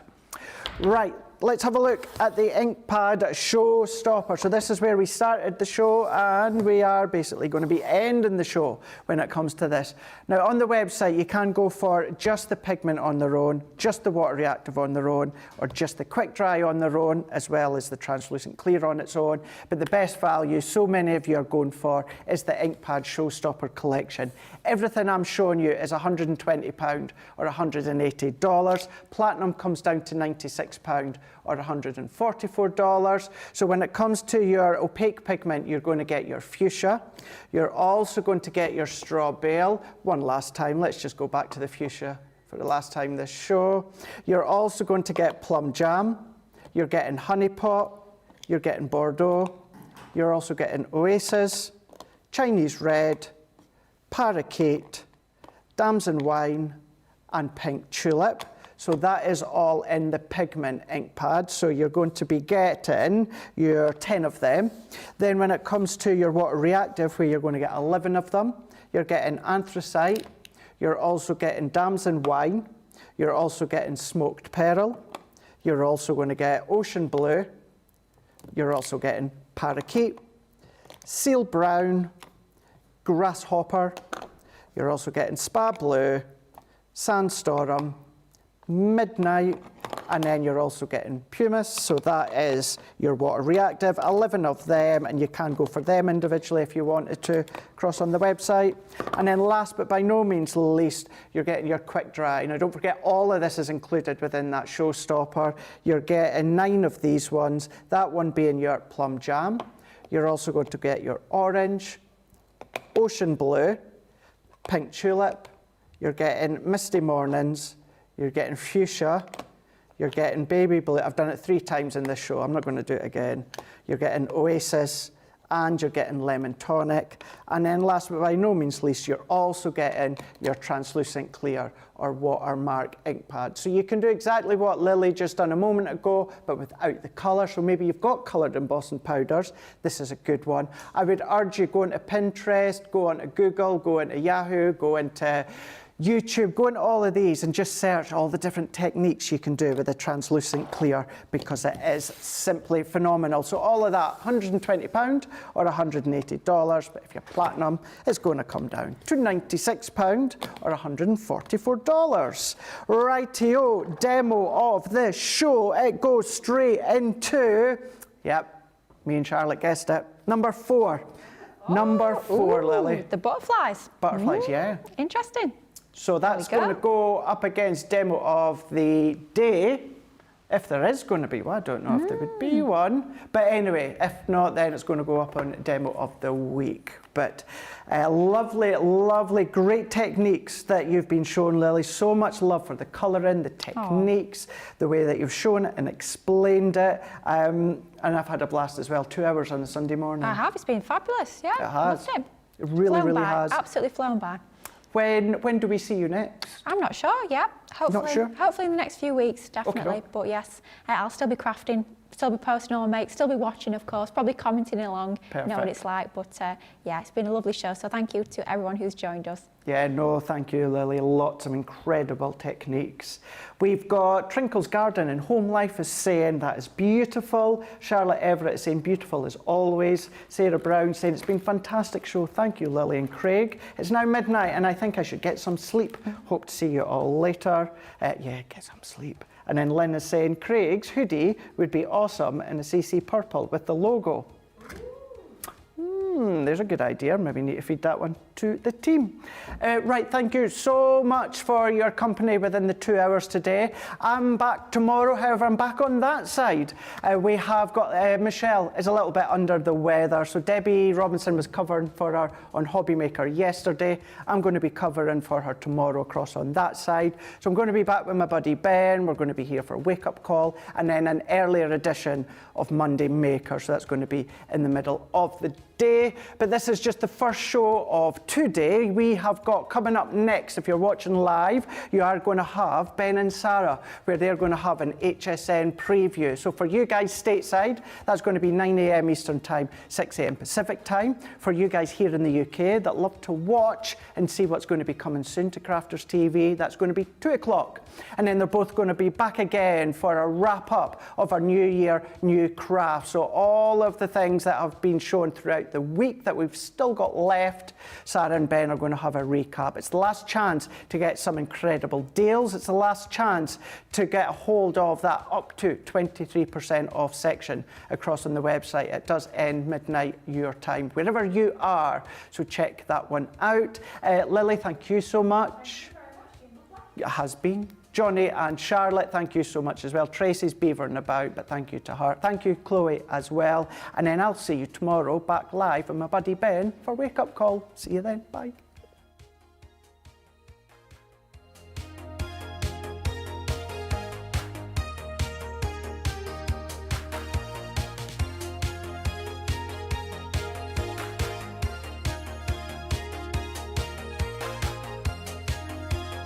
Right, let's have a look at the InkPad Showstopper. So this is where we started the show, and we are basically going to be ending the show when it comes to this. Now on the website you can go for just the pigment on their own, just the water reactive on their own, or just the quick dry on their own, as well as the translucent clear on its own. But the best value so many of you are going for is the InkPad Showstopper collection. Everything I'm showing you is £120 or $180. Platinum comes down to £96 or $144. So when it comes to your opaque pigment, you're going to get your fuchsia. You're also going to get your straw bale. One last time, let's just go back to the fuchsia for the last time this show. You're also going to get plum jam. You're getting honey pot. You're getting Bordeaux. You're also getting oasis, Chinese red, parakeet, damson wine, and pink tulip. So that is all in the pigment ink pad. So you're going to be getting your 10 of them. Then when it comes to your water reactive, where you're going to get 11 of them, you're getting anthracite. You're also getting damson wine. You're also getting smoked pearl. You're also going to get ocean blue. You're also getting parakeet, seal brown, grasshopper. You're also getting spa blue, sandstorm, midnight, and then you're also getting pumice. So that is your water reactive, 11 of them, and you can go for them individually if you wanted to, across on the website. And then last but by no means least, you're getting your quick dry. Now don't forget, all of this is included within that Showstopper. You're getting 9 of these ones, that one being your plum jam. You're also going to get your orange, ocean blue, pink tulip. You're getting misty mornings. You're getting fuchsia, you're getting baby blue. I've done it 3 times in this show, I'm not going to do it again. You're getting oasis, and you're getting lemon tonic. And then last but by no means least, you're also getting your translucent clear or watermark ink pad. So you can do exactly what Lily just done a moment ago, but without the colour. So maybe you've got coloured embossing powders. This is a good one. I would urge you, go into Pinterest, go onto Google, go into Yahoo, go into YouTube, go into all of these and just search all the different techniques you can do with a translucent clear, because it is simply phenomenal. So all of that, £120 or $180, but if you're platinum, it's going to come down to £96 or $144. Rightio, demo of this show. It goes straight into, yep, me and Charlotte guessed it, number 4. Number 4, Lily. The butterflies. Butterflies, yeah. Interesting. So that's going to go up against demo of the day, if there is going to be one. I don't know if there would be one. But anyway, if not, then it's going to go up on demo of the week. But lovely, lovely, great techniques that you've been shown, Lily. So much love for the colouring, the techniques, the way that you've shown it and explained it. And I've had a blast as well, 2 hours on a Sunday morning. I have, it's been fabulous, yeah. It has. Loved it. It really, really by. has. Absolutely flown by. When do we see you next? I'm not sure yet. Hopefully, Not sure? Hopefully in the next few weeks, definitely. Okay. But yes, I'll still be crafting, still be posting all my makes, still be watching, of course, probably commenting along, you know what Perfect. it's like. But yeah, it's been a lovely show. So thank you to everyone who's joined us. Yeah, no, thank you, Lily. Lots of incredible techniques. We've got Trinkle's Garden and Home Life is saying that is beautiful. Charlotte Everett is saying beautiful as always. Sarah Brown saying it's been a fantastic show. Thank you, Lily and Craig. It's now midnight and I think I should get some sleep. Hope to see you all later. Yeah, get some sleep. And then Lynn is saying Craig's hoodie would be awesome in a CC purple with the logo. There's a good idea. Maybe need to feed that one to the team. Right, thank you so much for your company within the 2 hours today. I'm back tomorrow, however, I'm back on that side. We have got, Michelle is a little bit under the weather, so Debbie Robinson was covering for her on Hobbymaker yesterday. I'm going to be covering for her tomorrow across on that side. So I'm going to be back with my buddy Ben. We're going to be here for Wake Up Call, and then an earlier edition of Monday Maker. So that's going to be in the middle of the day. But this is just the first show of today. We have got coming up next, if you're watching live, you are going to have Ben and Sarah, where they're going to have an HSN preview. So for you guys stateside, that's going to be 9 a.m. Eastern Time, 6 a.m. Pacific Time. For you guys here in the UK that love to watch and see what's going to be coming soon to Crafters TV, that's going to be 2 o'clock. And then they're both going to be back again for a wrap up of our New Year, New Craft. So all of the things that have been shown throughout the week that we've still got left, Sarah and Ben are going to have a recap. It's the last chance to get some incredible deals. It's the last chance to get a hold of that up to 23% off section across on the website. It does end midnight your time, wherever you are. So check that one out. Lily, thank you so much. It has been. Johnny and Charlotte, thank you so much as well. Tracy's beavering about, but thank you to her. Thank you, Chloe, as well. And then I'll see you tomorrow back live with my buddy Ben for Wake Up Call. See you then. Bye.